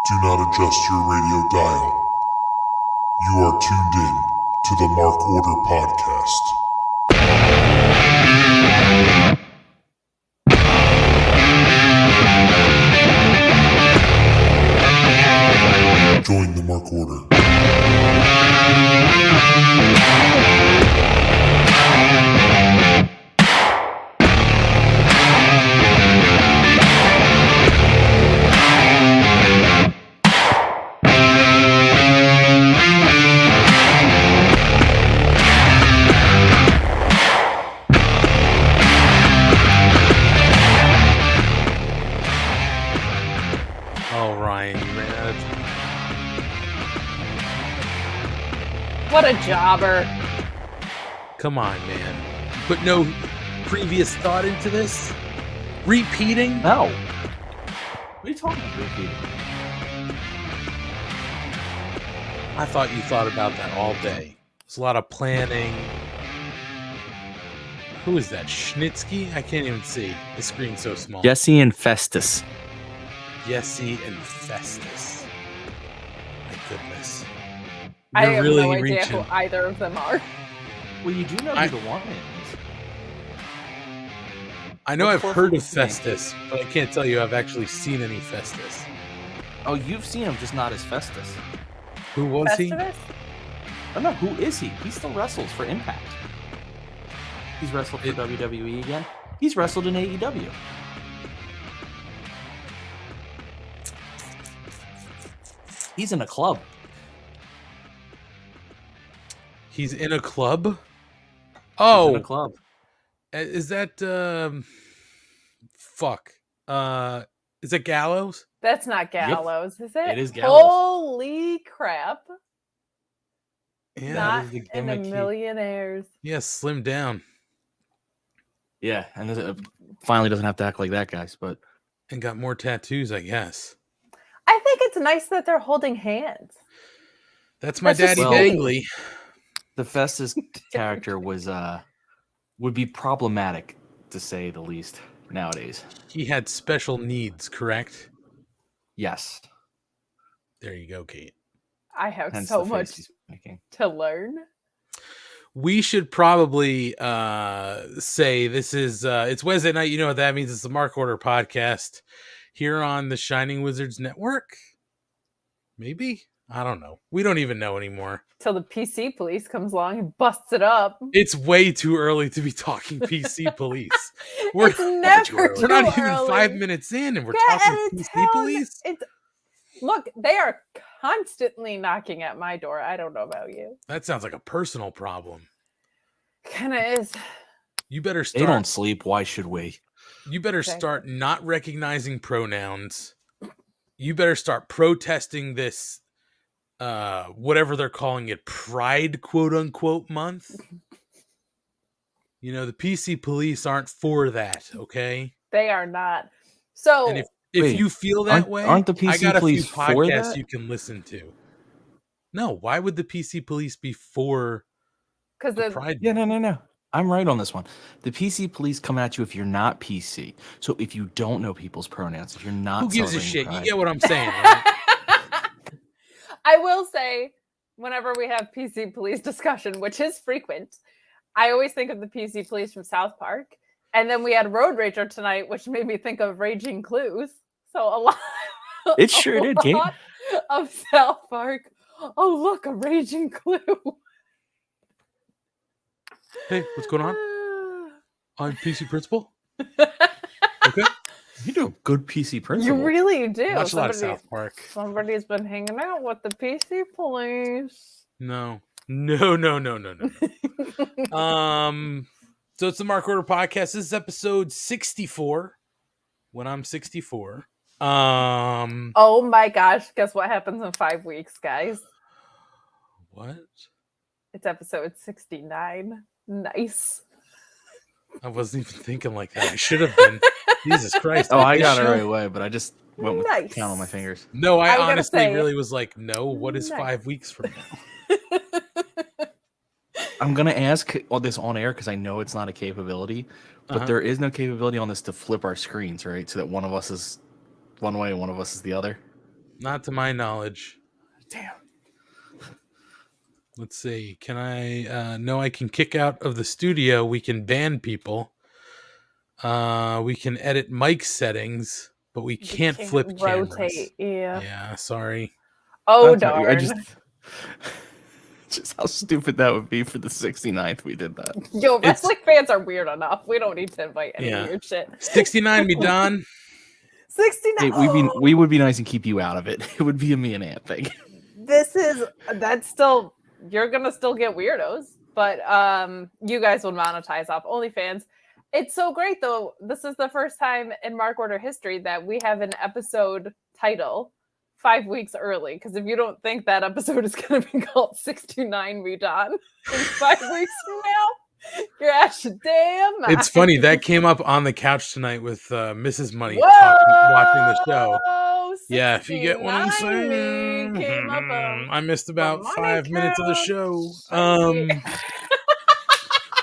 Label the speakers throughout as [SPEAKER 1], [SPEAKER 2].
[SPEAKER 1] Do not adjust your radio dial. You are tuned in to the Mark Order Podcast. Join the Mark Order.
[SPEAKER 2] What a jobber.
[SPEAKER 3] Come on, man. Put no previous thought into this? Repeating?
[SPEAKER 4] No. What are you talking about repeating?
[SPEAKER 3] I thought you thought about that all day. There's a lot of planning. Who is that? Schnitsky? I can't even see. The screen's so small.
[SPEAKER 4] Jesse and Festus.
[SPEAKER 3] Jesse and Festus. My goodness.
[SPEAKER 2] I have
[SPEAKER 3] really
[SPEAKER 2] no idea
[SPEAKER 3] reaching.
[SPEAKER 2] who either of them are.
[SPEAKER 4] Well, you do know who the one is.
[SPEAKER 3] I know I've
[SPEAKER 4] What's
[SPEAKER 3] heard of
[SPEAKER 4] his name?
[SPEAKER 3] Festus, but I can't tell you I've actually seen any Festus.
[SPEAKER 4] Oh, you've seen him, just not as Festus.
[SPEAKER 3] Who was
[SPEAKER 2] Festivus?
[SPEAKER 4] Oh no, who is he? He still wrestles for Impact. He's wrestled for WWE again. He's wrestled in AEW. He's in a club.
[SPEAKER 3] He's in a club?
[SPEAKER 4] He's
[SPEAKER 3] Oh,
[SPEAKER 4] in a club.
[SPEAKER 3] is that fuck? Is it Gallows?
[SPEAKER 2] That's not Gallows, is it?
[SPEAKER 4] It is Gallows.
[SPEAKER 2] Holy crap.
[SPEAKER 3] Yeah,
[SPEAKER 2] Not
[SPEAKER 4] is the
[SPEAKER 2] in a
[SPEAKER 4] gimmicky-
[SPEAKER 2] millionaires.
[SPEAKER 3] yeah, slim down
[SPEAKER 4] Yeah, and it finally doesn't have to act like that, guys. But
[SPEAKER 3] and got more tattoos, I guess.
[SPEAKER 2] I think it's nice that they're holding hands.
[SPEAKER 3] That's my
[SPEAKER 2] That's just
[SPEAKER 3] daddy
[SPEAKER 4] sweet.
[SPEAKER 3] dangly.
[SPEAKER 4] the Festus character was would be problematic to say the least nowadays.
[SPEAKER 3] He had special needs, correct?
[SPEAKER 4] Yes.
[SPEAKER 3] There you go, Kate.
[SPEAKER 2] I have
[SPEAKER 4] Hence
[SPEAKER 2] so
[SPEAKER 4] the
[SPEAKER 2] much
[SPEAKER 4] face he's making.
[SPEAKER 2] to learn.
[SPEAKER 3] We should probably say this is it's Wednesday night. You know what that means. It's the Mark Order Podcast here on the Shining Wizards Network. Maybe? I don't know. We don't even know anymore.
[SPEAKER 2] Till the PC police comes along and busts it up.
[SPEAKER 3] It's way too early to be talking PC police. We're,
[SPEAKER 2] It's never
[SPEAKER 4] too early.
[SPEAKER 3] we're not
[SPEAKER 2] too
[SPEAKER 3] even
[SPEAKER 2] early.
[SPEAKER 3] 5 minutes in and we're
[SPEAKER 2] Yeah,
[SPEAKER 3] talking
[SPEAKER 2] and it's
[SPEAKER 3] PC police.
[SPEAKER 2] Look, they are constantly knocking at my door. I don't know about you.
[SPEAKER 3] That sounds like a personal problem.
[SPEAKER 2] Kind of is.
[SPEAKER 3] You better
[SPEAKER 4] They don't
[SPEAKER 3] start.
[SPEAKER 4] sleep. Why should we?
[SPEAKER 3] You better
[SPEAKER 2] Exactly.
[SPEAKER 3] start not recognizing pronouns. You better start protesting this, whatever they're calling it, Pride, quote unquote, month. You know, the PC police aren't for that, okay?
[SPEAKER 2] They are not. So
[SPEAKER 3] And if
[SPEAKER 4] Wait,
[SPEAKER 3] you feel that way,
[SPEAKER 4] aren't the
[SPEAKER 3] I
[SPEAKER 4] PC
[SPEAKER 3] got a few
[SPEAKER 4] police for
[SPEAKER 3] podcasts
[SPEAKER 4] that?
[SPEAKER 3] you can listen to. No, why would the PC police be for
[SPEAKER 2] because
[SPEAKER 3] the
[SPEAKER 2] the
[SPEAKER 3] Pride?
[SPEAKER 4] Yeah, no. I'm right on this one. The PC police come at you if you're not PC. So if you don't know people's pronouns, if you're not
[SPEAKER 3] Who gives a
[SPEAKER 4] celebrating
[SPEAKER 3] shit?
[SPEAKER 4] Pride-
[SPEAKER 3] You get what I'm saying, right?
[SPEAKER 2] I will say, whenever we have PC police discussion, which is frequent, I always think of the PC police from South Park. And then we had Road Rager tonight, which made me think of Raging Clues. So a lot.
[SPEAKER 4] It sure did, Kate.
[SPEAKER 2] lot of South Park. Oh, look, a Raging Clue.
[SPEAKER 3] Hey, what's going on? I'm PC principal. Okay.
[SPEAKER 4] You do a good PC principal.
[SPEAKER 2] You really do.
[SPEAKER 3] Watch a lot of South Park.
[SPEAKER 2] Somebody's been hanging out with the PC police.
[SPEAKER 3] No. So it's the Mark Order Podcast. This is episode 64. When I'm 64.
[SPEAKER 2] Oh my gosh. Guess what happens in 5 weeks, guys?
[SPEAKER 3] What?
[SPEAKER 2] It's episode 69. Nice.
[SPEAKER 3] I wasn't even thinking like that. I should have been. Jesus Christ.
[SPEAKER 4] Oh, I
[SPEAKER 3] This
[SPEAKER 4] got it
[SPEAKER 3] show-
[SPEAKER 4] right away, but I just went with
[SPEAKER 2] Nice.
[SPEAKER 4] count on my fingers.
[SPEAKER 3] No, I
[SPEAKER 2] I gotta
[SPEAKER 3] honestly
[SPEAKER 2] say-
[SPEAKER 3] really was like, no, what is
[SPEAKER 2] Nice.
[SPEAKER 3] 5 weeks from now?
[SPEAKER 4] I'm gonna ask all this on air because I know it's not a capability, but
[SPEAKER 3] Uh-huh.
[SPEAKER 4] there is no capability on this to flip our screens, right? So that one of us is one way and one of us is the other.
[SPEAKER 3] Not to my knowledge.
[SPEAKER 4] Damn.
[SPEAKER 3] Let's see. Can I? No, I can kick out of the studio. We can ban people. We can edit mic settings, but we can't flip cameras.
[SPEAKER 2] Rotate. Yeah.
[SPEAKER 3] Yeah, sorry.
[SPEAKER 2] Oh,
[SPEAKER 4] That's right.
[SPEAKER 2] darn.
[SPEAKER 4] Just how stupid that would be for the 69th we did that.
[SPEAKER 2] Yo, wrestling fans are weird enough. We don't need to invite any weird shit.
[SPEAKER 3] 69 me Don.
[SPEAKER 2] 69.
[SPEAKER 4] Hey, we would be nice and keep you out of it. It would be a me and Ant thing.
[SPEAKER 2] That's still, you're gonna still get weirdos, but you guys would monetize off OnlyFans. It's so great though. This is the first time in Mark Order history that we have an episode title 5 weeks early. Because if you don't think that episode is going to be called 69 Redon in 5 weeks from now, you're out your damn mind.
[SPEAKER 3] It's funny that came up on the couch tonight with Mrs. Money watching the show. Yeah, if you get what I'm saying.
[SPEAKER 2] Came up
[SPEAKER 3] I missed about 5 minutes of the show.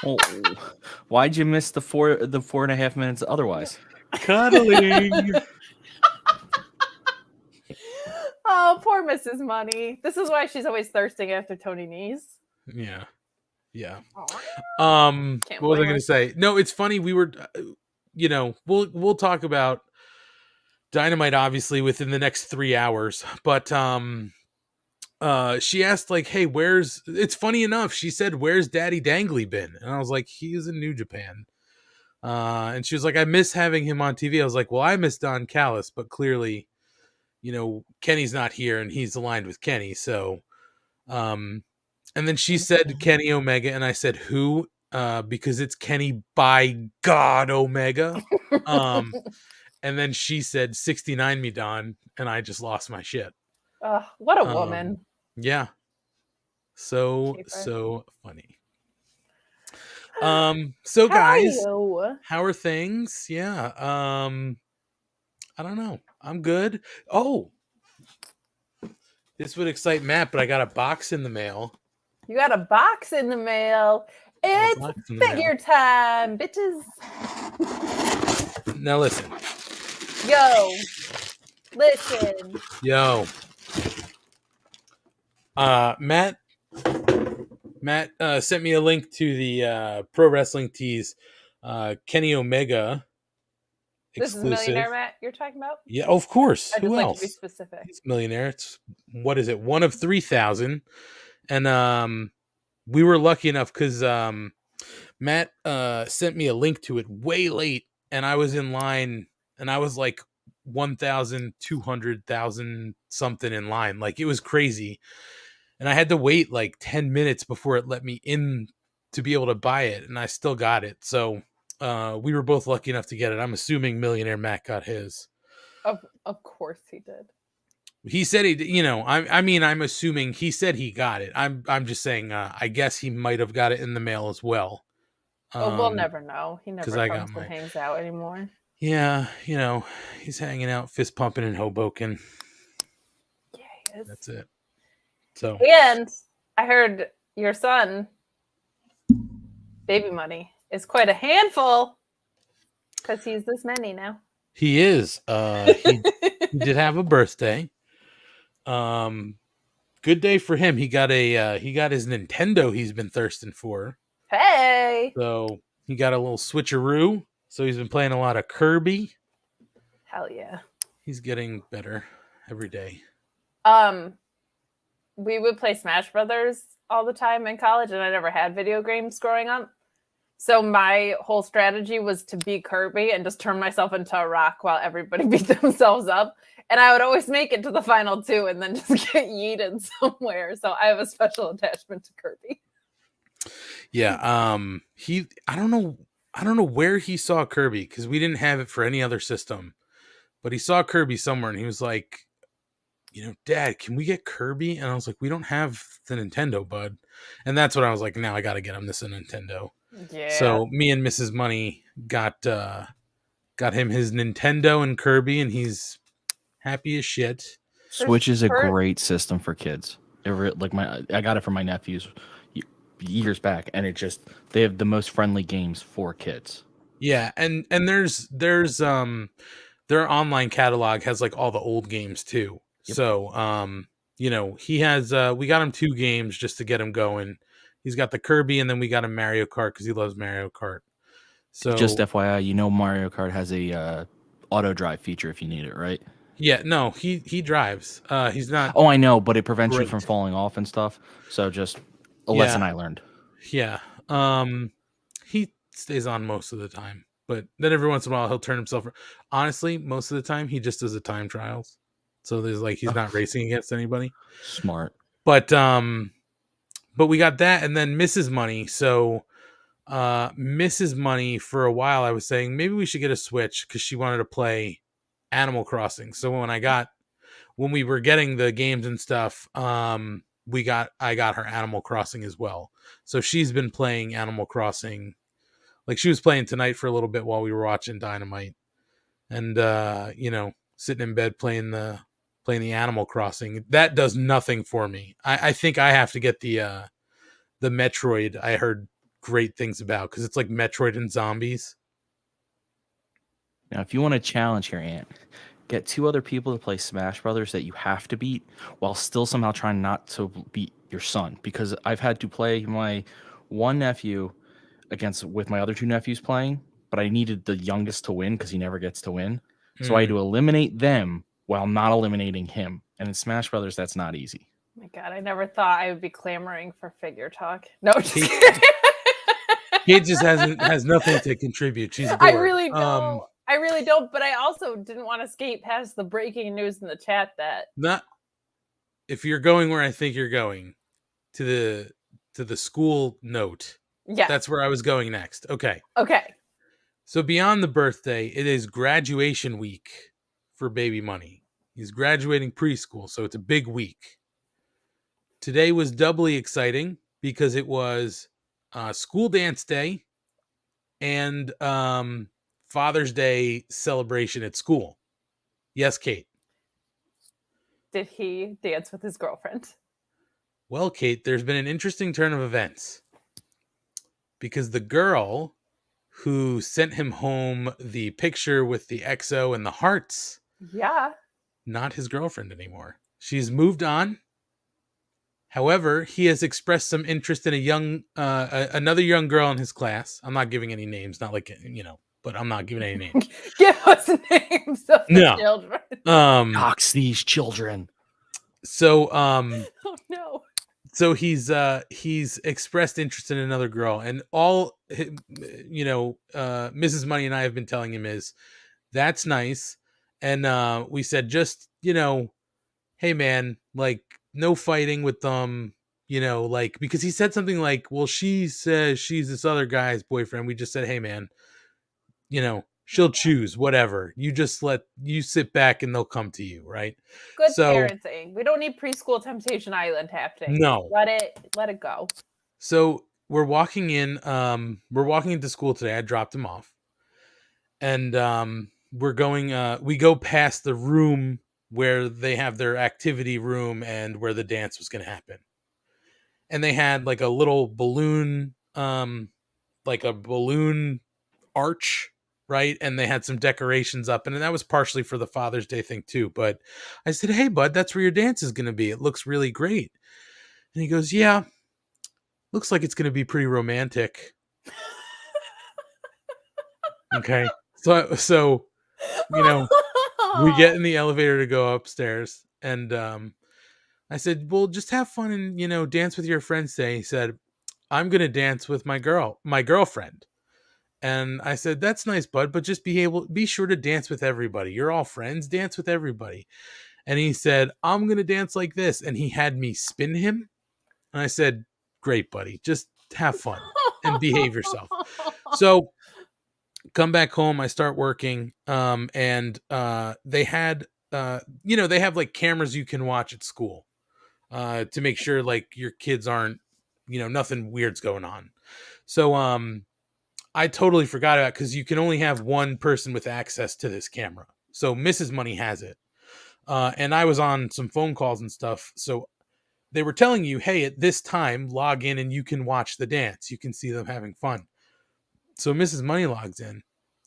[SPEAKER 4] Oh, why'd you miss the 4.5 minutes otherwise?
[SPEAKER 3] Cuddling.
[SPEAKER 2] Oh, poor Mrs. Money. This is why she's always thirsting after Tony Nese.
[SPEAKER 3] Yeah. What
[SPEAKER 2] Can't
[SPEAKER 3] was I
[SPEAKER 2] blame
[SPEAKER 3] going
[SPEAKER 2] her.
[SPEAKER 3] to say? No, it's funny. We were, we'll talk about Dynamite obviously within the next 3 hours, but she asked like, hey, it's funny enough. She said, where's Daddy Dangly been? And I was like, he is in New Japan. And she was like, I miss having him on TV. I was like, well, I miss Don Callis, but clearly, Kenny's not here and he's aligned with Kenny. So, and then she said Kenny Omega, and I said, who? Because it's Kenny by God Omega. And then she said 69 me Don, and I just lost my shit.
[SPEAKER 2] What a woman.
[SPEAKER 3] Yeah. So funny. So guys, how are things? Yeah. I don't know. I'm good. Oh, this would excite Matt, but I got a box in the mail.
[SPEAKER 2] You got a box in the mail. It's figure time, bitches.
[SPEAKER 3] Now listen.
[SPEAKER 2] Listen.
[SPEAKER 3] Matt sent me a link to the Pro Wrestling Tees Kenny Omega exclusive.
[SPEAKER 2] This is Millionaire Matt you're talking about?
[SPEAKER 3] Yeah, of course.
[SPEAKER 2] I just
[SPEAKER 3] Who
[SPEAKER 2] like
[SPEAKER 3] else?
[SPEAKER 2] to be specific.
[SPEAKER 3] He's Millionaire. It's what is it? 1 of 3,000. And we were lucky enough because Matt sent me a link to it way late, and I was in line, and I was like 1,200,000 something in line. Like, it was crazy. And I had to wait like 10 minutes before it let me in to be able to buy it, and I still got it. So we were both lucky enough to get it. I'm assuming Millionaire Matt got his.
[SPEAKER 2] Of course he did.
[SPEAKER 3] He said he, I'm assuming he said he got it. I'm just saying, I guess he might have got it in the mail as well.
[SPEAKER 2] We'll never know. He never
[SPEAKER 3] I
[SPEAKER 2] comes
[SPEAKER 3] got
[SPEAKER 2] and hangs out anymore.
[SPEAKER 3] Yeah, he's hanging out, fist pumping in Hoboken.
[SPEAKER 2] Yeah, he is.
[SPEAKER 3] That's it. So,
[SPEAKER 2] and I heard your son, Baby Money, is quite a handful because he's this many now.
[SPEAKER 3] He is. He did have a birthday. Good day for him. He got his Nintendo he's been thirsting for.
[SPEAKER 2] Hey.
[SPEAKER 3] So he got a little switcheroo. So he's been playing a lot of Kirby.
[SPEAKER 2] Hell yeah.
[SPEAKER 3] He's getting better every day.
[SPEAKER 2] We would play Smash Brothers all the time in college, and I never had video games growing up. So my whole strategy was to be Kirby and just turn myself into a rock while everybody beat themselves up. And I would always make it to the final 2 and then just get yeeted somewhere. So I have a special attachment to Kirby.
[SPEAKER 3] Yeah. I don't know where he saw Kirby, because we didn't have it for any other system. But he saw Kirby somewhere, and he was like, Dad, can we get Kirby? And I was like, we don't have the Nintendo, bud. And that's what I was like, now I got to get him this Nintendo.
[SPEAKER 2] Yeah.
[SPEAKER 3] So me and Mrs. Money got him his Nintendo and Kirby, and he's happy as shit.
[SPEAKER 4] Switch is a great system for kids. I got it for my nephews years back, and they have the most friendly games for kids.
[SPEAKER 3] Yeah, and there's their online catalog has like all the old games too.
[SPEAKER 4] Yep.
[SPEAKER 3] So, he has, we got him 2 games just to get him going. He's got the Kirby, and then we got him Mario Kart because he loves Mario Kart. So
[SPEAKER 4] Just FYI, Mario Kart has a auto drive feature if you need it, right?
[SPEAKER 3] yeah, no, he drives. He's not
[SPEAKER 4] Oh, I know, but it prevents you
[SPEAKER 3] great.
[SPEAKER 4] from falling off and stuff. So just a
[SPEAKER 3] Yeah.
[SPEAKER 4] lesson I learned.
[SPEAKER 3] Yeah. He stays on most of the time, but then every once in a while he'll turn himself. Honestly, most of the time he just does the time trials. So there's like he's not racing against anybody.
[SPEAKER 4] Smart.
[SPEAKER 3] But we got that, and then Mrs. Money. So Mrs. Money, for a while I was saying maybe we should get a Switch because she wanted to play Animal Crossing. So when we were getting the games and stuff, I got her Animal Crossing as well. So she's been playing Animal Crossing. Like she was playing tonight for a little bit while we were watching Dynamite, and sitting in bed playing the Animal Crossing. That does nothing for me. I think I have to get the Metroid. I heard great things about because it's like Metroid and zombies.
[SPEAKER 4] Now, if you want a challenge here, Ant, get 2 other people to play Smash Brothers that you have to beat while still somehow trying not to beat your son. Because I've had to play my one nephew with my other 2 nephews playing, but I needed the youngest to win because he never gets to win. So I had to eliminate them while not eliminating him. And in Smash Brothers, that's not easy.
[SPEAKER 2] Oh my God, I never thought I would be clamoring for figure talk. No, just kidding.
[SPEAKER 3] Kate just has nothing to contribute. She's bored.
[SPEAKER 2] I really don't. I really don't. But I also didn't want to skate past the breaking news in the chat that
[SPEAKER 3] not if you're going where I think you're going to the school note.
[SPEAKER 2] Yeah,
[SPEAKER 3] that's where I was going next. Okay. So beyond the birthday, it is graduation week for Baby Money. He's graduating preschool, so it's a big week. Today was doubly exciting because it was school dance day and Father's Day celebration at school. Yes, Kate.
[SPEAKER 2] Did he dance with his girlfriend?
[SPEAKER 3] Well, Kate, there's been an interesting turn of events because the girl who sent him home the picture with the XO and the hearts, not his girlfriend anymore. She's moved on. However, he has expressed some interest in another young girl in his class. I'm not giving any names, not like, but I'm not giving any names.
[SPEAKER 2] Give us names of the children.
[SPEAKER 4] Dox these children.
[SPEAKER 3] So,
[SPEAKER 2] oh no.
[SPEAKER 3] So he's expressed interest in another girl, and all Mrs. Money and I have been telling him is that's nice, and we said just hey man, like no fighting with them, like because he said something like, well, she says she's this other guy's boyfriend. We just said, hey man, she'll choose whatever. You just you sit back and they'll come to you, right?
[SPEAKER 2] Good parenting. We don't need preschool Temptation Island happening.
[SPEAKER 3] No.
[SPEAKER 2] Let it go.
[SPEAKER 3] So we're walking into school today. I dropped him off. And we go past the room where they have their activity room and where the dance was going to happen. And they had like a little balloon, arch, right? And they had some decorations up, and that was partially for the Father's Day thing too. But I said, hey bud, that's where your dance is going to be. It looks really great. And he goes, yeah, looks like it's going to be pretty romantic. Okay. So we get in the elevator to go upstairs, and I said, well, just have fun and dance with your friends today. He said, I'm going to dance with my girlfriend. And I said, that's nice, bud, but just be sure to dance with everybody. You're all friends. Dance with everybody. And he said, I'm going to dance like this. And he had me spin him. And I said, great, buddy. Just have fun and behave yourself. So come back home. I start working. And they had, they have like cameras you can watch at school to make sure like your kids aren't, nothing weird's going on. So, I totally forgot about it because you can only have one person with access to this camera. So Mrs. Money has it. And I was on some phone calls and stuff. So they were telling you, hey, at this time, log in and you can watch the dance. You can see them having fun. So Mrs. Money logs in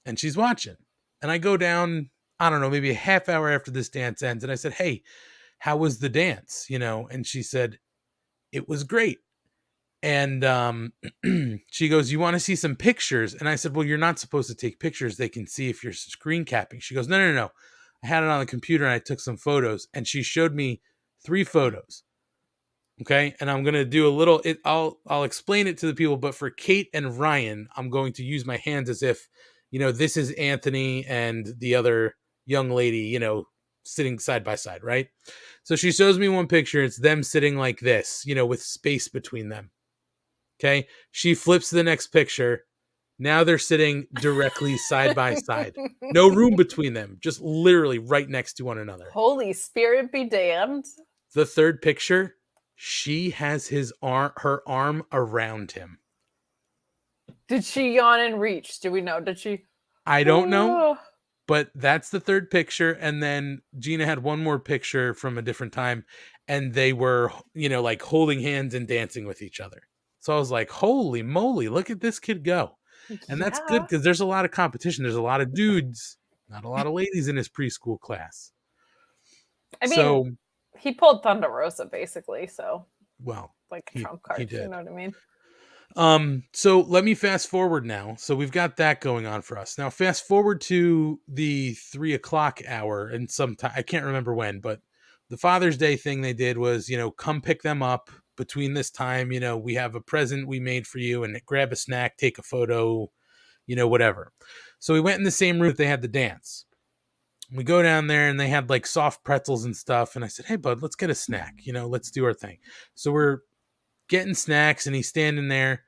[SPEAKER 3] and she's watching. And I go down, I don't know, maybe a half hour after this dance ends. And I said, hey, how was the dance? And she said, it was great. And she goes, you want to see some pictures? And I said, well, you're not supposed to take pictures. They can see if you're screen capping. She goes, no. I had it on the computer and I took some photos, and she showed me 3 photos. Okay. And I'm going to do a little, I'll explain it to the people, but for Kate and Ryan, I'm going to use my hands as if, this is Anthony and the other young lady, sitting side by side. Right. So she shows me one picture. It's them sitting like this, with space between them. Okay. She flips to the next picture. Now they're sitting directly side by side. No room between them. Just literally right next to one another.
[SPEAKER 2] Holy Spirit be damned.
[SPEAKER 3] The third picture, she has her arm around him.
[SPEAKER 2] Did she yawn and reach? Do we know? Did she?
[SPEAKER 3] I don't know. But that's the third picture. And then Gina had one more picture from a different time. And they were, like holding hands and dancing with each other. So I was like, holy moly, look at this kid go. And that's good because there's a lot of competition. There's a lot of dudes, not a lot of ladies in his preschool class.
[SPEAKER 2] I mean, he pulled Thunder Rosa basically. So, like a trump card. You know what I mean?
[SPEAKER 3] So let me fast forward now. So we've got that going on for us. Now fast forward to the 3:00 hour, and sometime I can't remember when, but the Father's Day thing they did was, come pick them up between this time. We have a present we made for you, and grab a snack, take a photo, whatever. So we went in the same room that they had the dance. We go down there and they had like soft pretzels and stuff. And I said, hey bud, let's get a snack, let's do our thing. So we're getting snacks and he's standing there.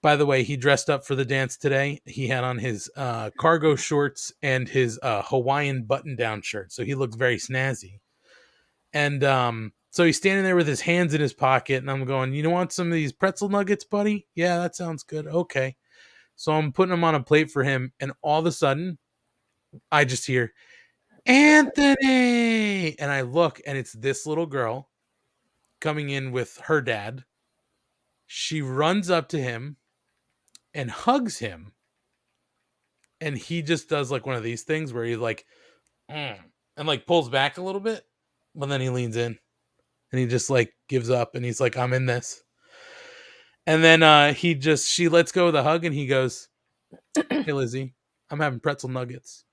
[SPEAKER 3] By the way, he dressed up for the dance today. He had on his cargo shorts and his Hawaiian button-down shirt. So he looked very snazzy. And so he's standing there with his hands in his pocket. And I'm going, you want some of these pretzel nuggets, buddy? Yeah, that sounds good. Okay. So I'm putting them on a plate for him. And all of a sudden, I just hear, Anthony! And I look, and it's this little girl coming in with her dad. She runs up to him and hugs him. And he just does like one of these things where he's like, and like pulls back a little bit. But then he leans in and he just like gives up and he's like, I'm in this. And then she lets go of the hug and he goes, hey Lizzie, I'm having pretzel nuggets.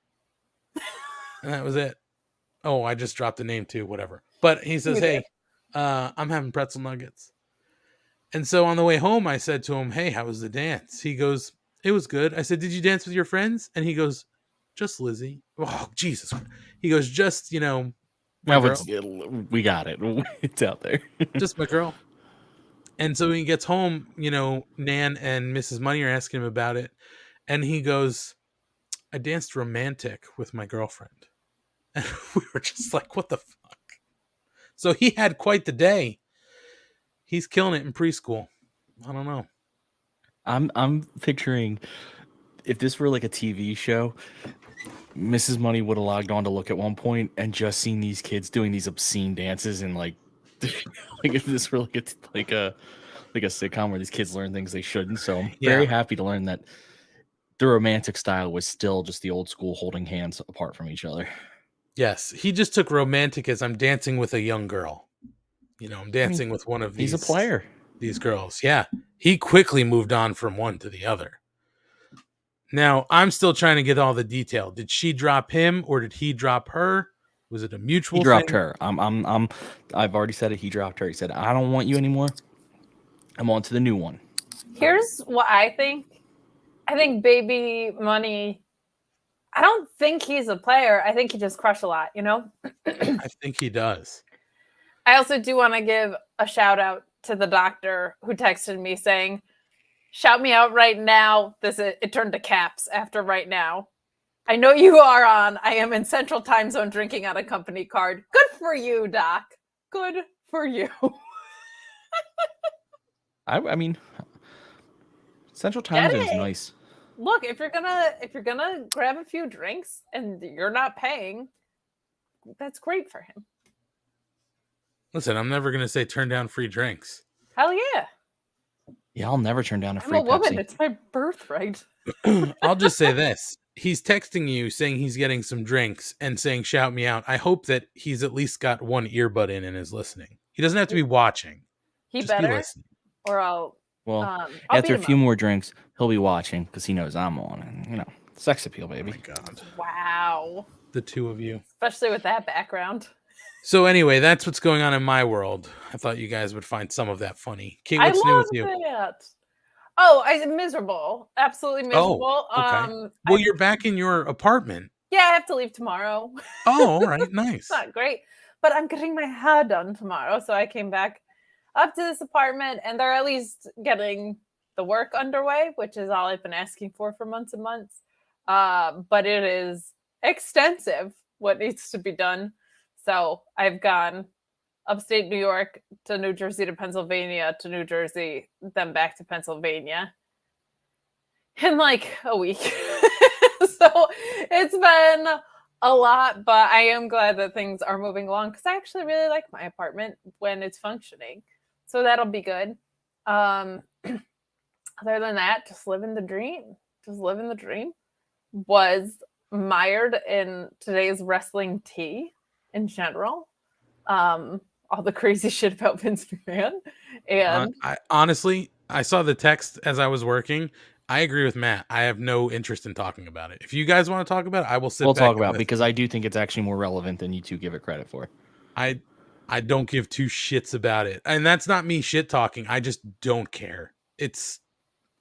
[SPEAKER 3] And that was it. Oh, I just dropped the name too, whatever. But he says, hey, I'm having pretzel nuggets. And so on the way home, I said to him, hey, how was the dance? He goes, it was good. I said, did you dance with your friends? And he goes, just Lizzie. Oh, Jesus. He goes, just, my girl.
[SPEAKER 4] We got it. It's out there.
[SPEAKER 3] Just my girl. And so when he gets home, Nan and Mrs. Money are asking him about it. And he goes, I danced romantic with my girlfriend. And we were just like, what the fuck? So he had quite the day. He's killing it in preschool. I don't know.
[SPEAKER 4] I'm picturing if this were like a TV show, Mrs. Money would have logged on to look at one point and just seen these kids doing these obscene dances and like if this were like a sitcom where these kids learn things they shouldn't. So I'm very happy to learn that the romantic style was still just the old school holding hands apart from each other.
[SPEAKER 3] Yes, he just took romantic as I'm dancing with a young girl. I'm dancing with one of these.
[SPEAKER 4] He's a player.
[SPEAKER 3] These girls. Yeah. He quickly moved on from one to the other. Now, I'm still trying to get all the detail. Did she drop him or did he drop her? Was it a mutual
[SPEAKER 4] He dropped
[SPEAKER 3] thing?
[SPEAKER 4] her. I've already said it. He dropped her. He said, I don't want you anymore. I'm on to the new one.
[SPEAKER 2] Here's what I think. I think Baby Money, I don't think he's a player. I think he just crushed a lot,
[SPEAKER 3] I think he does.
[SPEAKER 2] I also do want to give a shout out to the doctor who texted me saying, shout me out right now. It turned to caps after right now. I know you are on. I am in Central Time Zone drinking out a company card. Good for you, Doc. Good for you.
[SPEAKER 4] I mean, Central Time Zone is nice.
[SPEAKER 2] Look, if you're gonna grab a few drinks and you're not paying, that's great for him.
[SPEAKER 3] Listen, I'm never gonna say turn down free drinks.
[SPEAKER 2] Hell yeah.
[SPEAKER 4] Yeah, I'll never turn down a free
[SPEAKER 2] I'm a woman.
[SPEAKER 4] Pepsi.
[SPEAKER 2] It's my birthright.
[SPEAKER 3] I'll just say this. he's texting you saying he's getting some drinks and saying shout me out. I hope that he's at least got one earbud in and is listening. He doesn't have to be watching.
[SPEAKER 2] He
[SPEAKER 3] Just be
[SPEAKER 2] better,
[SPEAKER 3] listening.
[SPEAKER 2] or I'll
[SPEAKER 4] Well,
[SPEAKER 2] I'll
[SPEAKER 4] after
[SPEAKER 2] beat
[SPEAKER 4] a
[SPEAKER 2] him
[SPEAKER 4] few
[SPEAKER 2] up.
[SPEAKER 4] more drinks, he'll be watching because he knows I'm on. And, sex appeal,
[SPEAKER 3] Oh
[SPEAKER 4] baby.
[SPEAKER 3] my God.
[SPEAKER 2] Wow.
[SPEAKER 3] The two of you.
[SPEAKER 2] Especially with that background.
[SPEAKER 3] So anyway, that's what's going on in my world. I thought you guys would find some of that funny. Kate,
[SPEAKER 2] I
[SPEAKER 3] what's new with
[SPEAKER 2] love
[SPEAKER 3] you?
[SPEAKER 2] that. Oh, I'm miserable. Absolutely miserable.
[SPEAKER 3] Okay. Well, you're back in your apartment.
[SPEAKER 2] Yeah, I have to leave tomorrow.
[SPEAKER 3] Oh, all right. Nice.
[SPEAKER 2] It's not great, but I'm getting my hair done tomorrow. So I came back up to this apartment, and they're at least getting the work underway, which is all I've been asking for months and months. But it is extensive what needs to be done. So I've gone upstate New York to New Jersey to Pennsylvania to New Jersey, then back to Pennsylvania in like a week. So it's been a lot, but I am glad that things are moving along because I actually really like my apartment when it's functioning. So that'll be good. Other than that, just living the dream. Just living the dream. Was mired in today's wrestling tea in general. All the crazy shit about Vince McMahon. And
[SPEAKER 3] I honestly, I saw the text as I was working. I agree with Matt. I have no interest in talking about it. If you guys want to talk about it, I will sit
[SPEAKER 4] We'll
[SPEAKER 3] back
[SPEAKER 4] talk
[SPEAKER 3] and
[SPEAKER 4] about it
[SPEAKER 3] listen.
[SPEAKER 4] because I do think it's actually more relevant than you two give it credit for.
[SPEAKER 3] I don't give two shits about it. And that's not me shit talking. I just don't care. It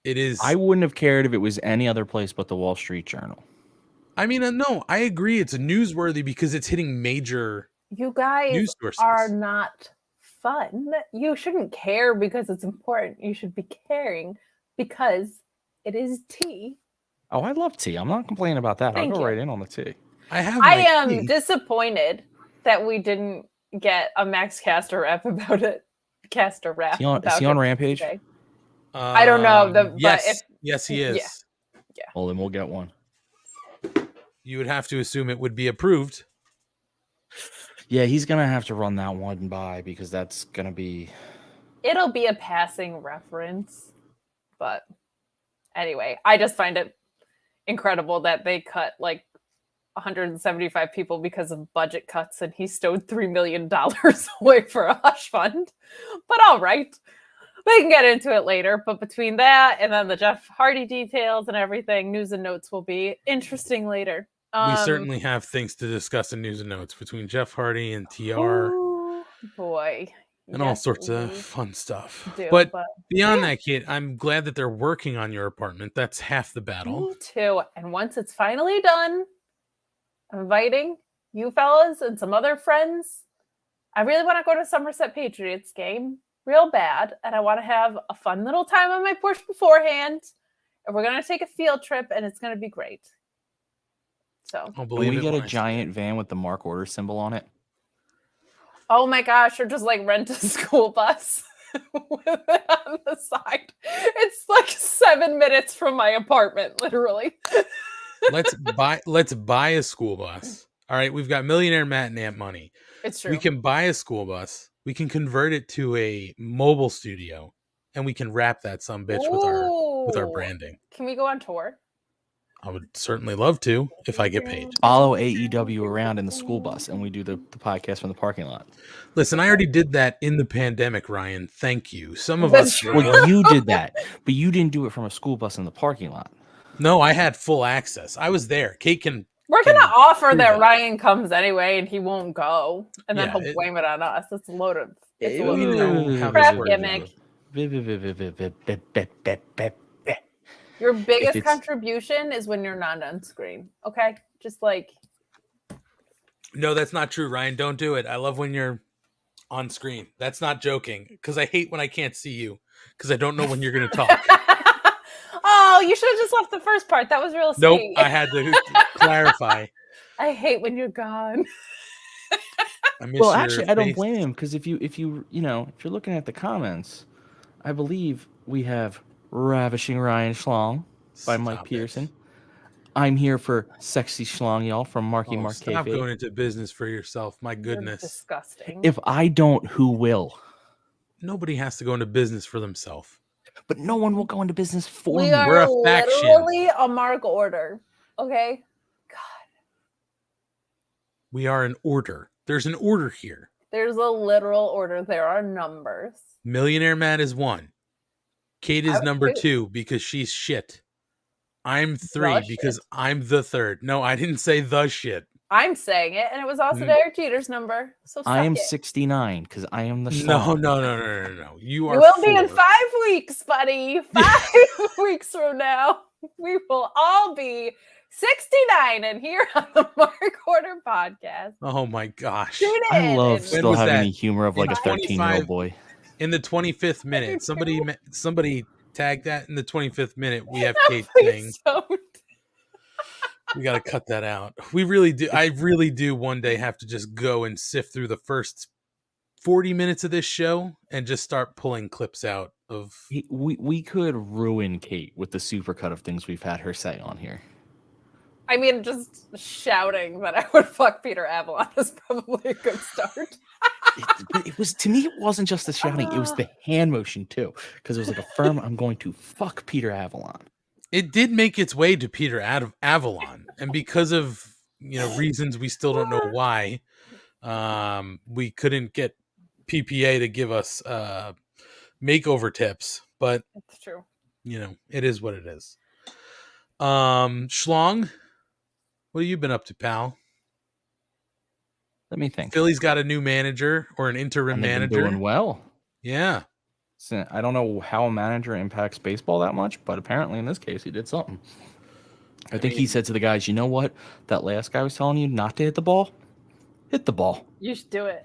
[SPEAKER 3] is.
[SPEAKER 4] I wouldn't have cared if it was any other place but the Wall Street Journal.
[SPEAKER 3] I mean, no, I agree. It's newsworthy because it's hitting major
[SPEAKER 2] you guys
[SPEAKER 3] news sources.
[SPEAKER 2] are not fun. You shouldn't care because it's important. You should be caring because it is tea.
[SPEAKER 4] Oh, I love tea. I'm not complaining about that.
[SPEAKER 2] Thank
[SPEAKER 4] I'll go
[SPEAKER 2] you.
[SPEAKER 4] right in on the tea.
[SPEAKER 3] I
[SPEAKER 2] I am
[SPEAKER 3] tea.
[SPEAKER 2] disappointed that we didn't get a Max Caster rap about it. Caster rap.
[SPEAKER 4] Is he on Rampage?
[SPEAKER 2] Today. I don't know.
[SPEAKER 3] Yes, he is.
[SPEAKER 2] Yeah.
[SPEAKER 4] Well, then we'll get one.
[SPEAKER 3] You would have to assume it would be approved.
[SPEAKER 4] Yeah, he's going to have to run that one by because that's going to be...
[SPEAKER 2] It'll be a passing reference. But anyway, I just find it incredible that they cut like 175 people because of budget cuts and he stowed $3 million away for a hush fund. But all right. We can get into it later. But between that and then the Jeff Hardy details and everything, news and notes will be interesting later.
[SPEAKER 3] We certainly have things to discuss in news and notes between Jeff Hardy and TR.
[SPEAKER 2] Oh, boy.
[SPEAKER 3] And all sorts of fun stuff.
[SPEAKER 2] Do,
[SPEAKER 3] but beyond that, Kate, I'm glad that they're working on your apartment. That's half the battle.
[SPEAKER 2] Me too. And once it's finally done, I'm inviting you fellas and some other friends. I really want to go to Somerset Patriots game real bad. And I want to have a fun little time on my porch beforehand. And we're going to take a field trip and it's going to be great. So
[SPEAKER 3] I'll
[SPEAKER 4] Can we get a
[SPEAKER 3] when I
[SPEAKER 4] giant van with the Mark Order symbol on it?
[SPEAKER 2] oh my gosh, or just like rent a school bus with it on the side. It's like 7 minutes from my apartment, literally.
[SPEAKER 3] let's buy a school bus. All right, we've got Millionaire Matt and AntMoney.
[SPEAKER 2] It's true.
[SPEAKER 3] We can buy a school bus. We can convert it to a mobile studio, and we can wrap that sumbitch with our branding.
[SPEAKER 2] Can we go on tour?
[SPEAKER 3] I would certainly love to if I get paid.
[SPEAKER 4] Follow AEW around in the school bus, and we do the podcast from the parking lot.
[SPEAKER 3] Listen, I already did that in the pandemic, Ryan. Thank you. Some of us.
[SPEAKER 4] Well, you did that, but you didn't do it from a school bus in the parking lot.
[SPEAKER 3] No, I had full access. I was there. Kate can.
[SPEAKER 2] We're going to offer
[SPEAKER 3] prove
[SPEAKER 2] that
[SPEAKER 3] it.
[SPEAKER 2] Ryan comes anyway and he won't go. And then
[SPEAKER 3] Yeah,
[SPEAKER 2] he'll blame it on us. It's loaded. It's
[SPEAKER 3] We
[SPEAKER 2] loaded.
[SPEAKER 3] know how
[SPEAKER 2] Crap
[SPEAKER 3] this
[SPEAKER 2] gimmick. Your biggest
[SPEAKER 4] it's-
[SPEAKER 2] contribution is when you're not on screen. Okay? Just like.
[SPEAKER 3] No, that's not true, Ryan. Don't do it. I love when you're on screen. That's not joking. Because I hate when I can't see you. Because I don't know when you're going to talk.
[SPEAKER 2] Oh, you should have just left the first part. That was real
[SPEAKER 3] Nope.
[SPEAKER 2] sweet.
[SPEAKER 3] I had to clarify.
[SPEAKER 2] I hate when you're gone.
[SPEAKER 3] I miss
[SPEAKER 4] Well,
[SPEAKER 3] your
[SPEAKER 4] actually, I don't
[SPEAKER 3] face.
[SPEAKER 4] blame him because if you're looking at the comments, I believe we have Ravishing Ryan Schlong by Mike
[SPEAKER 3] Stop it.
[SPEAKER 4] Pearson. I'm here for Sexy Schlong, y'all, from Marky Mark
[SPEAKER 3] Stop
[SPEAKER 4] Kayfabe.
[SPEAKER 3] going into business for yourself. My
[SPEAKER 2] You're
[SPEAKER 3] goodness.
[SPEAKER 2] disgusting.
[SPEAKER 4] If I don't, who will?
[SPEAKER 3] Nobody has to go into business for themselves.
[SPEAKER 4] But no one will go into business for
[SPEAKER 2] we
[SPEAKER 4] me.
[SPEAKER 2] are
[SPEAKER 3] We're a faction.
[SPEAKER 2] literally a mark order. Okay.
[SPEAKER 3] We are in order. There's an order here.
[SPEAKER 2] There's a literal order. There are numbers.
[SPEAKER 3] Millionaire Matt is 1. Kate
[SPEAKER 2] I
[SPEAKER 3] is
[SPEAKER 2] was
[SPEAKER 3] number
[SPEAKER 2] 2.
[SPEAKER 3] 2 because she's shit. I'm 3
[SPEAKER 2] The
[SPEAKER 3] because
[SPEAKER 2] shit.
[SPEAKER 3] I'm the 3rd. No, I didn't say the shit.
[SPEAKER 2] I'm saying it, and it was also
[SPEAKER 3] Mm.
[SPEAKER 2] Derek Jeter's number. So suck
[SPEAKER 4] I am
[SPEAKER 2] it.
[SPEAKER 4] 69 because I am the
[SPEAKER 3] No,
[SPEAKER 4] Schlong.
[SPEAKER 3] no. You are
[SPEAKER 2] You will be in
[SPEAKER 3] 4.
[SPEAKER 2] 5 weeks, buddy. 5 weeks from now, we will all be 69 and here on the Mark Order podcast.
[SPEAKER 3] Oh my gosh.
[SPEAKER 2] Tune in.
[SPEAKER 4] I love
[SPEAKER 2] and-
[SPEAKER 4] still
[SPEAKER 3] was
[SPEAKER 4] having
[SPEAKER 3] that?
[SPEAKER 4] the humor of like
[SPEAKER 3] In
[SPEAKER 4] a 13-year-old
[SPEAKER 3] 25
[SPEAKER 4] boy.
[SPEAKER 3] In the 25th minute,
[SPEAKER 2] do.
[SPEAKER 3] somebody tagged that in the 25th minute. We have
[SPEAKER 2] No,
[SPEAKER 3] Kate saying,
[SPEAKER 2] please don't.
[SPEAKER 3] we got to cut that out. We really do. I really do one day have to just go and sift through the first 40 minutes of this show and just start pulling clips out of.
[SPEAKER 4] We could ruin Kate with the supercut of things we've had her say on here.
[SPEAKER 2] I mean, just shouting that I would fuck Peter Avalon is probably a good start.
[SPEAKER 4] It was, to me, it wasn't just the shouting, it was the hand motion too, because it was like a firm, I'm going to fuck Peter Avalon.
[SPEAKER 3] It did make its way to Peter Avalon, and because of reasons we still don't know why, we couldn't get PPA to give us makeover tips. But
[SPEAKER 2] It's true.
[SPEAKER 3] it is what it is. Schlong, what have you been up to, pal?
[SPEAKER 4] Let me think.
[SPEAKER 3] Philly's got a new manager or an interim
[SPEAKER 4] And they've been
[SPEAKER 3] manager.
[SPEAKER 4] doing well.
[SPEAKER 3] Yeah.
[SPEAKER 4] So I don't know how a manager impacts baseball that much, but apparently in this case he did something. I think he said to the guys, you know what? That last guy was telling you not to hit the ball. Hit the ball.
[SPEAKER 2] You should do it.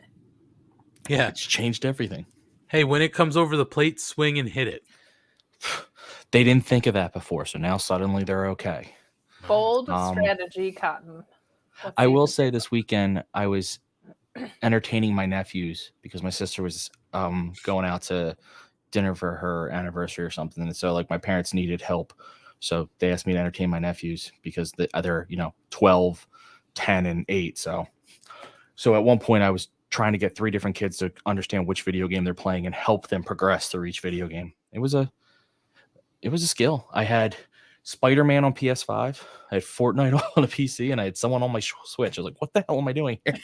[SPEAKER 3] Yeah.
[SPEAKER 4] It's changed everything.
[SPEAKER 3] Hey, when it comes over the plate, swing and hit it.
[SPEAKER 4] They didn't think of that before, so now suddenly they're okay.
[SPEAKER 2] Bold strategy, Cotton.
[SPEAKER 4] I will say this weekend I was entertaining my nephews because my sister was going out to dinner for her anniversary or something, and so like my parents needed help, so they asked me to entertain my nephews because they're 12, 10, and 8. So at one point I was trying to get 3 different kids to understand which video game they're playing and help them progress through each video game. It was a skill. I had Spider-Man on PS5, I had Fortnite on a PC, and I had someone on my Switch. I was like, what the hell am I doing here?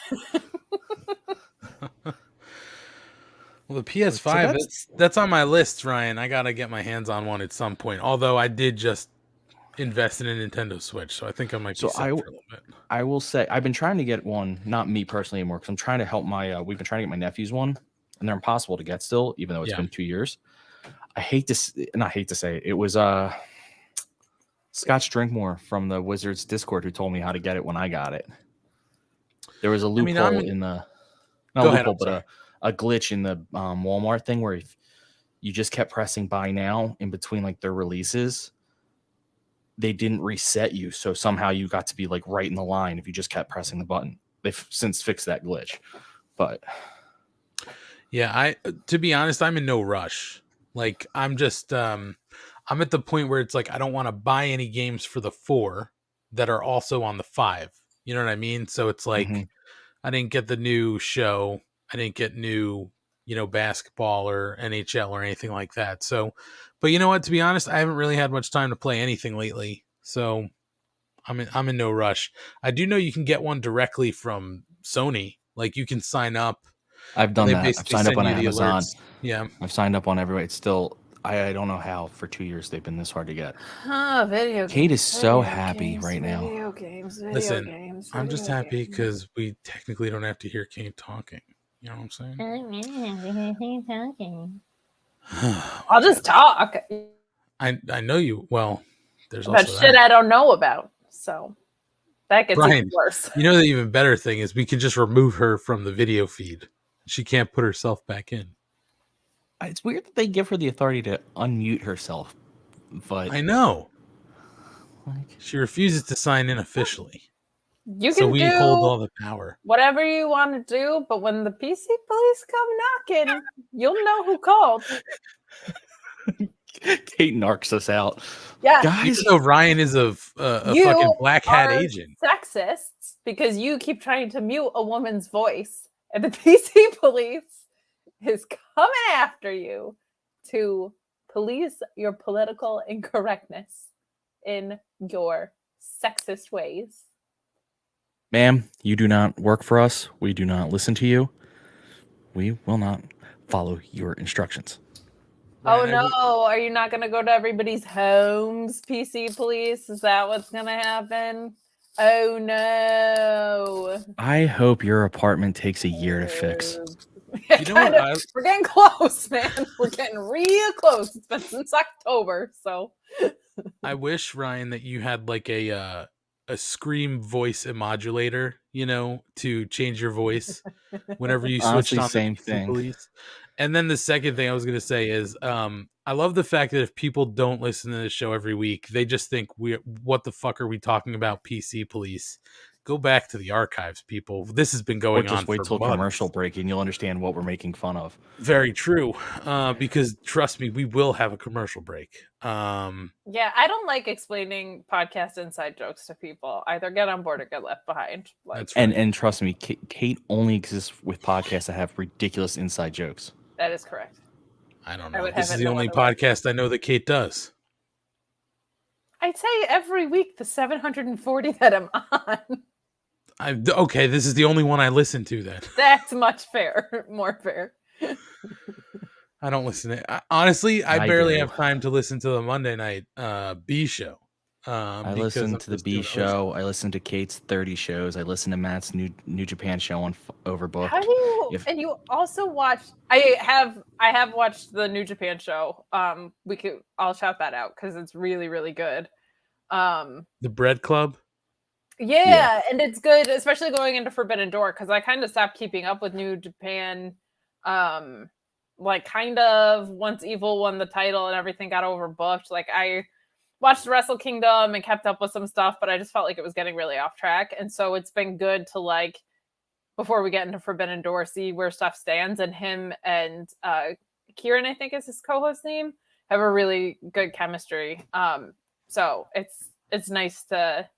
[SPEAKER 3] Well, the PS5, that's on my list, Ryan. I got to get my hands on one at some point. Although I did just invest in a Nintendo Switch, so I think I might be set for a little bit.
[SPEAKER 4] I will say, I've been trying to get one, not me personally anymore, because I'm trying to help we've been trying to get my nephews one, and they're impossible to get still, even though it's been 2 years. I hate to say it was Scotch Drinkmore from the Wizards Discord who told me how to get it when I got it. There was a loophole in the a glitch in the Walmart thing where if you just kept pressing buy now in between like their releases, they didn't reset you, so somehow you got to be like right in the line if you just kept pressing the button. They've since fixed that glitch, but
[SPEAKER 3] yeah, to be honest, I'm in no rush. Like I'm just I'm at the point where it's like I don't want to buy any games for the 4 that are also on the 5. You know what I mean? So it's like I didn't get the new show. I didn't get new, basketball or NHL or anything like that. So, but you know what? To be honest, I haven't really had much time to play anything lately. So I'm in no rush. I do know you can get one directly from Sony. Like you can sign up.
[SPEAKER 4] I've done that. I've signed up on Amazon.
[SPEAKER 3] Yeah.
[SPEAKER 4] I've signed up on everybody. It's still, I don't know how for 2 years they've been this hard to get.
[SPEAKER 2] Video games.
[SPEAKER 4] Kate is so happy right now.
[SPEAKER 2] Video games.
[SPEAKER 3] Listen, I'm just happy because we technically don't have to hear Kate talking. You know what I'm saying?
[SPEAKER 2] I'll just talk.
[SPEAKER 3] I know you. Well, there's
[SPEAKER 2] About
[SPEAKER 3] also
[SPEAKER 2] shit
[SPEAKER 3] that.
[SPEAKER 2] I don't know about. So that gets
[SPEAKER 3] Brian,
[SPEAKER 2] even worse.
[SPEAKER 3] You know the even better thing is we can just remove her from the video feed. She can't put herself back in.
[SPEAKER 4] It's weird that they give her the authority to unmute herself, but
[SPEAKER 3] I know. She refuses to sign in officially.
[SPEAKER 2] You can
[SPEAKER 3] so we
[SPEAKER 2] do
[SPEAKER 3] hold all the power.
[SPEAKER 2] Whatever you want to do, but when the PC police come knocking, you'll know who called.
[SPEAKER 4] Kate narcs us out.
[SPEAKER 2] Yeah,
[SPEAKER 4] guys.
[SPEAKER 3] Even though Ryan is a fucking black hat agent.
[SPEAKER 2] Sexists because you keep trying to mute a woman's voice, and the PC police is coming after you to police your political incorrectness in your sexist ways.
[SPEAKER 4] Ma'am, you do not work for us. We do not listen to you. We will not follow your instructions.
[SPEAKER 2] Oh
[SPEAKER 3] Ryan,
[SPEAKER 2] no, are you not going to go to everybody's homes, PC police? Is that what's going to happen? Oh no.
[SPEAKER 4] I hope your apartment takes a year to fix.
[SPEAKER 3] You know what?
[SPEAKER 2] We're getting close, man. We're getting real close. It's been since October, so
[SPEAKER 3] I wish, Ryan, that you had like a scream voice modulator, to change your voice whenever you switched
[SPEAKER 4] Honestly,
[SPEAKER 3] on
[SPEAKER 4] same
[SPEAKER 3] the PC
[SPEAKER 4] thing.
[SPEAKER 3] police. And then the second thing I was going to say is, I love the fact that if people don't listen to this show every week, they just think what the fuck are we talking about PC police? Go back to the archives, people. This has been
[SPEAKER 4] Or
[SPEAKER 3] going on
[SPEAKER 4] just wait
[SPEAKER 3] for
[SPEAKER 4] till
[SPEAKER 3] months.
[SPEAKER 4] commercial break and you'll understand what we're making fun of.
[SPEAKER 3] Very true. Because trust me, we will have a commercial break.
[SPEAKER 2] yeah, I don't like explaining podcast inside jokes to people. Either get on board or get left behind.
[SPEAKER 3] That's right.
[SPEAKER 4] And trust me, Kate only exists with podcasts that have ridiculous inside jokes.
[SPEAKER 2] That is correct.
[SPEAKER 3] I don't
[SPEAKER 2] I
[SPEAKER 3] know.
[SPEAKER 2] would
[SPEAKER 3] This
[SPEAKER 2] have
[SPEAKER 3] is
[SPEAKER 2] it
[SPEAKER 3] the
[SPEAKER 2] no
[SPEAKER 3] only
[SPEAKER 2] other way.
[SPEAKER 3] podcast I know that Kate does.
[SPEAKER 2] I'd say every week the 740 that I'm on.
[SPEAKER 3] Okay, this is the only one I listen to then.
[SPEAKER 2] That's much fair. More fair.
[SPEAKER 3] I don't listen to honestly, I
[SPEAKER 4] I
[SPEAKER 3] barely
[SPEAKER 4] do.
[SPEAKER 3] have time to listen to the Monday night B show.
[SPEAKER 4] I
[SPEAKER 3] Because
[SPEAKER 4] listen
[SPEAKER 3] I'm
[SPEAKER 4] to the
[SPEAKER 3] just
[SPEAKER 4] B
[SPEAKER 3] doing
[SPEAKER 4] show. I listen to Kate's 30 shows. I listen to Matt's New Japan show on Overbooked.
[SPEAKER 2] How do you
[SPEAKER 4] If-
[SPEAKER 2] and you also watch I have watched the New Japan show. I'll shout that out because it's really, really good.
[SPEAKER 3] The Bread Club.
[SPEAKER 2] Yeah, and it's good, especially going into Forbidden Door, because I kind of stopped keeping up with New Japan. Like kind of once Evil won the title and everything got overbooked. Like I watched Wrestle Kingdom and kept up with some stuff, but I just felt like it was getting really off track. And so it's been good to like before we get into Forbidden Door, see where stuff stands. And him and Kieran, I think is his co-host name, have a really good chemistry. So it's nice to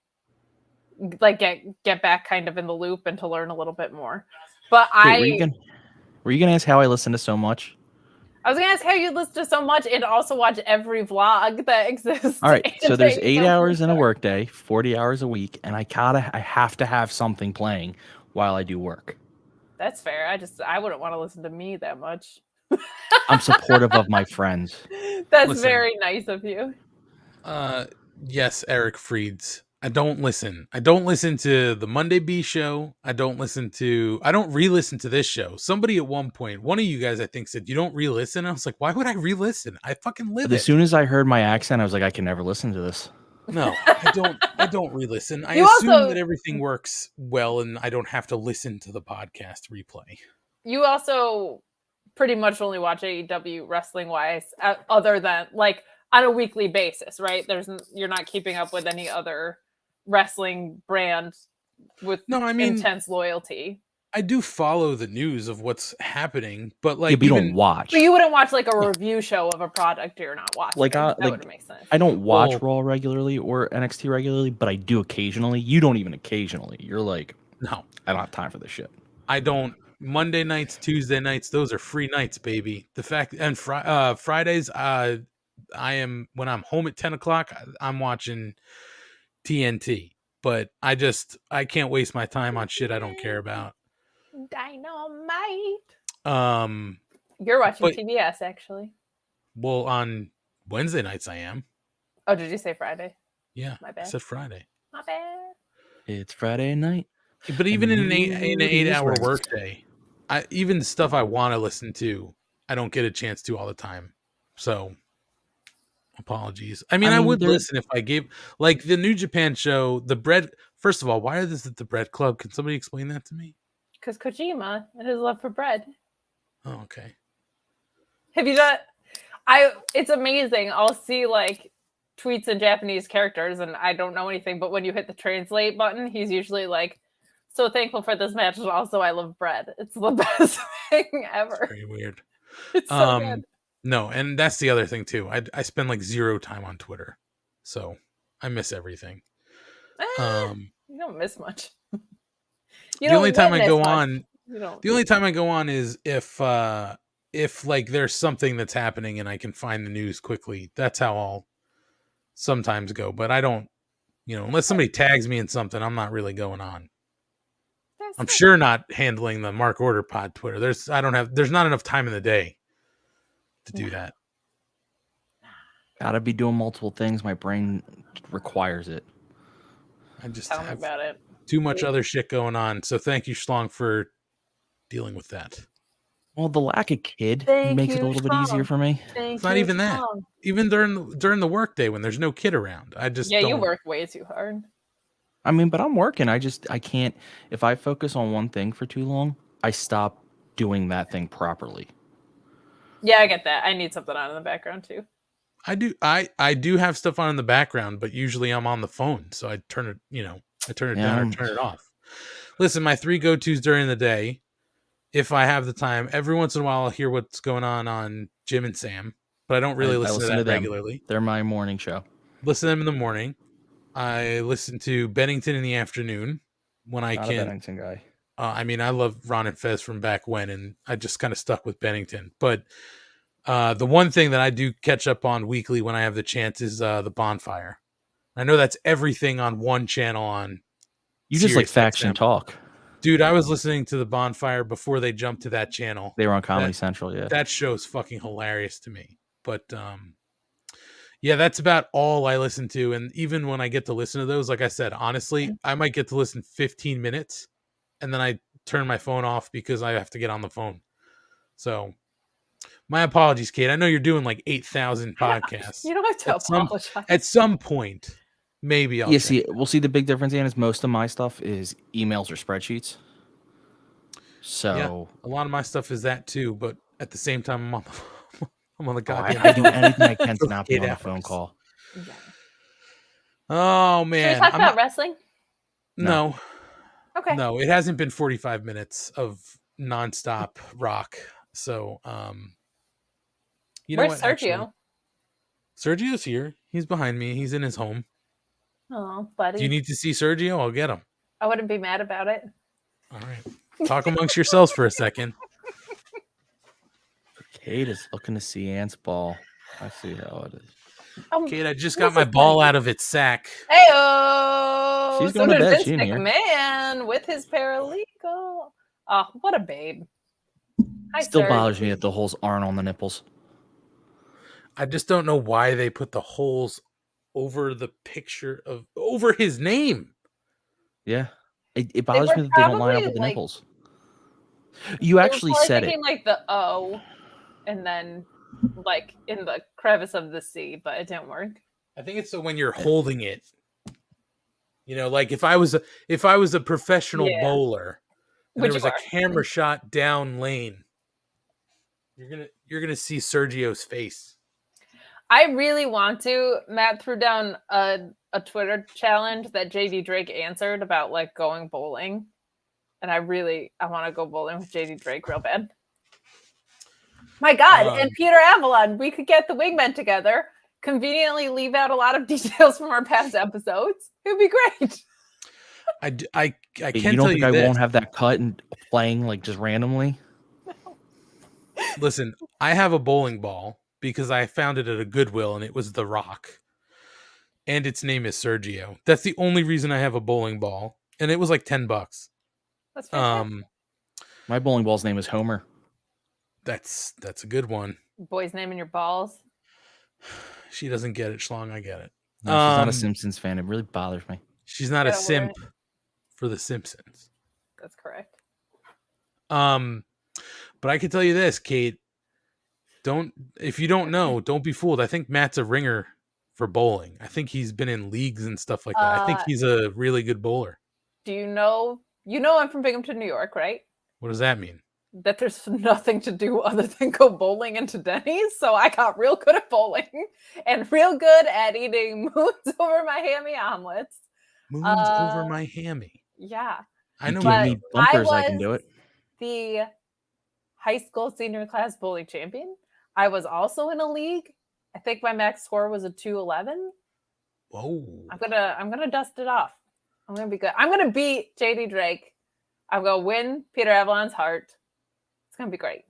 [SPEAKER 2] like get back kind of in the loop and to learn a little bit more. But
[SPEAKER 4] Wait, were you gonna ask how I listen to so much?
[SPEAKER 2] I was gonna ask how you listen to so much and also watch every vlog that exists.
[SPEAKER 4] All right, so there's 8
[SPEAKER 2] so
[SPEAKER 4] hours in a workday, 40 hours a week, and I have to have something playing while I do work.
[SPEAKER 2] That's fair. I wouldn't want to listen to me that much.
[SPEAKER 4] I'm supportive of my friends.
[SPEAKER 2] That's
[SPEAKER 3] Listen.
[SPEAKER 2] very nice of you.
[SPEAKER 3] Yes, Eric Freeds. I don't listen. I don't listen to the Monday B show. I don't re-listen to this show. Somebody at one point, one of you guys, I think, said, you don't re-listen? I was like, why would I re-listen? I fucking live
[SPEAKER 4] As
[SPEAKER 3] it.
[SPEAKER 4] soon as I heard my accent, I was like, I can never listen to this.
[SPEAKER 3] No, I don't re-listen. I
[SPEAKER 2] You
[SPEAKER 3] assume
[SPEAKER 2] also-
[SPEAKER 3] that everything works well and I don't have to listen to the podcast replay.
[SPEAKER 2] You also pretty much only watch AEW wrestling wise, other than like on a weekly basis, right? You're not keeping up with any other wrestling brand with intense loyalty.
[SPEAKER 3] I do follow the news of what's happening, but like
[SPEAKER 4] Yeah, but you don't watch.
[SPEAKER 2] But you wouldn't watch like a review show of a product you're not watching.
[SPEAKER 4] Like,
[SPEAKER 2] that
[SPEAKER 4] like,
[SPEAKER 2] would make sense.
[SPEAKER 4] I don't watch
[SPEAKER 3] Well-
[SPEAKER 4] Raw regularly or NXT regularly, but I do occasionally. You don't even occasionally. You're like,
[SPEAKER 3] no,
[SPEAKER 4] I don't have time for this shit.
[SPEAKER 3] I don't. Monday nights, Tuesday nights, those are free nights, baby. The fact and Fridays, I am when I'm home at 10 o'clock, I'm watching TNT. But I can't waste my time on shit I don't care about.
[SPEAKER 2] Dynamite. You're watching
[SPEAKER 3] but-
[SPEAKER 2] TBS actually.
[SPEAKER 3] Well, on Wednesday nights I am.
[SPEAKER 2] Oh, did you say Friday?
[SPEAKER 3] Yeah,
[SPEAKER 2] My
[SPEAKER 3] I
[SPEAKER 2] bad.
[SPEAKER 3] said Friday.
[SPEAKER 2] My bad.
[SPEAKER 4] It's Friday night.
[SPEAKER 3] But even in an
[SPEAKER 4] Mood
[SPEAKER 3] 8-hour
[SPEAKER 4] is right.
[SPEAKER 3] workday, even stuff I want to listen to, I don't get a chance to all the time. So apologies. I mean, I would listen if I gave like the New Japan show, the bread. First of all, why is this at the Bread Club? Can somebody explain that to me?
[SPEAKER 2] Because Kojima and his love for bread.
[SPEAKER 3] Oh, okay.
[SPEAKER 2] Have you done? It's amazing. I'll see like tweets in Japanese characters, and I don't know anything. But when you hit the translate button, he's usually like, "So thankful for this match, and also I love bread." It's the best thing ever.
[SPEAKER 3] Very weird.
[SPEAKER 2] It's so good.
[SPEAKER 3] No, and that's the other thing too. I spend like zero time on Twitter, so I miss everything.
[SPEAKER 2] You don't miss much.
[SPEAKER 3] The only time I go on is if like there's something that's happening and I can find the news quickly. That's how I'll sometimes go, but I don't Unless somebody tags me in something, I'm not really going on.
[SPEAKER 2] That's
[SPEAKER 3] I'm
[SPEAKER 2] fair.
[SPEAKER 3] sure not handling the Mark Order Pod Twitter. There's not enough time in the day to do that.
[SPEAKER 4] Gotta be doing multiple things. My brain requires it.
[SPEAKER 3] I just
[SPEAKER 2] Tell me
[SPEAKER 3] have
[SPEAKER 2] about it.
[SPEAKER 3] too much other shit going on. So thank you, Schlong, for dealing with that.
[SPEAKER 4] Well, the lack of kid
[SPEAKER 2] Thank
[SPEAKER 4] makes it a
[SPEAKER 2] you,
[SPEAKER 4] little bit easier
[SPEAKER 2] Schlong.
[SPEAKER 4] for me.
[SPEAKER 2] Thank
[SPEAKER 3] It's not
[SPEAKER 2] you,
[SPEAKER 3] even that.
[SPEAKER 2] Schlong.
[SPEAKER 3] Even during the workday when there's no kid around, I just
[SPEAKER 2] Yeah,
[SPEAKER 3] don't.
[SPEAKER 2] you work way too hard.
[SPEAKER 4] I mean, but I'm working. I can't. If I focus on one thing for too long, I stop doing that thing properly.
[SPEAKER 2] Yeah, I get that. I need something on in the background too.
[SPEAKER 3] I do have stuff on in the background, but usually I'm on the phone, so I turn it, I turn it down or turn it off. Listen, my 3 go-tos during the day, if I have the time, every once in a while I'll hear what's going on Jim and Sam, but I don't really listen to that
[SPEAKER 4] them
[SPEAKER 3] regularly.
[SPEAKER 4] They're my morning show.
[SPEAKER 3] Listen to them in the morning. I listen to Bennington in the afternoon when I
[SPEAKER 4] Not
[SPEAKER 3] can.
[SPEAKER 4] a Bennington guy.
[SPEAKER 3] I mean, I love Ron and Fez from back when, and I just kind of stuck with Bennington. But the one thing that I do catch up on weekly when I have the chance is the Bonfire. I know that's everything on one channel on.
[SPEAKER 4] You just like
[SPEAKER 3] Sirius
[SPEAKER 4] faction
[SPEAKER 3] XM.
[SPEAKER 4] talk.
[SPEAKER 3] Dude, I was listening to the Bonfire before they jumped to that channel.
[SPEAKER 4] They were on Comedy Central, yeah.
[SPEAKER 3] That show's fucking hilarious to me. But yeah, that's about all I listen to. And even when I get to listen to those, like I said, honestly, I might get to listen 15 minutes and then I turn my phone off because I have to get on the phone. So my apologies, Kate. I know you're doing like 8,000 podcasts.
[SPEAKER 2] You don't have to apologize.
[SPEAKER 3] At some point, maybe I'll
[SPEAKER 4] we'll see the big difference, Ian, is most of my stuff is emails or spreadsheets. So
[SPEAKER 3] yeah, a lot of my stuff is that too, but at the same time, I'm on the goddamn.
[SPEAKER 4] I do anything I can to not be on a phone call.
[SPEAKER 2] Yeah.
[SPEAKER 3] Oh
[SPEAKER 2] Should
[SPEAKER 3] man,
[SPEAKER 2] we talk about wrestling?
[SPEAKER 3] No.
[SPEAKER 2] Okay.
[SPEAKER 3] No, it hasn't been 45 minutes of nonstop rock. So, you know
[SPEAKER 2] Where's
[SPEAKER 3] what?
[SPEAKER 2] Sergio?
[SPEAKER 3] Actually, Sergio's here. He's behind me. He's in his home.
[SPEAKER 2] Oh, buddy.
[SPEAKER 3] Do you need to see Sergio? I'll get him.
[SPEAKER 2] I wouldn't be mad about it.
[SPEAKER 3] All right. Talk amongst yourselves for a second.
[SPEAKER 4] Kate is looking to see Ant's ball. I see how it is.
[SPEAKER 3] Kate, I just got my ball out of its sack.
[SPEAKER 2] Hey-oh!
[SPEAKER 4] She's going to bed. She in here.
[SPEAKER 2] Man with his paralegal. Oh, what a babe. Hi,
[SPEAKER 4] Still
[SPEAKER 2] Serge.
[SPEAKER 4] bothers me that the holes aren't on the nipples.
[SPEAKER 3] I just don't know why they put the holes over the picture over his name.
[SPEAKER 4] Yeah. It bothers me that they don't line up with the nipples. You actually said it.
[SPEAKER 2] Like the O and then like in the crevice of the C, but it didn't work.
[SPEAKER 3] I think it's so when you're holding it. Like if I was a professional bowler and there was a camera shot down lane, you're gonna see Sergio's face.
[SPEAKER 2] I really want to. Matt threw down a Twitter challenge that JD Drake answered about like going bowling. And I want to go bowling with JD Drake real bad. My God. And Peter Avalon, we could get the wingmen together, conveniently leave out a lot of details from our past episodes. It would be great.
[SPEAKER 3] I can't tell you
[SPEAKER 4] don't think I
[SPEAKER 3] this.
[SPEAKER 4] won't have that cut and playing like just randomly?
[SPEAKER 2] No.
[SPEAKER 3] Listen, I have a bowling ball because I found it at a Goodwill and it was The Rock. And its name is Sergio. That's the only reason I have a bowling ball. And it was like $10.
[SPEAKER 2] That's fantastic.
[SPEAKER 4] My bowling ball's name is Homer.
[SPEAKER 3] That's a good one.
[SPEAKER 2] Boy's name in your balls.
[SPEAKER 3] She doesn't get it, Schlong. I get it.
[SPEAKER 4] No, she's not a Simpsons fan. It really bothers me.
[SPEAKER 3] She's not a simp for the Simpsons.
[SPEAKER 2] That's correct.
[SPEAKER 3] But I can tell you this, Kate. If you don't know, don't be fooled. I think Matt's a ringer for bowling. I think he's been in leagues and stuff like that. I think he's a really good bowler.
[SPEAKER 2] Do you know I'm from Binghamton, New York, right?
[SPEAKER 3] What does that mean?
[SPEAKER 2] That there's nothing to do other than go bowling into Denny's. So I got real good at bowling and real good at eating moons over my hammy omelets.
[SPEAKER 3] Moons over my hammy.
[SPEAKER 2] Yeah.
[SPEAKER 3] I know.
[SPEAKER 4] Give me bumpers, I can do it.
[SPEAKER 2] The high school senior class bowling champion. I was also in a league. I think my max score was a 211.
[SPEAKER 3] Whoa.
[SPEAKER 2] I'm gonna dust it off. I'm gonna be good. I'm gonna beat JD Drake. I'm gonna win Peter Avalon's heart. It's gonna be great.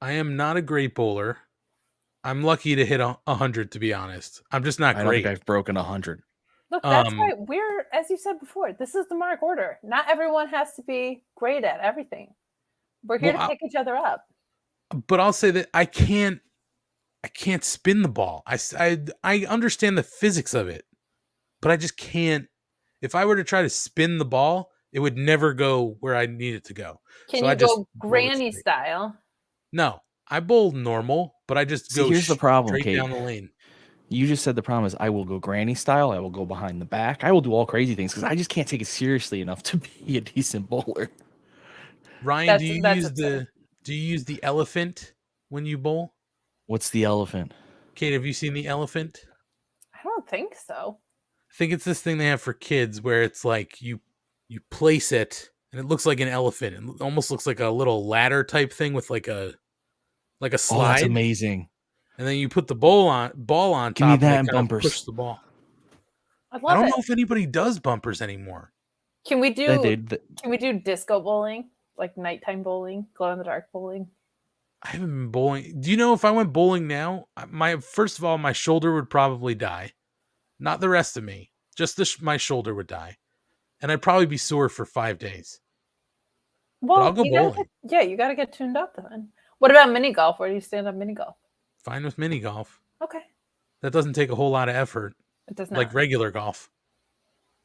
[SPEAKER 3] I am not a great bowler. I'm lucky to hit 100, to be honest. I'm just not great.
[SPEAKER 4] I don't think I've broken 100.
[SPEAKER 2] Look, that's
[SPEAKER 3] Um,
[SPEAKER 2] why we're, as you said before, this is the Mark Order. Not everyone has to be great at everything. We're here
[SPEAKER 3] well,
[SPEAKER 2] to pick each other up.
[SPEAKER 3] but I'll say that I can't spin the ball. I understand the physics of it, but I just can't. If I were to try to spin the ball, it would never go where I need it to go.
[SPEAKER 2] Can
[SPEAKER 3] So
[SPEAKER 2] you
[SPEAKER 3] I just
[SPEAKER 2] go
[SPEAKER 3] bowl it
[SPEAKER 2] granny
[SPEAKER 3] straight.
[SPEAKER 2] style?
[SPEAKER 3] No, I bowl normal, but I just
[SPEAKER 4] See,
[SPEAKER 3] go
[SPEAKER 4] here's the problem,
[SPEAKER 3] straight
[SPEAKER 4] Kate.
[SPEAKER 3] down the lane.
[SPEAKER 4] You just said the problem is I will go granny style. I will go behind the back. I will do all crazy things because I just can't take it seriously enough to be a decent bowler.
[SPEAKER 3] Ryan,
[SPEAKER 2] That's absurd.
[SPEAKER 3] do you use the elephant when you bowl?
[SPEAKER 4] What's the elephant?
[SPEAKER 3] Kate, have you seen the elephant?
[SPEAKER 2] I don't think so.
[SPEAKER 3] I think it's this thing they have for kids where it's like you place it and it looks like an elephant. It almost looks like a little ladder type thing with like a
[SPEAKER 4] Oh, that's
[SPEAKER 3] slide.
[SPEAKER 4] amazing.
[SPEAKER 3] And then you put the ball on
[SPEAKER 4] Give me
[SPEAKER 3] top
[SPEAKER 4] that
[SPEAKER 3] and
[SPEAKER 4] and
[SPEAKER 3] it kind of
[SPEAKER 4] bumpers.
[SPEAKER 3] push the ball.
[SPEAKER 2] I
[SPEAKER 3] I
[SPEAKER 2] love
[SPEAKER 3] don't
[SPEAKER 2] it.
[SPEAKER 3] know if anybody does bumpers anymore.
[SPEAKER 2] Can we
[SPEAKER 4] That
[SPEAKER 2] do
[SPEAKER 4] did.
[SPEAKER 2] can we do disco bowling? Like nighttime bowling, glow in the dark bowling?
[SPEAKER 3] I haven't been bowling. Do you know if I went bowling now, first of all, my shoulder would probably die. Not the rest of me. Just my shoulder would die. And I'd probably be sore for 5 days.
[SPEAKER 2] Well,
[SPEAKER 3] I'll go
[SPEAKER 2] you gotta
[SPEAKER 3] bowling.
[SPEAKER 2] you gotta get tuned up then. What about mini golf? Where do you stand on mini golf?
[SPEAKER 3] Fine with mini golf.
[SPEAKER 2] Okay.
[SPEAKER 3] That doesn't take a whole lot of effort.
[SPEAKER 2] It does not.
[SPEAKER 3] Like regular golf.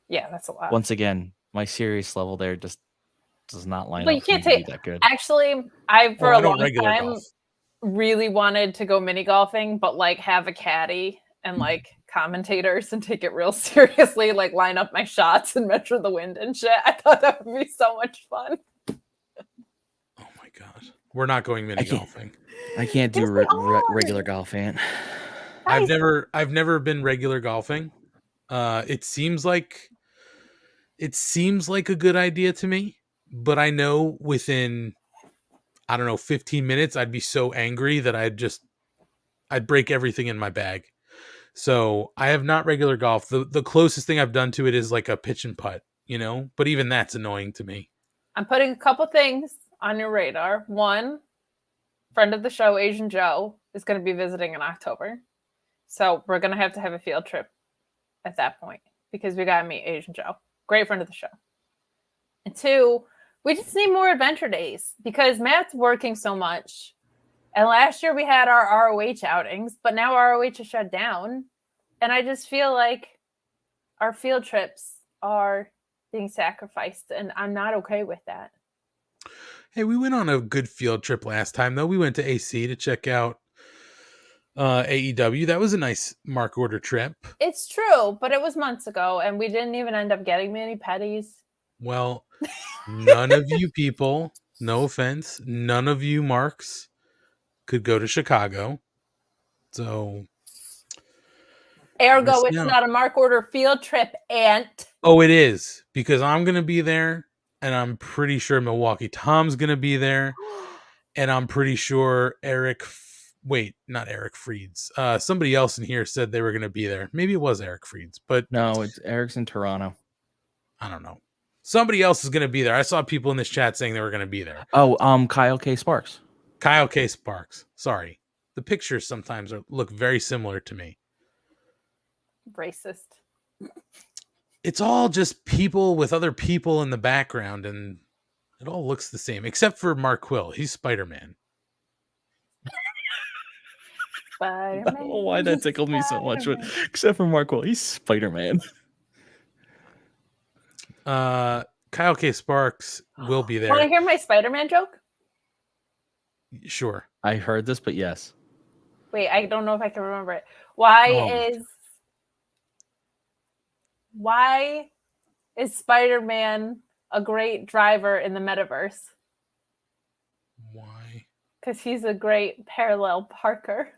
[SPEAKER 2] Yeah, that's a lot.
[SPEAKER 4] Once again, my serious level there just does not line
[SPEAKER 2] But
[SPEAKER 4] up
[SPEAKER 2] you
[SPEAKER 4] for me
[SPEAKER 2] can't
[SPEAKER 4] to
[SPEAKER 2] take
[SPEAKER 4] be that good.
[SPEAKER 2] actually I for
[SPEAKER 3] I
[SPEAKER 2] a
[SPEAKER 3] don't
[SPEAKER 2] long
[SPEAKER 3] regular
[SPEAKER 2] time
[SPEAKER 3] golf.
[SPEAKER 2] really wanted to go mini golfing, but like have a caddy and like commentators and take it real seriously, like line up my shots and measure the wind and shit. I thought that would be so much fun.
[SPEAKER 3] Oh my god. We're not going mini golfing.
[SPEAKER 4] I can't do
[SPEAKER 2] Yes, we are.
[SPEAKER 4] regular golf, Ant.
[SPEAKER 3] I've
[SPEAKER 2] Guys,
[SPEAKER 3] never been regular golfing. It seems like a good idea to me, but I know within, I don't know, 15 minutes I'd be so angry that I'd break everything in my bag. So I have not regular golf. The closest thing I've done to it is like a pitch and putt, but even that's annoying to me.
[SPEAKER 2] I'm putting a couple things on your radar. One, friend of the show, Asian Joe, is going to be visiting in October. So we're going to have a field trip at that point because we got to meet Asian Joe. Great friend of the show. And two, we just need more adventure days because Matt's working so much. And last year we had our ROH outings, but now ROH is shut down. And I just feel like our field trips are being sacrificed, and I'm not okay with that.
[SPEAKER 3] Hey, we went on a good field trip last time, though. We went to AC to check out AEW. That was a nice Mark Order trip.
[SPEAKER 2] It's true, but it was months ago, and we didn't even end up getting many petties.
[SPEAKER 3] Well, none of you people, no offense, none of you marks could go to Chicago. So
[SPEAKER 2] Ergo, it's not a Mark Order field trip, Ant.
[SPEAKER 3] Oh, it is, because I'm going to be there, and I'm pretty sure Milwaukee Tom's going to be there, and I'm pretty sure not Eric Freeds. Somebody else in here said they were going to be there. Maybe it was Eric Freeds, but
[SPEAKER 4] No, it's Eric's in Toronto.
[SPEAKER 3] I don't know. Somebody else is going to be there. I saw people in this chat saying they were going to be there.
[SPEAKER 4] Oh, Kyle K. Sparks.
[SPEAKER 3] Kyle K. Sparks. Sorry. The pictures sometimes look very similar to me.
[SPEAKER 2] Racist.
[SPEAKER 3] It's all just people with other people in the background, and it all looks the same, except for Mark Quill. He's Spider-Man.
[SPEAKER 2] Spider-Man.
[SPEAKER 4] I don't know why that tickled me so much, but except for Mark Will, he's Spider-Man.
[SPEAKER 3] Kyle K. Sparks will be there.
[SPEAKER 2] Want to hear my Spider-Man joke?
[SPEAKER 3] Sure.
[SPEAKER 4] I heard this, but yes.
[SPEAKER 2] Wait, I don't know if I can remember it. Why is Spider-Man a great driver in the metaverse?
[SPEAKER 3] Why?
[SPEAKER 2] Because he's a great parallel parker.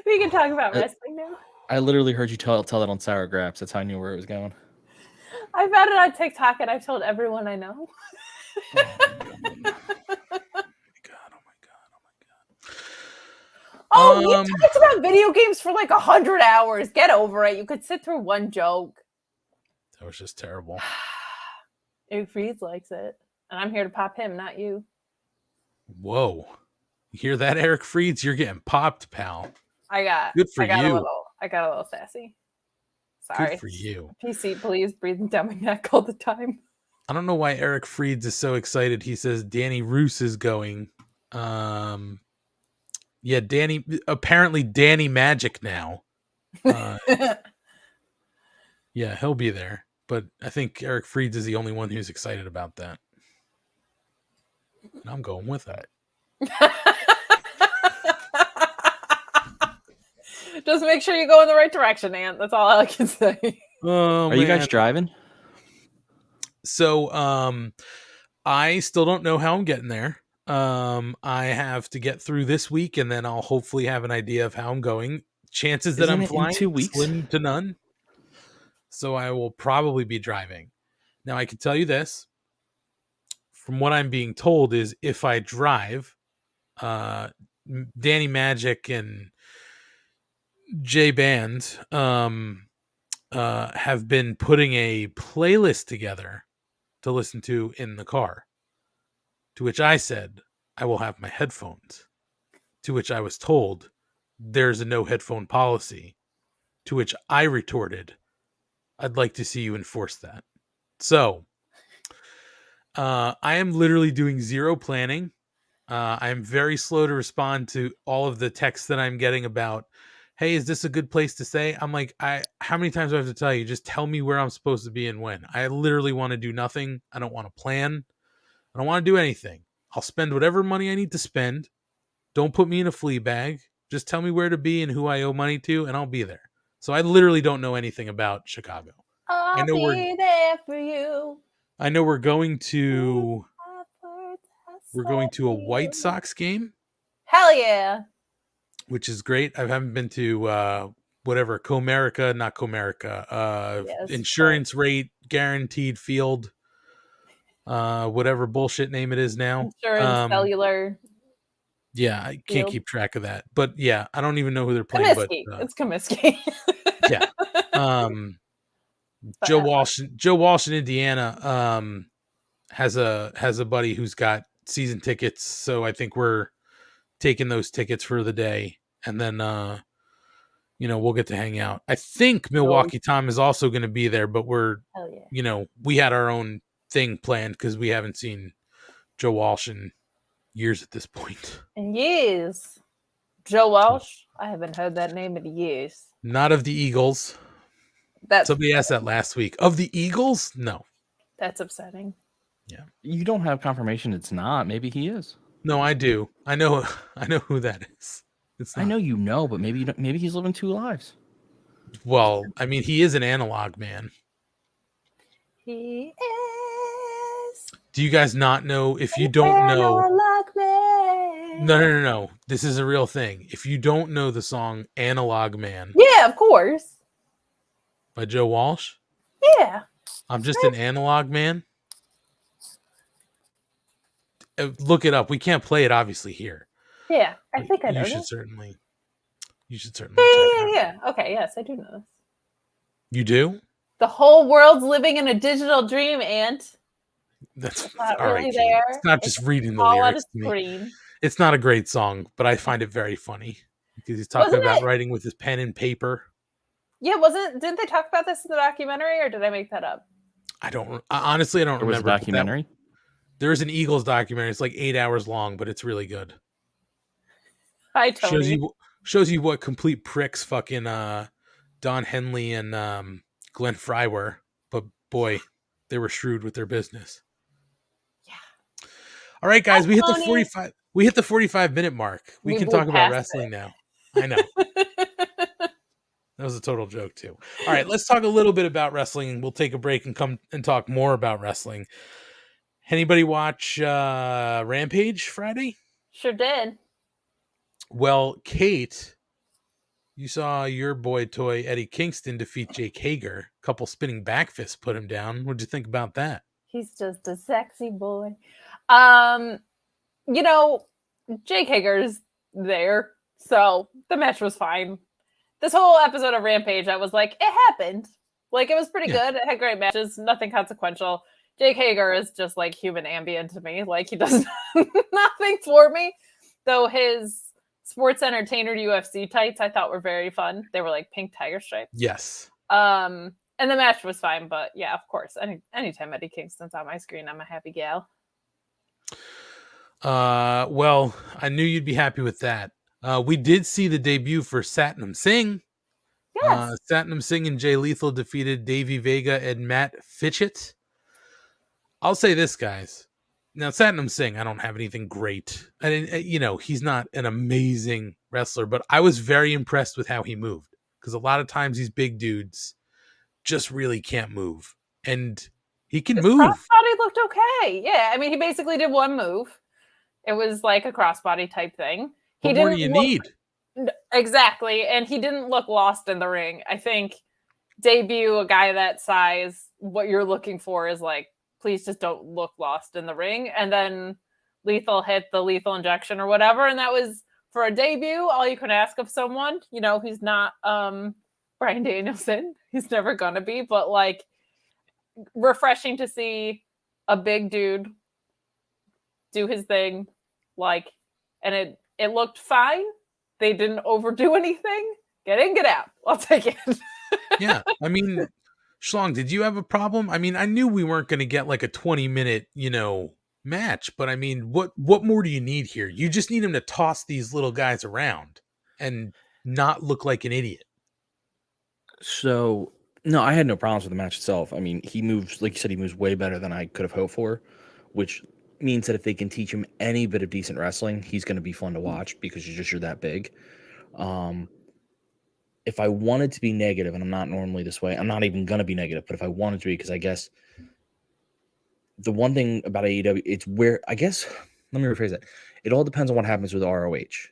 [SPEAKER 2] We can talk about wrestling now.
[SPEAKER 4] I literally heard you tell that on Sour Graps. That's how I knew where it was going.
[SPEAKER 2] I found it on TikTok and I've told everyone I know. Oh, you talked about video games for like 100 hours. Get over it. You could sit through one joke.
[SPEAKER 3] That was just terrible.
[SPEAKER 2] Eric Freeds likes it. And I'm here to pop him, not you.
[SPEAKER 3] Whoa. You hear that, Eric Freeds? You're getting popped, pal.
[SPEAKER 2] I got
[SPEAKER 3] Good for
[SPEAKER 2] I got
[SPEAKER 3] you.
[SPEAKER 2] I got a little sassy. Sorry.
[SPEAKER 3] Good for you.
[SPEAKER 2] PC, please, breathing down my neck all the time.
[SPEAKER 3] I don't know why Eric Freeds is so excited. He says Danny Roos is going. Yeah, apparently Danny Magic now. Yeah, he'll be there. But I think Eric Freeds is the only one who's excited about that. And I'm going with him.
[SPEAKER 2] Just make sure you go in the right direction, Ant. That's all I can say.
[SPEAKER 3] Oh,
[SPEAKER 4] Are you guys driving?
[SPEAKER 3] So, I still don't know how I'm getting there. I have to get through this week, and then I'll hopefully have an idea of how I'm going. Chances that
[SPEAKER 4] Isn't
[SPEAKER 3] I'm
[SPEAKER 4] it in
[SPEAKER 3] flying,
[SPEAKER 4] 2 weeks?
[SPEAKER 3] slim to none. So I will probably be driving. Now, I can tell you this. From what I'm being told is if I drive, Danny Magic and J Band have been putting a playlist together to listen to in the car. To which I said, I will have my headphones. To which I was told, there's a no headphone policy. To which I retorted, I'd like to see you enforce that. So, I am literally doing zero planning. I'm very slow to respond to all of the texts that I'm getting about, hey, is this a good place to stay? I'm like, how many times do I have to tell you? Just tell me where I'm supposed to be and when. I literally want to do nothing. I don't want to plan. I don't want to do anything. I'll spend whatever money I need to spend. Don't put me in a flea bag. Just tell me where to be and who I owe money to, and I'll be there. So I literally don't know anything about Chicago.
[SPEAKER 2] I'll be there for you.
[SPEAKER 3] I know we're going to a White Sox game.
[SPEAKER 2] Hell yeah.
[SPEAKER 3] Which is great. I haven't been to Comerica,
[SPEAKER 2] Yes,
[SPEAKER 3] Insurance Rate Guaranteed Field, whatever bullshit name it is now.
[SPEAKER 2] Insurance Cellular.
[SPEAKER 3] Yeah, I can't
[SPEAKER 2] Field.
[SPEAKER 3] keep track of that. But yeah, I don't even know who they're playing.
[SPEAKER 2] Comiskey.
[SPEAKER 3] But
[SPEAKER 2] It's Comiskey.
[SPEAKER 3] yeah. Joe Walsh in Indiana has a buddy who's got season tickets, so I think we're taking those tickets for the day, and then we'll get to hang out. I think Milwaukee Tom is also going to be there, but we're
[SPEAKER 2] Hell yeah.
[SPEAKER 3] We had our own thing planned because we haven't seen Joe Walsh in years at this point.
[SPEAKER 2] In years. Joe Walsh? I haven't heard that name in years.
[SPEAKER 3] Not of the Eagles. Somebody asked that last week. Of the Eagles? No.
[SPEAKER 2] That's upsetting.
[SPEAKER 3] Yeah.
[SPEAKER 4] You don't have confirmation it's not. Maybe he is.
[SPEAKER 3] No, I do. I know who that is. It's not.
[SPEAKER 4] I know you know, but maybe he's living two lives.
[SPEAKER 3] Well, I mean, he is an analog man.
[SPEAKER 2] He is.
[SPEAKER 3] Do you guys not know? If you don't know, no. This is a real thing. If you don't know the song "Analog Man,"
[SPEAKER 2] yeah, of course,
[SPEAKER 3] by Joe Walsh.
[SPEAKER 2] Yeah,
[SPEAKER 3] I'm just an analog man. Look it up. We can't play it obviously here.
[SPEAKER 2] Yeah, I think I know.
[SPEAKER 3] You should certainly check it out.
[SPEAKER 2] Yeah. Okay. Yes, I do know this.
[SPEAKER 3] You do?
[SPEAKER 2] The whole world's living in a digital dream, Ant.
[SPEAKER 3] That's
[SPEAKER 2] not
[SPEAKER 3] all
[SPEAKER 2] really
[SPEAKER 3] right.
[SPEAKER 2] there.
[SPEAKER 3] It's not just reading the
[SPEAKER 2] all
[SPEAKER 3] lyrics.
[SPEAKER 2] On a screen.
[SPEAKER 3] It's not a great song, but I find it very funny because he's talking about writing with his pen and paper.
[SPEAKER 2] Yeah, didn't they talk about this in the documentary, or did I make that up?
[SPEAKER 3] Honestly, I don't remember.
[SPEAKER 4] Was a documentary?
[SPEAKER 3] There is an Eagles documentary. It's like 8 hours long, but it's really good.
[SPEAKER 2] Hi, Tony.
[SPEAKER 3] Shows you what complete pricks fucking Don Henley and Glenn Fry were. But boy, they were shrewd with their business. Yeah. All right, guys, we hit the 45. We hit the 45-minute mark. We can talk about wrestling now. I know. That was a total joke too. All right, let's talk a little bit about wrestling. We'll take a break and come and talk more about wrestling. Anybody watch Rampage Friday?
[SPEAKER 2] Sure did.
[SPEAKER 3] Well, Kate, you saw your boy toy Eddie Kingston defeat Jake Hager. A couple spinning back fists put him down. What'd you think about that?
[SPEAKER 2] He's just a sexy boy. Jake Hager's there, so the match was fine. This whole episode of Rampage, I was like, it happened. Like, it was pretty good. It had great matches, nothing consequential. Jake Hager is just like human ambient to me. Like, he does nothing for me. Though his Sports Entertainer UFC tights I thought were very fun. They were like pink tiger stripes.
[SPEAKER 3] Yes.
[SPEAKER 2] And the match was fine, but yeah, of course, anytime Eddie Kingston's on my screen, I'm a happy gal.
[SPEAKER 3] Well, I knew you'd be happy with that. We did see the debut for Satnam Singh.
[SPEAKER 2] Yes.
[SPEAKER 3] Satnam Singh and Jay Lethal defeated Davey Vega and Matt Fitchett. I'll say this, guys. Now, Satnam Singh, I don't have anything great. He's not an amazing wrestler, but I was very impressed with how he moved. Because a lot of times these big dudes just really can't move. And he can move.
[SPEAKER 2] Crossbody looked okay. Yeah, I mean, he basically did one move. It was like a crossbody type thing.
[SPEAKER 3] What more do you need?
[SPEAKER 2] Exactly. And he didn't look lost in the ring. I think debut a guy that size, what you're looking for is like, please just don't look lost in the ring. And then Lethal hit the lethal injection or whatever. And that was, for a debut, all you could ask of someone. You know, he's not Bryan Danielson. He's never going to be. But like, refreshing to see a big dude do his thing. Like, and it looked fine. They didn't overdo anything. Get in, get out. I'll take it.
[SPEAKER 3] Yeah. I mean, Schlong, did you have a problem? I mean, I knew we weren't going to get like a 20-minute, match, but I mean, what more do you need here? You just need him to toss these little guys around and not look like an idiot.
[SPEAKER 4] So, no, I had no problems with the match itself. I mean, he moves, like you said, he moves way better than I could have hoped for, which means that if they can teach him any bit of decent wrestling, he's going to be fun to watch because you're that big. If I wanted to be negative, and I'm not normally this way, I'm not even going to be negative, but if I wanted to be, because I guess the one thing about AEW, it's where, I guess, let me rephrase that. It all depends on what happens with ROH.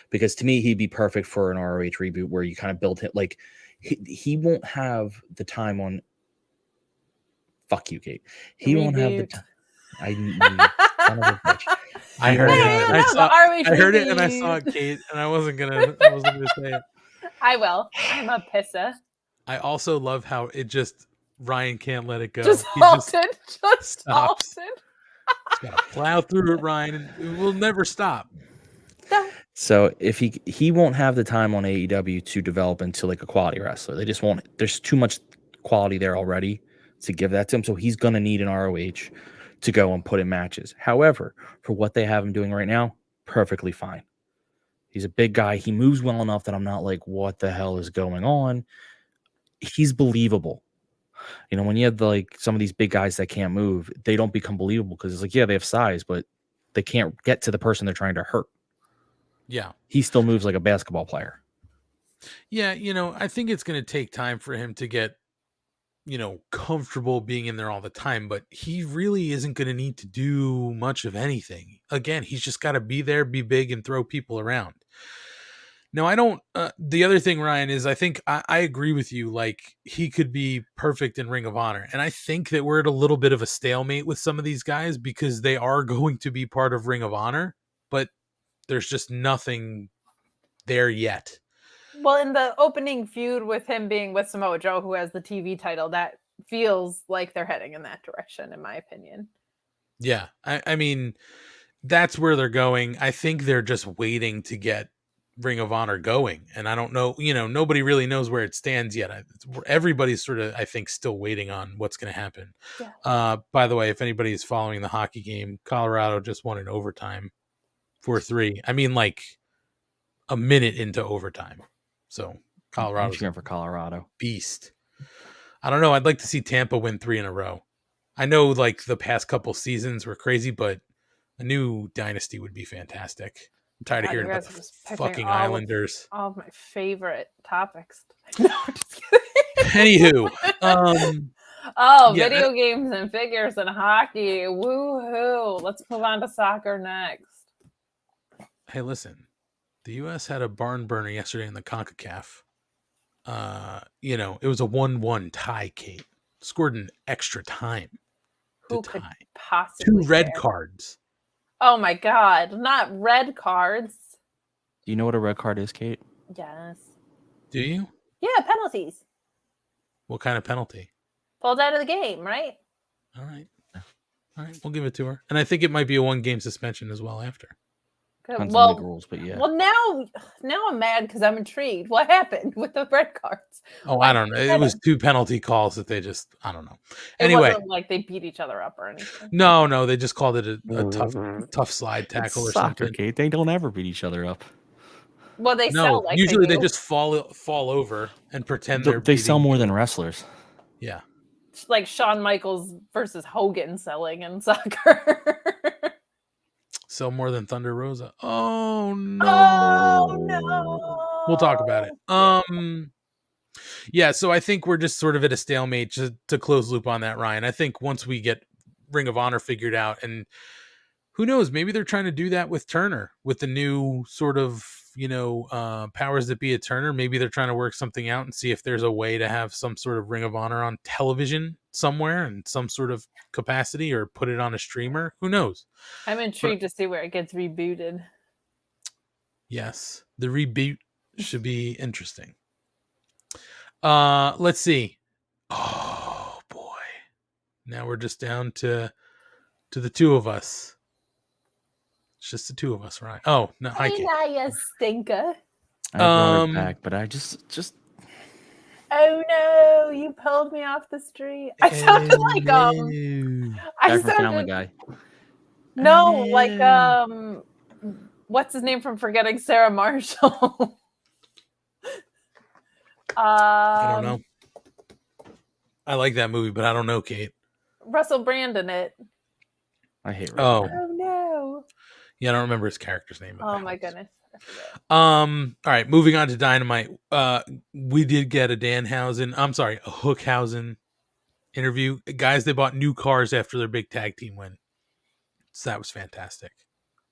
[SPEAKER 4] Because to me, he'd be perfect for an ROH reboot where you kind of build it. Like, he won't have the time on. Fuck you, Kate. He won't have the time. Son of a bitch.
[SPEAKER 3] I heard it and I saw it, Kate, and I wasn't gonna say it.
[SPEAKER 2] I will. I'm a pisser.
[SPEAKER 3] I also love how it just Ryan can't let it go.
[SPEAKER 2] Just
[SPEAKER 3] He
[SPEAKER 2] halted.
[SPEAKER 3] just
[SPEAKER 2] Just halted.
[SPEAKER 3] Just gotta plow through it, Ryan, and it will never stop.
[SPEAKER 2] No.
[SPEAKER 4] So if he won't have the time on AEW to develop into like a quality wrestler. They just won't. There's too much quality there already to give that to him. So he's gonna need an ROH to go and put in matches. However, for what they have him doing right now, perfectly fine. He's a big guy. He moves well enough that I'm not like, what the hell is going on? He's believable. When you have like some of these big guys that can't move, they don't become believable because it's like, yeah, they have size, but they can't get to the person they're trying to hurt.
[SPEAKER 3] Yeah.
[SPEAKER 4] He still moves like a basketball player.
[SPEAKER 3] Yeah, I think it's going to take time for him to get, comfortable being in there all the time, but he really isn't going to need to do much of anything. Again, he's just got to be there, be big, and throw people around. No, I don't. The other thing, Ryan, is I think I agree with you. Like, he could be perfect in Ring of Honor. And I think that we're at a little bit of a stalemate with some of these guys because they are going to be part of Ring of Honor, but there's just nothing there yet.
[SPEAKER 2] Well, in the opening feud with him being with Samoa Joe, who has the TV title, that feels like they're heading in that direction, in my opinion.
[SPEAKER 3] Yeah. I mean, that's where they're going. I think they're just waiting to get Ring of Honor going. And I don't know, nobody really knows where it stands yet. Everybody's sort of, I think, still waiting on what's going to happen. Yeah. By the way, if anybody is following the hockey game, Colorado just won in overtime 4-3. I mean, like a minute into overtime. So Colorado's
[SPEAKER 4] cheering for Colorado.
[SPEAKER 3] Beast. I don't know. I'd like to see Tampa win 3 in a row. I know like the past couple seasons were crazy, but a new dynasty would be fantastic. I'm tired of hearing about the fucking Islanders.
[SPEAKER 2] All of my favorite topics. No, just
[SPEAKER 3] kidding. Anywho.
[SPEAKER 2] Video games and figures and hockey. Woohoo. Let's move on to soccer next.
[SPEAKER 3] Hey, listen. The U.S. had a barn burner yesterday in the CONCACAF. It was a 1-1 tie, Kate. Scored in extra time.
[SPEAKER 2] Who could possibly
[SPEAKER 3] 2 red cards.
[SPEAKER 2] Oh my God. Not red cards.
[SPEAKER 4] Do you know what a red card is, Kate?
[SPEAKER 2] Yes.
[SPEAKER 3] Do you?
[SPEAKER 2] Yeah, penalties.
[SPEAKER 3] What kind of penalty?
[SPEAKER 2] Pulled out of the game, right?
[SPEAKER 3] All right. We'll give it to her. And I think it might be a 1-game suspension as well after.
[SPEAKER 4] Depends on the rules, but yeah.
[SPEAKER 2] Well, now I'm mad because I'm intrigued. What happened with the red cards?
[SPEAKER 3] Oh, I don't know. It was 2 penalty calls that they just, I don't know. Anyway,
[SPEAKER 2] it wasn't like they beat each other up or anything.
[SPEAKER 3] no, they just called it a tough slide tackle or
[SPEAKER 4] soccer,
[SPEAKER 3] something.
[SPEAKER 4] Kate. They don't ever beat each other up.
[SPEAKER 2] Well, they sell like
[SPEAKER 3] usually
[SPEAKER 2] they
[SPEAKER 3] they just fall over and pretend
[SPEAKER 4] They sell more than wrestlers.
[SPEAKER 3] Yeah.
[SPEAKER 2] Like Shawn Michaels versus Hogan selling in soccer.
[SPEAKER 3] Sell more than Thunder Rosa. Oh no.
[SPEAKER 2] Oh no.
[SPEAKER 3] We'll talk about it. Yeah, so I think we're just sort of at a stalemate to close loop on that, Ryan. I think once we get Ring of Honor figured out, and who knows, maybe they're trying to do that with Turner, with the new sort of, powers that be at Turner. Maybe they're trying to work something out and see if there's a way to have some sort of Ring of Honor on television somewhere in some sort of capacity, or put it on a streamer. Who knows?
[SPEAKER 2] I'm intrigued to see where it gets rebooted.
[SPEAKER 3] Yes, the reboot should be interesting. Let's see. Oh boy. Now we're just down to the two of us. It's just the two of us, right? Oh, no, hi, Kate.
[SPEAKER 2] You stinker.
[SPEAKER 4] I brought it back, but I just
[SPEAKER 2] Oh no, you pulled me off the street. I sounded like
[SPEAKER 4] I Family Guy.
[SPEAKER 2] No, like what's his name from Forgetting Sarah Marshall?
[SPEAKER 3] I don't know. I like that movie, but I don't know, Kate.
[SPEAKER 2] Russell Brand in it.
[SPEAKER 4] I hate Russell Brand.
[SPEAKER 2] Oh no.
[SPEAKER 3] Yeah, I don't remember his character's name.
[SPEAKER 2] Oh my goodness.
[SPEAKER 3] All right, moving on to Dynamite. We did get a Hookhausen interview. Guys, they bought new cars after their big tag team win. So that was fantastic.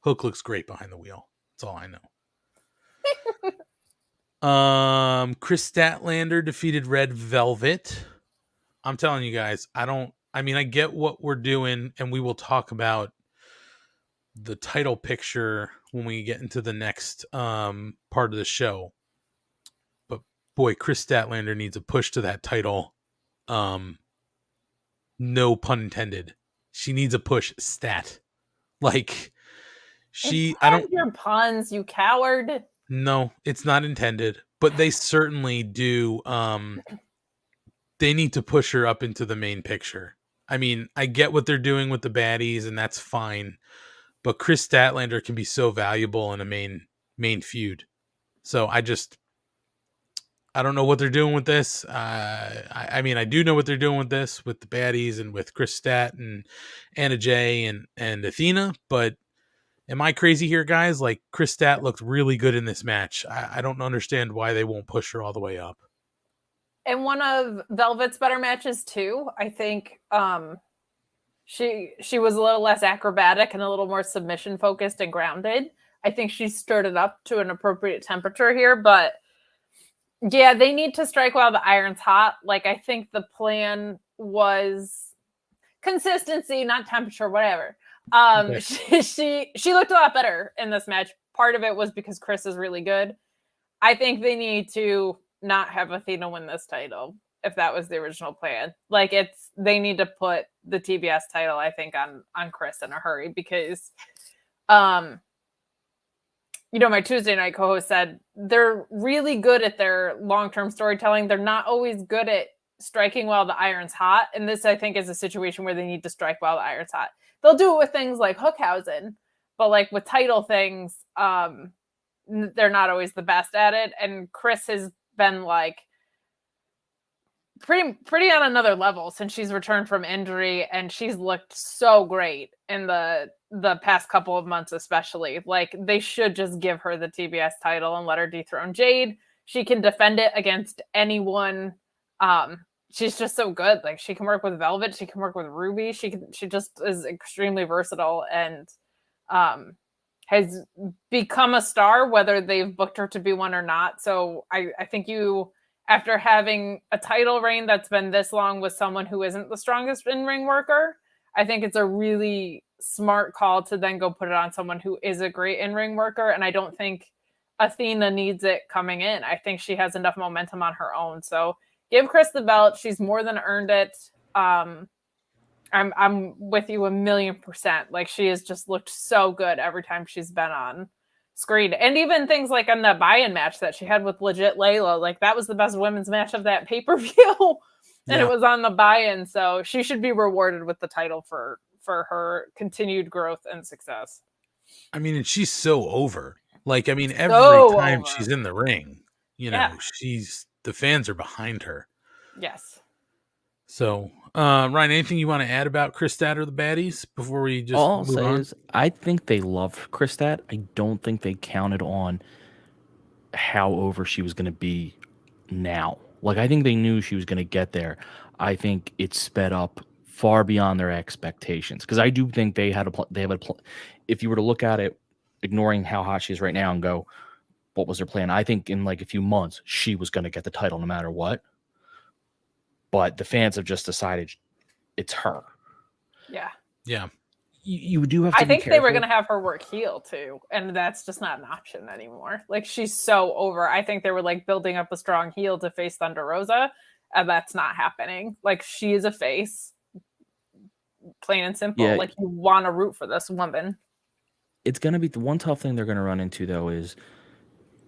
[SPEAKER 3] Hook looks great behind the wheel. That's all I know. Chris Statlander defeated Red Velvet. I'm telling you guys, I get what we're doing, and we will talk about the title picture when we get into the next part of the show. But boy, Chris Statlander needs a push to that title. No pun intended. She needs a push stat. Like
[SPEAKER 2] your puns, you coward.
[SPEAKER 3] No, it's not intended, but they certainly do. They need to push her up into the main picture. I mean, I get what they're doing with the baddies, and that's fine. But Chris Statlander can be so valuable in a main feud. So I don't know what they're doing with this. I do know what they're doing with this, with the baddies and with Chris Stat and Anna Jay and Athena. But am I crazy here, guys? Like, Chris Stat looked really good in this match. I don't understand why they won't push her all the way up.
[SPEAKER 2] And one of Velvet's better matches too. I think she was a little less acrobatic and a little more submission focused and grounded. I think she stirred it up to an appropriate temperature here, but yeah, they need to strike while the iron's hot. Like, I think the plan was consistency, not temperature, whatever. Okay. She looked a lot better in this match. Part of it was because Chris is really good. I think they need to not have Athena win this title, if that was the original plan. Like, they need to put the TBS title, I think, on Chris in a hurry, because my Tuesday night co-host said they're really good at their long-term storytelling. They're not always good at striking while the iron's hot. And this, I think, is a situation where they need to strike while the iron's hot. They'll do it with things like Hookhausen, but like with title things, they're not always the best at it. And Chris has been like pretty on another level since she's returned from injury, and she's looked so great in the past couple of months, especially. Like, they should just give her the TBS title and let her dethrone Jade. She can defend it against anyone. She's just so good. Like, she can work with Velvet, she can work with Ruby. She just is extremely versatile and has become a star, whether they've booked her to be one or not. So I think after having a title reign that's been this long with someone who isn't the strongest in-ring worker, I think it's a really smart call to then go put it on someone who is a great in-ring worker. And I don't think Athena needs it coming in. I think she has enough momentum on her own. So give Chris the belt. She's more than earned it. I'm with you 1,000,000%. Like, she has just looked so good every time she's been on. screen. And even things like on that buy-in match that she had with legit Layla, like that was the best women's match of that pay-per-view. And it was on the buy-in, so she should be rewarded with the title for her continued growth and success.
[SPEAKER 3] I mean, and she's so over. Like, I mean, every time she's in the ring, you know, the fans are behind her.
[SPEAKER 2] Yes.
[SPEAKER 3] So, Ryan, anything you want to add about Chris Stat or the baddies before we just
[SPEAKER 4] All I'll
[SPEAKER 3] move
[SPEAKER 4] say
[SPEAKER 3] on?
[SPEAKER 4] is I think they love Chris Stat. I don't think they counted on how over she was going to be now. Like, I think they knew she was going to get there. I think it sped up far beyond their expectations, because I do think they had if you were to look at it, ignoring how hot she is right now and go, what was their plan? I think in like a few months, she was going to get the title no matter what. But the fans have just decided it's her.
[SPEAKER 2] Yeah.
[SPEAKER 3] Yeah.
[SPEAKER 4] You do have to
[SPEAKER 2] I think
[SPEAKER 4] careful.
[SPEAKER 2] they were going to have her work heel too. And that's just not an option anymore. Like, she's so over. I think they were like building up a strong heel to face Thunder Rosa. And that's not happening. Like, she is a face. Plain and simple.
[SPEAKER 4] Yeah.
[SPEAKER 2] Like, you want to root for this woman.
[SPEAKER 4] It's going to be the one tough thing they're going to run into, though, is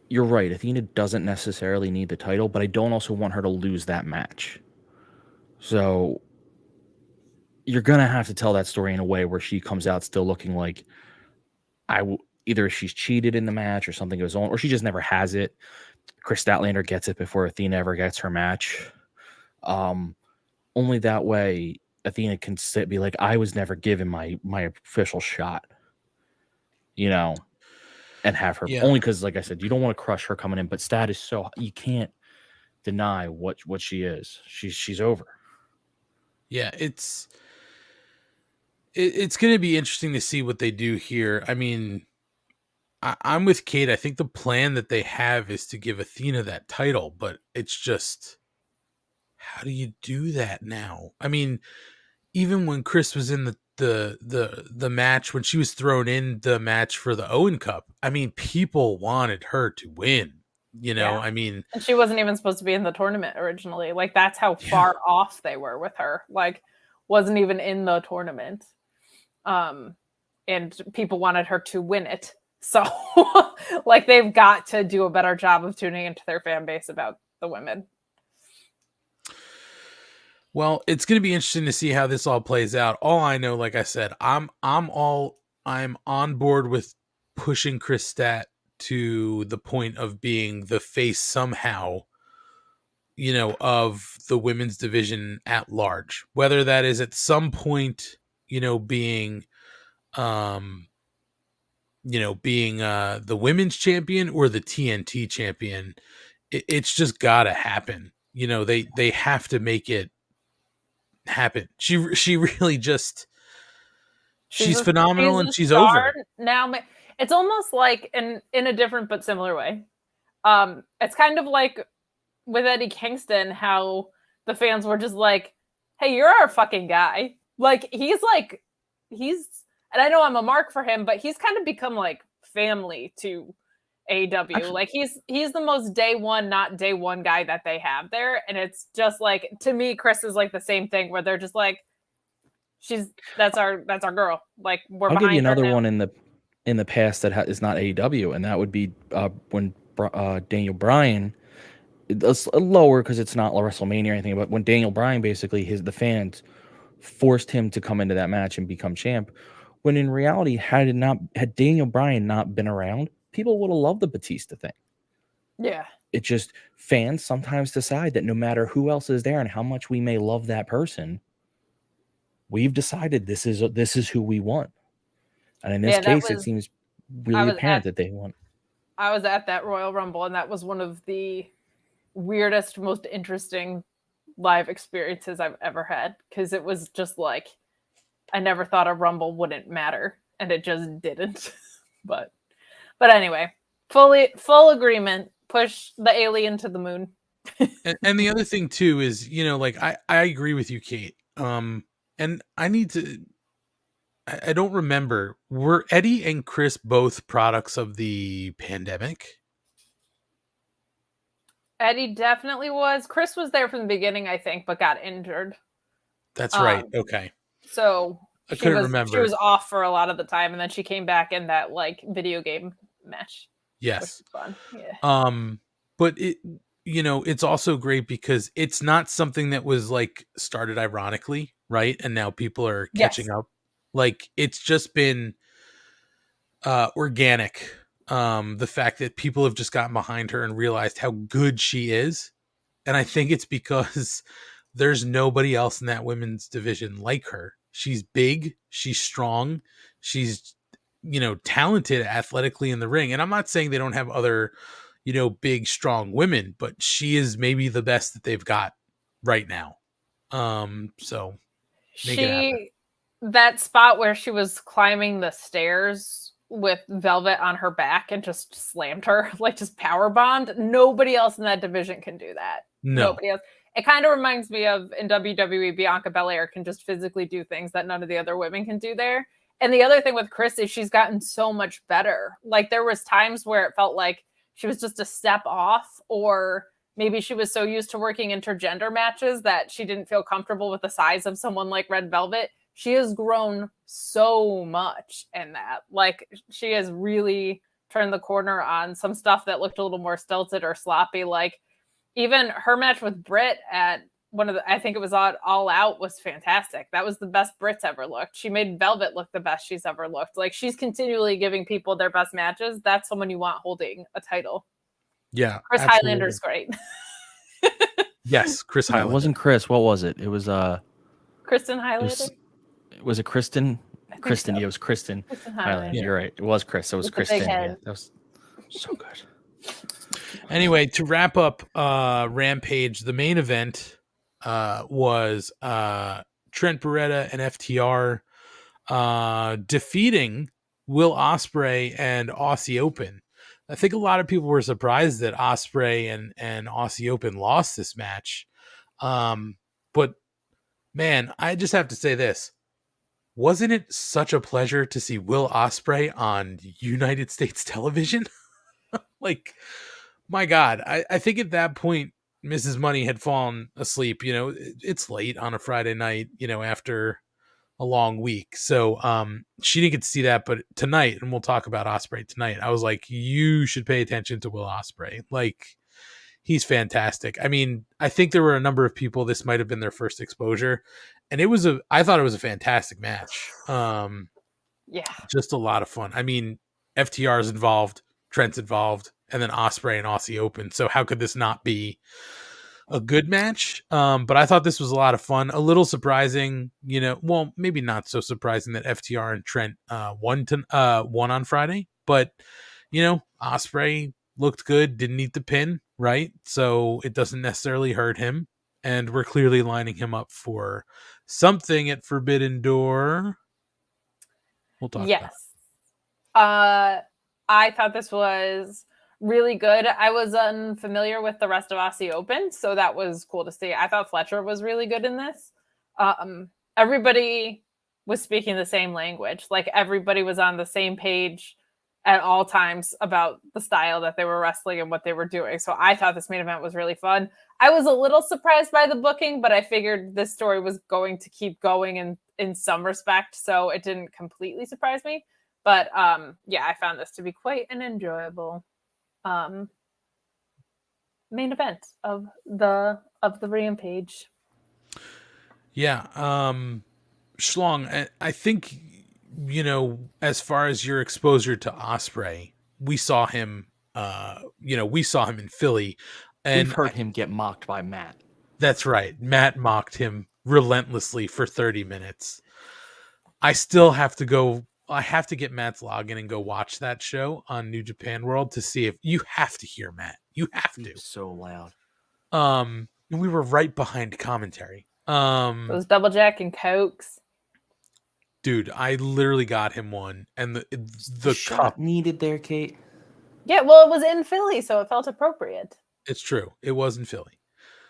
[SPEAKER 4] you're right. Athena doesn't necessarily need the title, but I don't also want her to lose that match. So you're going to have to tell that story in a way where she comes out still looking like either she's cheated in the match or something goes on, or she just never has it. Chris Statlander gets it before Athena ever gets her match. Only that way Athena can be like, I was never given my official shot, you know, and have her only because, like I said, you don't want to crush her coming in, but Stat is so, you can't deny what she is. She's over.
[SPEAKER 3] Yeah, it's going to be interesting to see what they do here. I mean, I'm with Kate. I think the plan that they have is to give Athena that title, but it's just, how do you do that now? I mean, even when Chris was in the match, when she was thrown in the match for the Owen Cup, I mean, people wanted her to win. You know, I mean,
[SPEAKER 2] and she wasn't even supposed to be in the tournament originally. Like, that's how far off they were with her. Like, wasn't even in the tournament. And people wanted her to win it. So, like, they've got to do a better job of tuning into their fan base about the women.
[SPEAKER 3] Well, it's going to be interesting to see how this all plays out. All I know, like I said, I'm on board with pushing Chris Stat to the point of being the face somehow, you know, of the women's division at large. Whether that is at some point, you know, being the women's champion or the TNT champion, it's just gotta happen. You know, they have to make it happen. She really just, she's phenomenal, and she's over
[SPEAKER 2] now. It's almost like in a different but similar way. It's kind of like with Eddie Kingston, how the fans were just like, hey, you're our fucking guy. Like, he's and I know I'm a mark for him, but he's kind of become like family to AEW. Actually, like, he's the most day one, not day one guy that they have there. And it's just like, to me, Chris is like the same thing, where they're just like, that's our girl. Like, we're
[SPEAKER 4] I'll give you another
[SPEAKER 2] now.
[SPEAKER 4] one in the past that is not AEW, and that would be when Daniel Bryan. It's lower because it's not WrestleMania or anything, but when Daniel Bryan, basically the fans forced him to come into that match and become champ, when in reality, had Daniel Bryan not been around, people would have loved the Batista thing.
[SPEAKER 2] Yeah.
[SPEAKER 4] It's just fans sometimes decide that no matter who else is there and how much we may love that person, we've decided this is who we want. And in this case, it seems really apparent that they want.
[SPEAKER 2] I was at that Royal Rumble, and that was one of the weirdest, most interesting live experiences I've ever had, because it was just like, I never thought a Rumble wouldn't matter, and it just didn't. but anyway, full agreement. Push the alien to the moon.
[SPEAKER 3] and the other thing too is, you know, like I agree with you, Kate. And I don't remember, were Eddie and Chris both products of the pandemic?
[SPEAKER 2] Eddie definitely was. Chris was there from the beginning, I think, but got injured.
[SPEAKER 3] That's right. Okay.
[SPEAKER 2] So
[SPEAKER 3] I couldn't remember.
[SPEAKER 2] She was off for a lot of the time, and then she came back in that like video game match. Which
[SPEAKER 3] Yes.
[SPEAKER 2] is fun. Yeah.
[SPEAKER 3] But it's also great because it's not something that was like started ironically, right? And now people are catching
[SPEAKER 2] Yes.
[SPEAKER 3] up. Like it's just been organic. The fact that people have just gotten behind her and realized how good she is. And I think it's because there's nobody else in that women's division like her. She's big, she's strong, she's talented athletically in the ring. And I'm not saying they don't have other, big strong women, but she is maybe the best that they've got right now. So make it happen.
[SPEAKER 2] That spot where she was climbing the stairs with Velvet on her back and just slammed her, like just power bombed. Nobody else in that division can do that.
[SPEAKER 3] No.
[SPEAKER 2] Nobody else. It kind of reminds me of in WWE, Bianca Belair can just physically do things that none of the other women can do there. And the other thing with Chris is she's gotten so much better. Like there was times where it felt like she was just a step off, or maybe she was so used to working intergender matches that she didn't feel comfortable with the size of someone like Red Velvet. She has grown so much in that. Like she has really turned the corner on some stuff that looked a little more stilted or sloppy. Like even her match with Britt at I think it was All Out, was fantastic. That was the best Britt's ever looked. She made Velvet look the best she's ever looked. Like she's continually giving people their best matches. That's someone you want holding a title.
[SPEAKER 3] Yeah.
[SPEAKER 2] Chris
[SPEAKER 3] absolutely.
[SPEAKER 2] Highlander's great.
[SPEAKER 3] Yes, Chris Highlander.
[SPEAKER 4] It wasn't Chris. What was it? It was
[SPEAKER 2] Kristen Highlander.
[SPEAKER 4] Was it Kristen? Kristen.
[SPEAKER 2] So.
[SPEAKER 4] Yeah, it was Kristen.
[SPEAKER 2] Highland.
[SPEAKER 4] Yeah. You're right. It was Chris. It was
[SPEAKER 2] With
[SPEAKER 4] Kristen.
[SPEAKER 2] the big
[SPEAKER 4] Yeah,
[SPEAKER 2] head.
[SPEAKER 4] that was so good.
[SPEAKER 3] Anyway, to wrap up Rampage, the main event was Trent Beretta and FTR defeating Will Osprey and Aussie Open. I think a lot of people were surprised that Osprey and Aussie Open lost this match. But man, I just have to say this. Wasn't it such a pleasure to see Will Osprey on United States television? Like, my God, I think at that point, Mrs. Money had fallen asleep. It's late on a Friday night, after a long week. So she didn't get to see that, but tonight, and we'll talk about Osprey tonight, I was like, you should pay attention to Will Osprey. Like, he's fantastic. I mean, I think there were a number of people, this might have been their first exposure, and I thought it was a fantastic match.
[SPEAKER 2] Yeah.
[SPEAKER 3] Just a lot of fun. I mean, FTR's involved, Trent's involved, and then Osprey and Aussie Open. So how could this not be a good match? But I thought this was a lot of fun. A little surprising, well, maybe not so surprising that FTR and Trent won on Friday. But, Osprey looked good, didn't eat the pin, right? So it doesn't necessarily hurt him. And we're clearly lining him up for something at Forbidden Door. We'll talk about it.
[SPEAKER 2] I thought this was really good. I was unfamiliar with the rest of Aussie Open, so that was cool to see. I thought Fletcher was really good in this. Everybody was speaking the same language. Like everybody was on the same page at all times about the style that they were wrestling and what they were doing. So I thought this main event was really fun. I was a little surprised by the booking, but I figured this story was going to keep going in some respect, so it didn't completely surprise me. But yeah, I found this to be quite an enjoyable main event of the Rampage.
[SPEAKER 3] Yeah, Schlong, I think, as far as your exposure to Osprey, we saw him in Philly, and
[SPEAKER 4] We've heard him get mocked by Matt.
[SPEAKER 3] That's right. Matt mocked him relentlessly for 30 minutes. I have to get Matt's login and go watch that show on New Japan World to see if you have to hear Matt. You have to.
[SPEAKER 4] So loud.
[SPEAKER 3] And we were right behind commentary.
[SPEAKER 2] Those double jack and cokes.
[SPEAKER 3] Dude, I literally got him one, and the
[SPEAKER 4] shot
[SPEAKER 3] cup
[SPEAKER 4] needed there, Kate.
[SPEAKER 2] Yeah, well, it was in Philly, so it felt appropriate.
[SPEAKER 3] It's true. It was in Philly.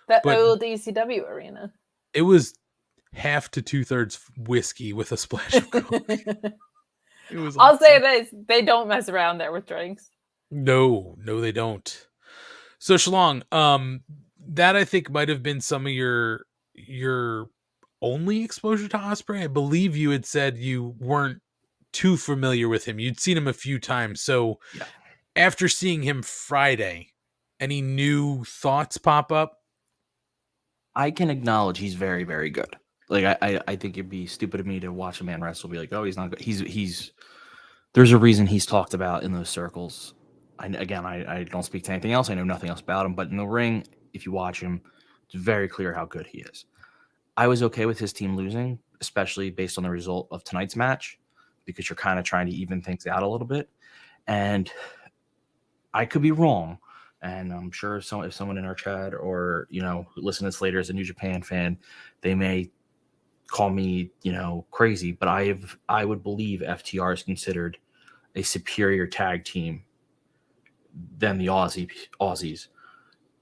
[SPEAKER 2] The old ECW arena.
[SPEAKER 3] It was half to 2/3 whiskey with a splash of coke. It was
[SPEAKER 2] I'll
[SPEAKER 3] awesome.
[SPEAKER 2] say they don't mess around there with drinks.
[SPEAKER 3] No, they don't. So Schlong, that I think might have been some of your only exposure to Osprey. I believe you had said you weren't too familiar with him. You'd seen him a few times. So after seeing him Friday, any new thoughts pop up?
[SPEAKER 4] I can acknowledge he's very, very good. Like I think it'd be stupid of me to watch a man wrestle and be like, oh, he's not good. He's there's a reason he's talked about in those circles. I don't speak to anything else. I know nothing else about him, but in the ring, if you watch him, it's very clear how good he is. I was okay with his team losing, especially based on the result of tonight's match, because you're kind of trying to even things out a little bit. And I could be wrong. And I'm sure if someone in our chat or, who listen to this later as a New Japan fan, they may call me, crazy, but I would believe FTR is considered a superior tag team than the Aussies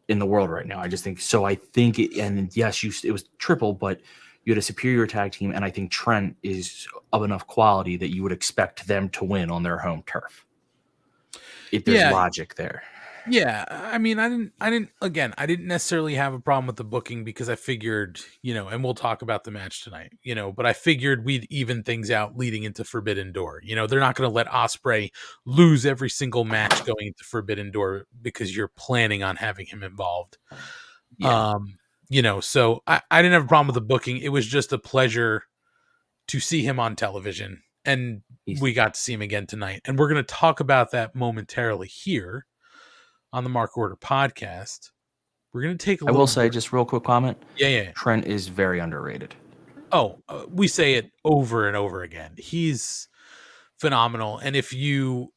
[SPEAKER 4] in the world right now. I just think so. I think and yes, it was triple, but you had a superior tag team, and I think Trent is of enough quality that you would expect them to win on their home turf. If there's logic there.
[SPEAKER 3] Yeah, I mean, I didn't necessarily have a problem with the booking because I figured, and we'll talk about the match tonight, but I figured we'd even things out leading into Forbidden Door. They're not going to let Osprey lose every single match going into Forbidden Door because you're planning on having him involved.
[SPEAKER 4] Yeah.
[SPEAKER 3] So I didn't have a problem with the booking. It was just a pleasure to see him on television, and we got to see him again tonight. And we're going to talk about that momentarily here on the Mark Order podcast. We're going to take
[SPEAKER 4] I will say, just real quick comment.
[SPEAKER 3] Yeah.
[SPEAKER 4] Trent is very underrated.
[SPEAKER 3] Oh, we say it over and over again. He's phenomenal. And if you...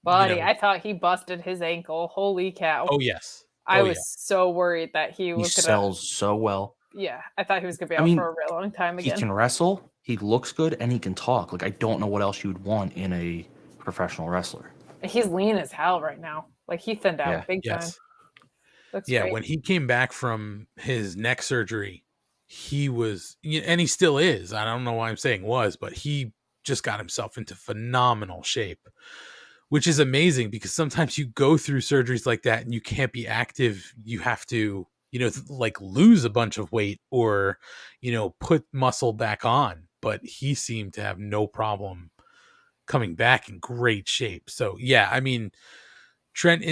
[SPEAKER 2] Buddy, I thought he busted his ankle. Holy cow.
[SPEAKER 3] Oh, yes.
[SPEAKER 2] I was so worried that he was
[SPEAKER 4] going to... He sells so well.
[SPEAKER 2] Yeah, I thought he was going to be out for a real long time again.
[SPEAKER 4] He can wrestle, he looks good, and he can talk. Like, I don't know what else you would want in a professional wrestler.
[SPEAKER 2] He's lean as hell right now. Like, he thinned out big time. Looks great.
[SPEAKER 3] When he came back from his neck surgery, he was, and he still is. I don't know why I'm saying was, but he just got himself into phenomenal shape, which is amazing because sometimes you go through surgeries like that and you can't be active. You have to, lose a bunch of weight or, put muscle back on. But he seemed to have no problem coming back in great shape. So, yeah, I mean, Trent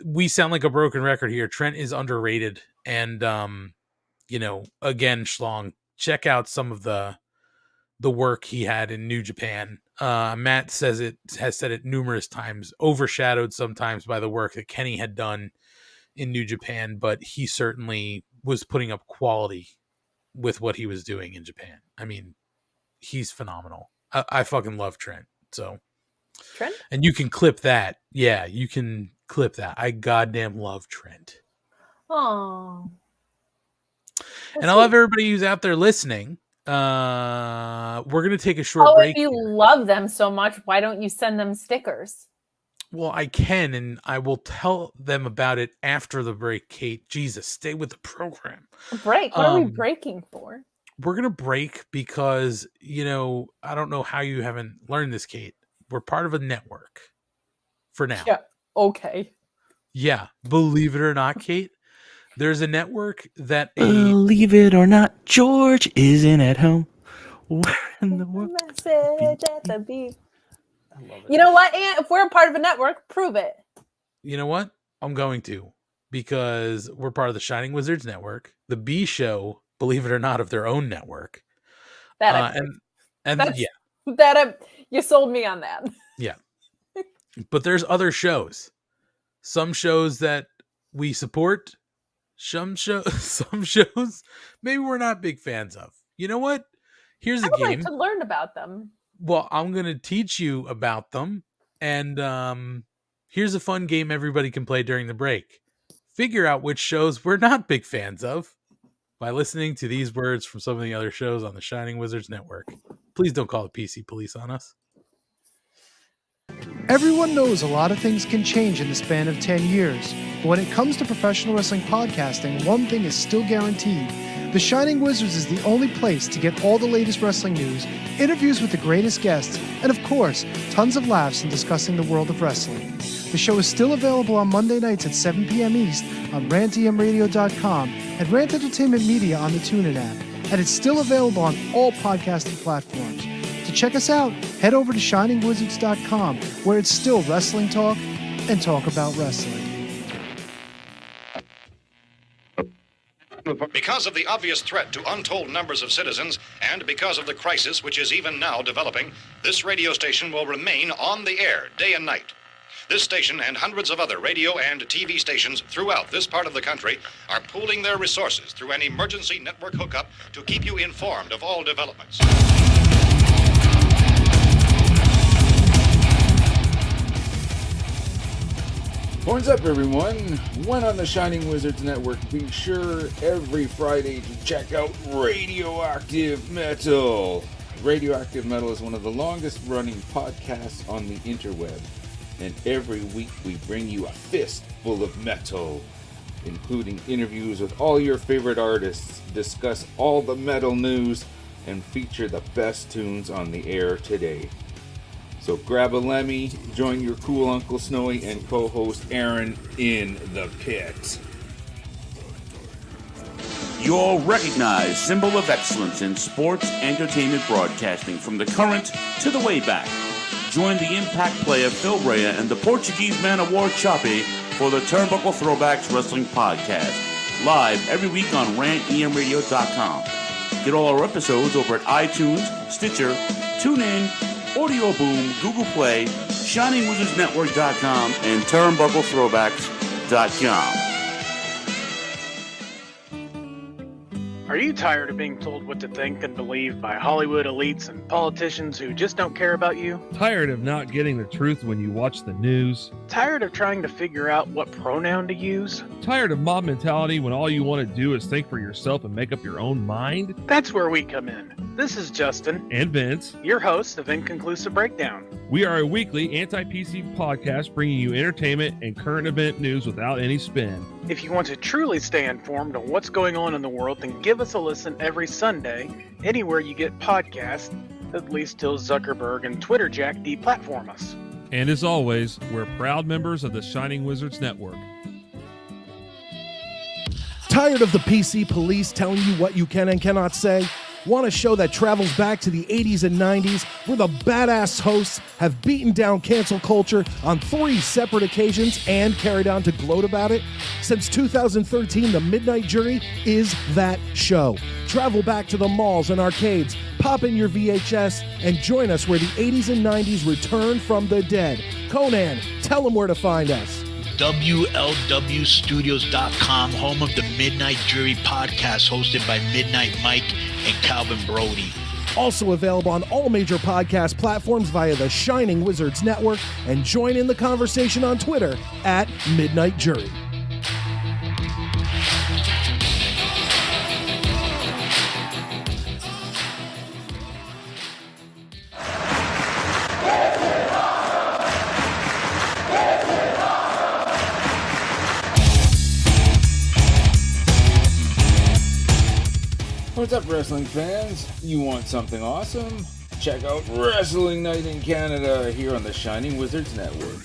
[SPEAKER 3] we sound like a broken record here. Trent is underrated. And, again, Schlong, check out some of the work he had in New Japan. Matt has said it numerous times, overshadowed sometimes by the work that Kenny had done in New Japan, but he certainly was putting up quality with what he was doing in Japan. I mean, he's phenomenal. I fucking love Trent. So
[SPEAKER 2] Trent?
[SPEAKER 3] And you can clip that. Yeah, you can clip that. I goddamn love Trent.
[SPEAKER 2] Oh.
[SPEAKER 3] And I love everybody who's out there listening. We're going to take a short break.
[SPEAKER 2] If you love them so much, why don't you send them stickers?
[SPEAKER 3] Well, I can, and I will tell them about it after the break, Kate. Jesus, stay with the program.
[SPEAKER 2] A break? What are we breaking for?
[SPEAKER 3] We're going to break because, I don't know how you haven't learned this, Kate. We're part of a network for now.
[SPEAKER 2] Yeah. Okay.
[SPEAKER 3] Yeah. Believe it or not, Kate, there's a network that...
[SPEAKER 4] Believe it or not, George isn't at home. Where in the world?
[SPEAKER 2] Message at the beep. I love it. You know what, Aunt? If we're a part of a network, prove it.
[SPEAKER 3] You know what? I'm going to. Because we're part of the Shining Wizards Network. The B Show, believe it or not, of their own network.
[SPEAKER 2] You sold me on that.
[SPEAKER 3] Yeah. But there's other shows. Some shows that we support. Some shows maybe we're not big fans of. You know what? Here's a game. I would
[SPEAKER 2] like to learn about them.
[SPEAKER 3] Well, I'm going to teach you about them. And here's a fun game everybody can play during the break. Figure out which shows we're not big fans of by listening to these words from some of the other shows on the Shining Wizards Network. Please don't call the PC police on us.
[SPEAKER 5] Everyone knows a lot of things can change in the span of 10 years. But when it comes to professional wrestling podcasting, one thing is still guaranteed. The Shining Wizards is the only place to get all the latest wrestling news, interviews with the greatest guests, and of course, tons of laughs in discussing the world of wrestling. The show is still available on Monday nights at 7 p.m. East on rantdmradio.com and Rant Entertainment Media on the TuneIn app. And it's still available on all podcasting platforms. To check us out, head over to shiningwizards.com, where it's still wrestling talk and talk about wrestling.
[SPEAKER 6] Because of the obvious threat to untold numbers of citizens, and because of the crisis which is even now developing, this radio station will remain on the air day and night. This station and hundreds of other radio and TV stations throughout this part of the country are pooling their resources through an emergency network hookup to keep you informed of all developments.
[SPEAKER 7] Horns up, everyone. One on the Shining Wizards Network. Be sure every Friday to check out Radioactive Metal. Radioactive Metal is one of the longest running podcasts on the interweb. And every week we bring you a fistful of metal, including interviews with all your favorite artists, discuss all the metal news, and feature the best tunes on the air today. So grab a Lemmy, join your cool Uncle Snowy and co-host Aaron in the pit.
[SPEAKER 8] Your recognized symbol of excellence in sports entertainment broadcasting from the current to the way back. Join the impact player Phil Brea and the Portuguese man Award Choppy for the Turnbuckle Throwbacks Wrestling Podcast. Live every week on rantemradio.com. Get all our episodes over at iTunes, Stitcher, TuneIn, Audio Boom, Google Play, ShiningWizardsNetwork.com, and TurnbuckleThrowbacks.com.
[SPEAKER 9] Are you tired of being told what to think and believe by Hollywood elites and politicians who just don't care about you?
[SPEAKER 10] Tired of not getting the truth when you watch the news?
[SPEAKER 9] Tired of trying to figure out what pronoun to use?
[SPEAKER 10] Tired of mob mentality when all you want to do is think for yourself and make up your own mind?
[SPEAKER 9] That's where we come in. This is Justin
[SPEAKER 10] and Vince,
[SPEAKER 9] your hosts of Inconclusive Breakdown.
[SPEAKER 10] We are a weekly anti-PC podcast bringing you entertainment and current event news without any spin.
[SPEAKER 9] If you want to truly stay informed on what's going on in the world, then give us a listen every Sunday, anywhere you get podcasts, at least till Zuckerberg and Twitter Jack deplatform us.
[SPEAKER 10] And as always, we're proud members of the Shining Wizards Network.
[SPEAKER 11] Tired of the PC police telling you what you can and cannot say? Want a show that travels back to the 80s and 90s, where the badass hosts have beaten down cancel culture on 3 separate occasions and carried on to gloat about it? Since 2013, The Midnight Jury is that show. Travel back to the malls and arcades, pop in your VHS, and join us where the 80s and 90s return from the dead. Conan, tell them where to find us.
[SPEAKER 12] WLWstudios.com, home of the Midnight Jury podcast hosted by Midnight Mike and Calvin Brody.
[SPEAKER 11] Also available on all major podcast platforms via the Shining Wizards Network, and join in the conversation on Twitter at Midnight Jury.
[SPEAKER 7] What's up, wrestling fans? You want something awesome? Check out Wrestling Night in Canada here on the Shining Wizards Network.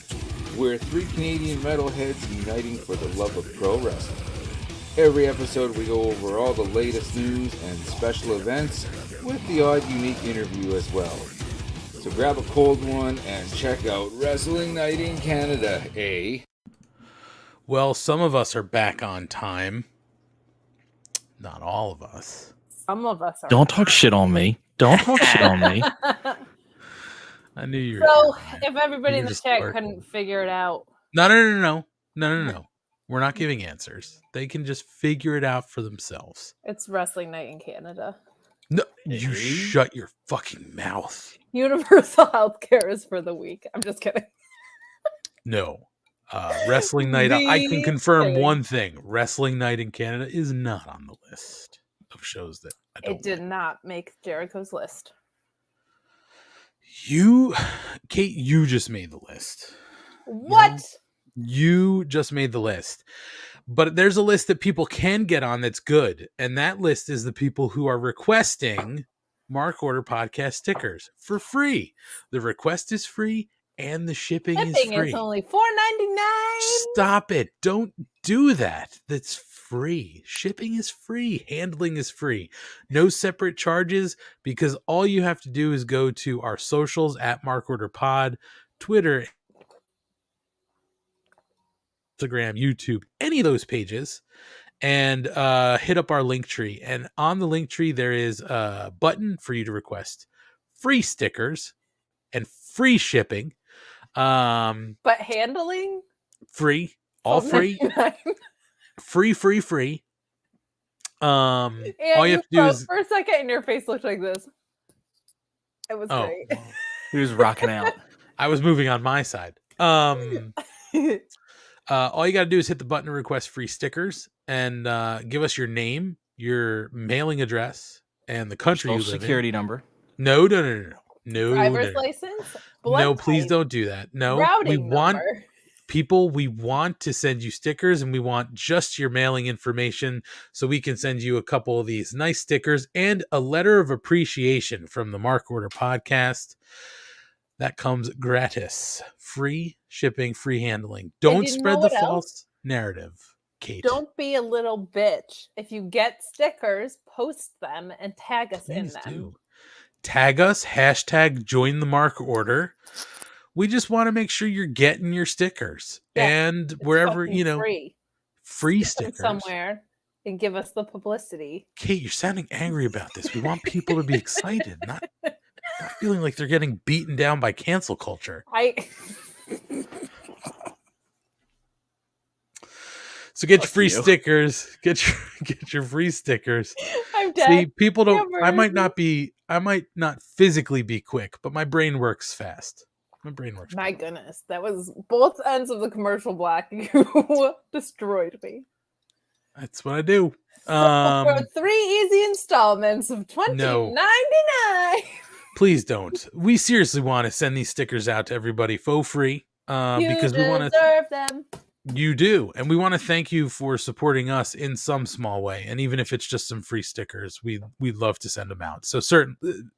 [SPEAKER 7] We're 3 Canadian metalheads uniting for the love of pro wrestling. Every episode we go over all the latest news and special events with the odd unique interview as well. So grab a cold one and check out Wrestling Night in Canada, eh?
[SPEAKER 3] Well, some of us are back on time. Not all of us.
[SPEAKER 2] Some of us are.
[SPEAKER 4] Don't talk shit on me. Don't talk shit on me.
[SPEAKER 3] I knew you were.
[SPEAKER 2] So, if everybody
[SPEAKER 3] you
[SPEAKER 2] in
[SPEAKER 3] were
[SPEAKER 2] the
[SPEAKER 3] just
[SPEAKER 2] chat
[SPEAKER 3] working.
[SPEAKER 2] couldn't figure it out,
[SPEAKER 3] No. We're not giving answers. They can just figure it out for themselves.
[SPEAKER 2] it's Wrestling Night in Canada.
[SPEAKER 3] No, you shut your fucking mouth.
[SPEAKER 2] Universal healthcare is for the weak. I'm just kidding.
[SPEAKER 3] No. Wrestling Night, I can confirm
[SPEAKER 2] Really?
[SPEAKER 3] one thing. Wrestling Night in Canada is not on the list of shows that I don't
[SPEAKER 2] It did not make Jericho's list.
[SPEAKER 3] Kate, you just made the list.
[SPEAKER 2] What?
[SPEAKER 3] You just made the list. But there's a list that people can get on that's good. And that list is the people who are requesting Mark Order podcast stickers for free. The request is free and the shipping is
[SPEAKER 2] Shipping
[SPEAKER 3] free.
[SPEAKER 2] is only $4.99.
[SPEAKER 3] Stop it. Don't do that. That's free. Shipping is free. Handling is free. No separate charges, because all you have to do is go to our socials at Mark Order Pod, Twitter Instagram, YouTube, any of those pages, and hit up our link tree. And on the link tree, there is a button for you to request free stickers and free shipping.
[SPEAKER 2] But handling?
[SPEAKER 3] Free. All free. Free. All
[SPEAKER 2] And
[SPEAKER 3] you have to do is
[SPEAKER 2] for a second, and your face looked like this. It was great.
[SPEAKER 4] He was rocking out.
[SPEAKER 3] I was moving on my side. All you got to do is hit the button to request free stickers and give us your name, your mailing address, and the country you
[SPEAKER 4] Social
[SPEAKER 3] live
[SPEAKER 4] security
[SPEAKER 3] in.
[SPEAKER 4] number.
[SPEAKER 3] No.
[SPEAKER 2] Driver's license? Blood
[SPEAKER 3] No, please
[SPEAKER 2] type,
[SPEAKER 3] don't do that. No,
[SPEAKER 2] routing number.
[SPEAKER 3] we want to send you stickers, and we want just your mailing information so we can send you a couple of these nice stickers and a letter of appreciation from the Mark Order podcast. That comes gratis. Free shipping, free handling. Don't spread the false narrative, Kate.
[SPEAKER 2] Don't be a little bitch. If you get stickers, post them and tag us in them.
[SPEAKER 3] Do. Tag us, hashtag join the Mark Order. We just want to make sure you're getting your stickers.
[SPEAKER 2] Yeah,
[SPEAKER 3] and wherever, free
[SPEAKER 2] Stick them
[SPEAKER 3] stickers.
[SPEAKER 2] somewhere and give us the publicity.
[SPEAKER 3] Kate, you're sounding angry about this. We want people to be excited, not feeling like they're getting beaten down by cancel culture. So get your free stickers. Get your free stickers.
[SPEAKER 2] I'm dead.
[SPEAKER 3] See, people don't. I might not physically be quick, but my brain works fast. My
[SPEAKER 2] goodness, that was both ends of the commercial block. You destroyed me.
[SPEAKER 3] That's what I do.
[SPEAKER 2] For 3 easy installments of $20.99.
[SPEAKER 3] Please don't. We seriously want to send these stickers out to everybody for free because we want to
[SPEAKER 2] deserve them.
[SPEAKER 3] You do, and we want to thank you for supporting us in some small way, and even if it's just some free stickers, we'd love to send them out. So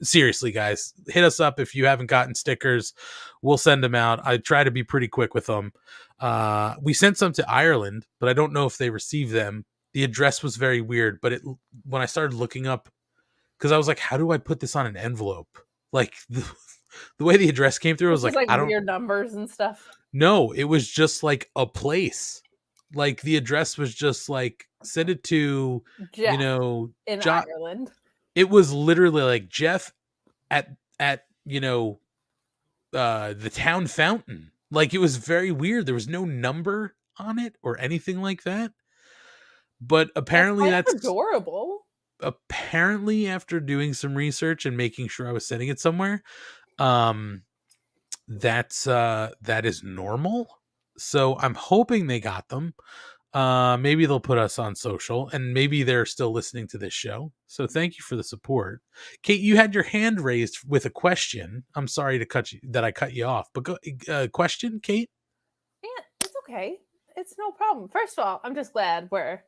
[SPEAKER 3] seriously, guys, hit us up if you haven't gotten stickers. We'll send them out. I try to be pretty quick with them. We sent some to Ireland, but I don't know if they received them. The address was very weird, but when I started looking up, because I was like, how do I put this on an envelope? Like the way the address came through, I was like I don't.
[SPEAKER 2] Weird numbers and stuff.
[SPEAKER 3] No, it was just like a place. Like the address was just like send it to
[SPEAKER 2] Jeff
[SPEAKER 3] in
[SPEAKER 2] Ireland.
[SPEAKER 3] It was literally like Jeff at the town fountain. Like it was very weird. There was no number on it or anything like that. But apparently that's
[SPEAKER 2] adorable.
[SPEAKER 3] Apparently, after doing some research and making sure I was sending it somewhere, that is normal. So I'm hoping they got them. Maybe they'll put us on social, and maybe they're still listening to this show. So thank you for the support. Kate, you had your hand raised with a question. I'm sorry that I cut you off, but question, Kate?
[SPEAKER 2] Yeah, it's okay. It's no problem. First of all, I'm just glad we're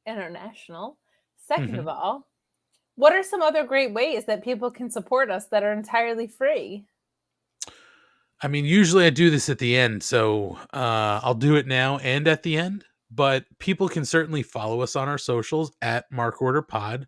[SPEAKER 2] international. Second of all, what are some other great ways that people can support us that are entirely free?
[SPEAKER 3] I mean, usually I do this at the end, so I'll do it now and at the end. But people can certainly follow us on our socials at Mark Order Pod,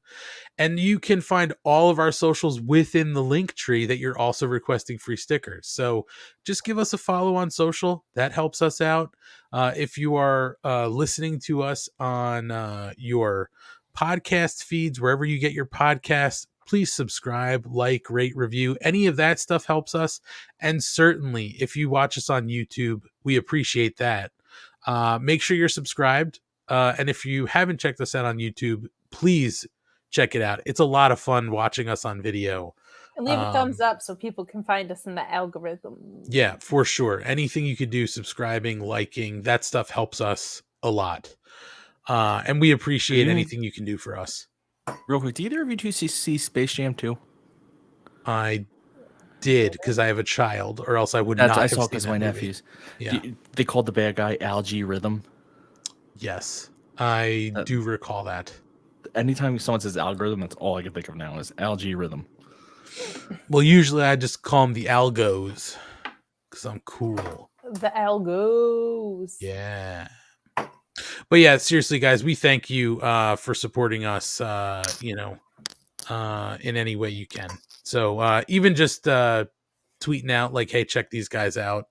[SPEAKER 3] and you can find all of our socials within the link tree that you're also requesting free stickers. So just give us a follow on social. That helps us out. If you are listening to us on your podcast feeds, wherever you get your podcasts, please subscribe, like, rate, review. Any of that stuff helps us. And certainly, if you watch us on YouTube, we appreciate that. Make sure you're subscribed. And if you haven't checked us out on YouTube, please check it out. It's a lot of fun watching us on video.
[SPEAKER 2] And leave a thumbs up so people can find us in the algorithm.
[SPEAKER 3] Yeah, for sure. Anything you could do, subscribing, liking, that stuff helps us a lot. And we appreciate anything you can do for us.
[SPEAKER 4] Real quick, do either of you two see Space Jam 2?
[SPEAKER 3] I did, because I have a child, or else I would not have
[SPEAKER 4] I saw
[SPEAKER 3] seen
[SPEAKER 4] because
[SPEAKER 3] that
[SPEAKER 4] my
[SPEAKER 3] movie.
[SPEAKER 4] nephews.
[SPEAKER 3] Yeah.
[SPEAKER 4] They called the bad guy Algae Rhythm.
[SPEAKER 3] Yes, I do recall that.
[SPEAKER 4] Anytime someone says algorithm, that's all I can think of now is Algae Rhythm.
[SPEAKER 3] Well, usually I just call them the Algos, because I'm cool.
[SPEAKER 2] The Algos.
[SPEAKER 3] Yeah. But yeah, seriously, guys, we thank you for supporting us, in any way you can. So even just tweeting out like, hey, check these guys out,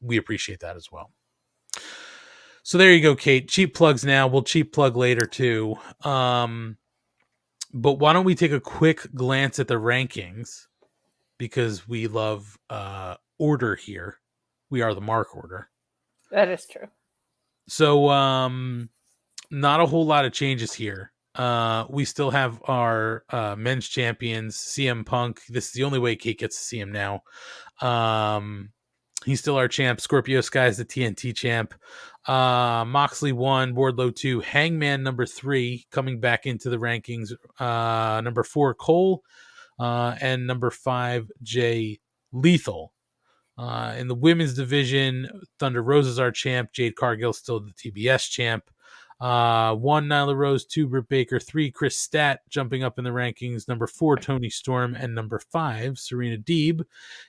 [SPEAKER 3] we appreciate that as well. So there you go, Kate. Cheap plugs now. We'll cheap plug later too. But why don't we take a quick glance at the rankings, because we love order here. We are the Mark Order.
[SPEAKER 2] That is true.
[SPEAKER 3] So not a whole lot of changes here. We still have our men's champions, CM Punk. This is the only way Kate gets to see him now. He's still our champ. Scorpio Sky's the TNT champ. Moxley 1, Wardlow 2, Hangman number 3 coming back into the rankings. Number 4, Cole, and number 5, Jay Lethal. In the women's division, Thunder Rose is our champ. Jade Cargill still the TBS champ. 1, Nyla Rose, 2, Britt Baker, 3, Chris Stat jumping up in the rankings. Number 4, Tony Storm, and number 5, Serena Deeb.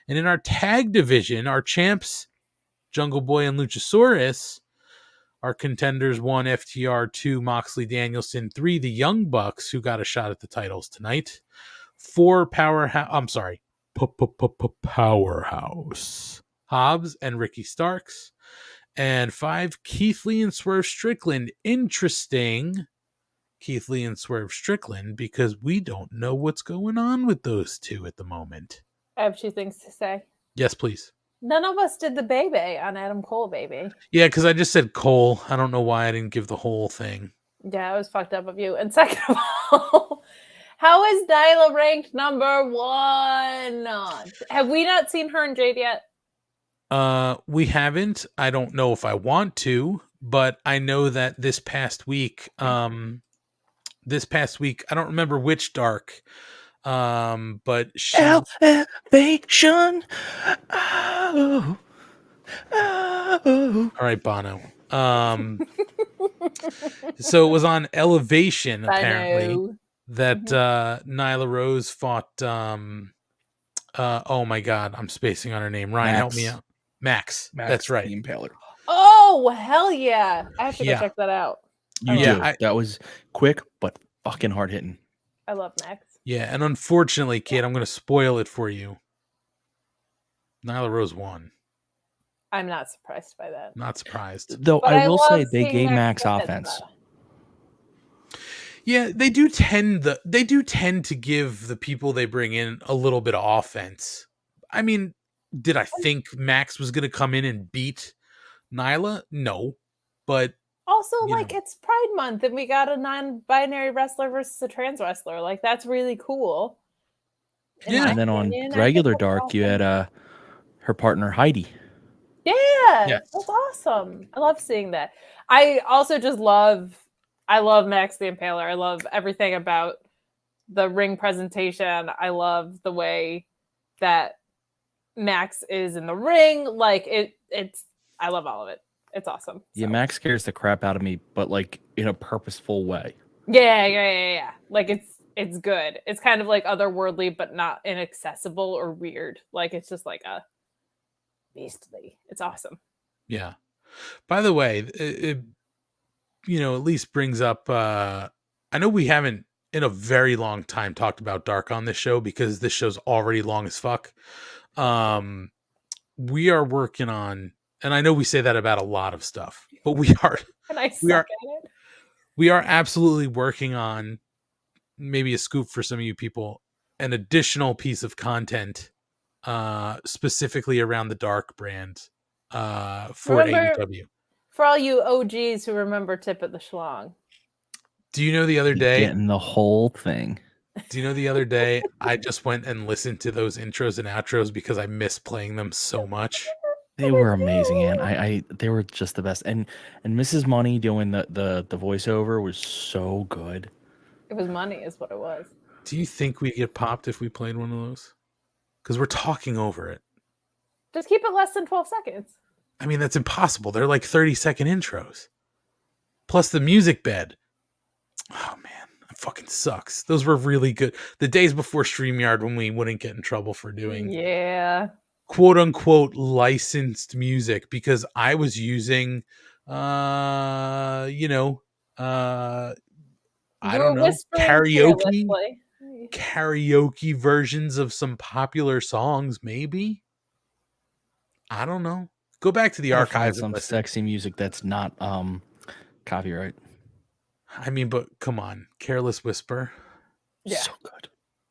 [SPEAKER 3] And in our tag division, our champs, Jungle Boy and Luchasaurus. Our contenders, 1, FTR, 2, Moxley Danielson, 3, the Young Bucks, who got a shot at the titles tonight. 4, Powerhouse, Hobbs and Ricky Starks. And 5, Keith Lee and Swerve Strickland. Interesting, Keith Lee and Swerve Strickland, because we don't know what's going on with those two at the moment.
[SPEAKER 2] I have 2 things to say.
[SPEAKER 3] Yes, please.
[SPEAKER 2] None of us did the baby on Adam Cole, baby.
[SPEAKER 3] Yeah, because I just said Cole. I don't know why I didn't give the whole thing.
[SPEAKER 2] Yeah, it was fucked up of you. And second of all, how is Nyla ranked number 1? Have we not seen her and Jade yet?
[SPEAKER 3] We haven't. I don't know if I want to, but I know that this past week, I don't remember which dark, but she...
[SPEAKER 4] Elevation.
[SPEAKER 3] All right, Bono. So it was on Elevation, apparently, that Nyla Rose fought, oh my God, I'm spacing on her name. Ryan, help me out. Max. That's right.
[SPEAKER 4] The Impaler.
[SPEAKER 2] Oh, hell yeah. I have to go check that out.
[SPEAKER 4] You do. That was quick, but fucking hard hitting.
[SPEAKER 2] I love Max.
[SPEAKER 3] Yeah, and unfortunately, Kate, I'm going to spoil it for you. Nyla Rose won.
[SPEAKER 2] I'm not surprised by that.
[SPEAKER 3] Not surprised.
[SPEAKER 4] Though I will say they gave Max offense.
[SPEAKER 3] Yeah, they do tend to give the people they bring in a little bit of offense. I mean, did I think Max was going to come in and beat Nyla? No, but
[SPEAKER 2] also, it's Pride Month, and we got a non-binary wrestler versus a trans wrestler. Like, that's really cool.
[SPEAKER 4] Yeah, and then on regular Dark, you had her partner Heidi.
[SPEAKER 2] Yeah, yes. That's awesome. I love seeing that. I also just love Max the Impaler. I love everything about the ring presentation. I love the way that Max is in the ring. Like I love all of it. It's awesome.
[SPEAKER 4] Yeah, Max scares the crap out of me, but like in a purposeful way.
[SPEAKER 2] Yeah. Like it's good. It's kind of like otherworldly, but not inaccessible or weird. Like it's just like a beastly. It's awesome.
[SPEAKER 3] Yeah. By the way, it at least brings up. I know we haven't in a very long time talked about Dark on this show because this show's already long as fuck. We are working on, and I know we say that about a lot of stuff, but we are absolutely working on, maybe a scoop for some of you people, an additional piece of content, specifically around the Dark brand, for AEW.
[SPEAKER 2] For all you OGs who remember Tip at the Schlong.
[SPEAKER 3] Do you know the other day?
[SPEAKER 4] Getting the whole thing.
[SPEAKER 3] Do you know the other day I just went and listened to those intros and outros because I miss playing them so much.
[SPEAKER 4] They were amazing, and they were just the best. And Mrs. Money doing the voiceover was so good.
[SPEAKER 2] It was money, is what it was.
[SPEAKER 3] Do you think we'd get popped if we played one of those? Because we're talking over it.
[SPEAKER 2] Just keep it less than 12 seconds.
[SPEAKER 3] I mean, that's impossible. They're like 30-second intros. Plus the music bed. Oh, man. That fucking sucks. Those were really good. The days before StreamYard when we wouldn't get in trouble for doing quote-unquote licensed music, because I was using, I don't know, karaoke versions of some popular songs, maybe. I don't know. Go back to the
[SPEAKER 4] Gotta find
[SPEAKER 3] archives.
[SPEAKER 4] some sexy music that's not copyright.
[SPEAKER 3] I mean, but come on, Careless Whisper.
[SPEAKER 2] Yeah.
[SPEAKER 4] So good.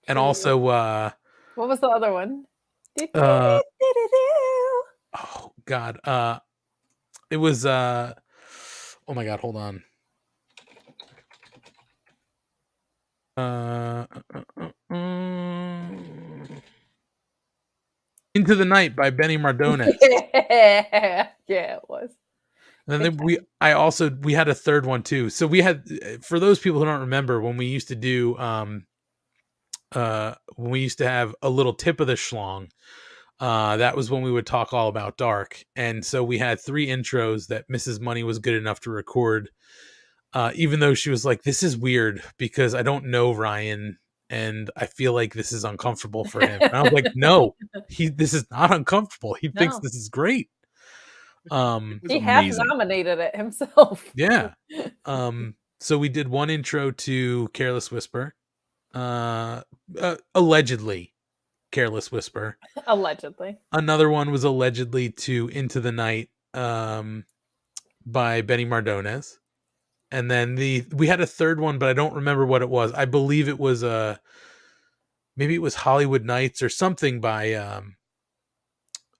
[SPEAKER 3] And also,
[SPEAKER 2] What was the other one?
[SPEAKER 3] oh God, it was oh my God, hold on. Into the Night by Benny Mardones.
[SPEAKER 2] Yeah, it was.
[SPEAKER 3] And then we had a third one too. So we had, for those people who don't remember, when we used to do when we used to have a little tip of the Schlong, that was when we would talk all about Dark. And so we had 3 intros that Mrs. Money was good enough to record, even though she was like, this is weird because I don't know Ryan and I feel like this is uncomfortable for him. And I was like, no, this is not uncomfortable. He thinks this is great.
[SPEAKER 2] He has nominated it himself.
[SPEAKER 3] Yeah. So we did one intro to Careless Whisper, allegedly Careless Whisper.
[SPEAKER 2] Allegedly.
[SPEAKER 3] Another one was allegedly to Into the Night, by Benny Mardones. And then we had a third one, but I don't remember what it was. I believe it was maybe it was Hollywood Nights or something by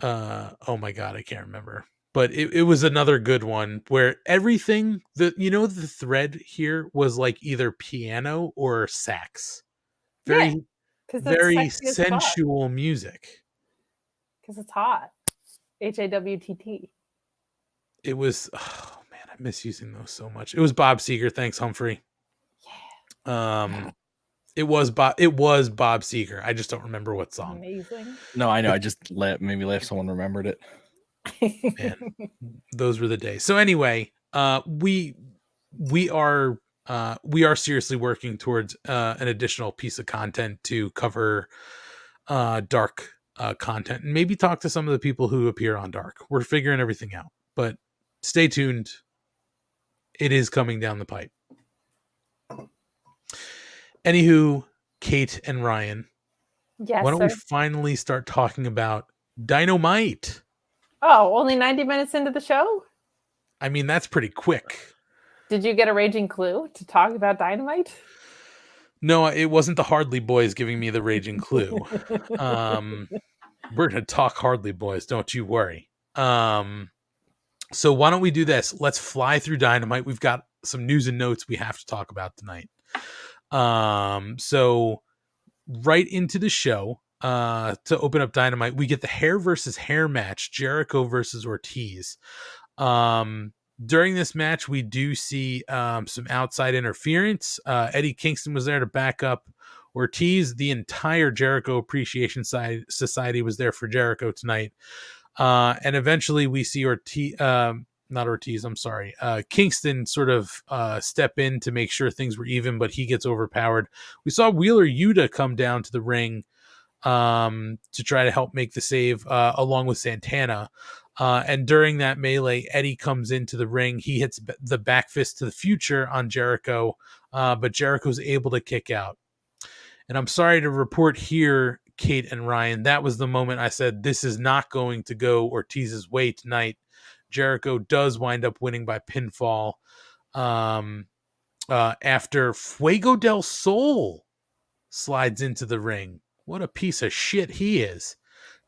[SPEAKER 3] oh my God, I can't remember. But it was another good one where everything, the thread here was like either piano or sax. Very sensual music.
[SPEAKER 2] Because it's hot. HAWTT.
[SPEAKER 3] It was, oh man, I miss using those so much. It was Bob Seger. Thanks, Humphrey. Yeah. It was Bob Seger. I just don't remember what song.
[SPEAKER 2] Amazing.
[SPEAKER 4] No, I know. I just made me laugh. Someone remembered it.
[SPEAKER 3] Man, those were the days. So anyway, we are seriously working towards an additional piece of content to cover Dark content and maybe talk to some of the people who appear on Dark. We're figuring everything out, but stay tuned. It is coming down the pipe. Anywho, Kate and Ryan,
[SPEAKER 2] yes,
[SPEAKER 3] why don't we finally start talking about Dynamite?
[SPEAKER 2] Oh, only 90 minutes into the show?
[SPEAKER 3] I mean, that's pretty quick.
[SPEAKER 2] Did you get a raging clue to talk about Dynamite?
[SPEAKER 3] No, it wasn't the Hardly Boys giving me the raging clue. We're going to talk Hardly Boys, don't you worry. So why don't we do this? Let's fly through Dynamite. We've got some news and notes we have to talk about tonight. So right into the show, to open up Dynamite, we get the hair versus hair match, Jericho versus Ortiz. During this match, we do see some outside interference. Eddie Kingston was there to back up Ortiz. The entire Jericho Appreciation Society was there for Jericho tonight. And eventually we see Kingston sort of step in to make sure things were even, but he gets overpowered. We saw Wheeler Yuta come down to the ring to try to help make the save along with Santana. And during that melee, Eddie comes into the ring. He hits the back fist to the future on Jericho, but Jericho's able to kick out. And I'm sorry to report here, Kate and Ryan, that was the moment I said this is not going to go Ortiz's way tonight. Jericho does wind up winning by pinfall after Fuego del Sol slides into the ring. What a piece of shit he is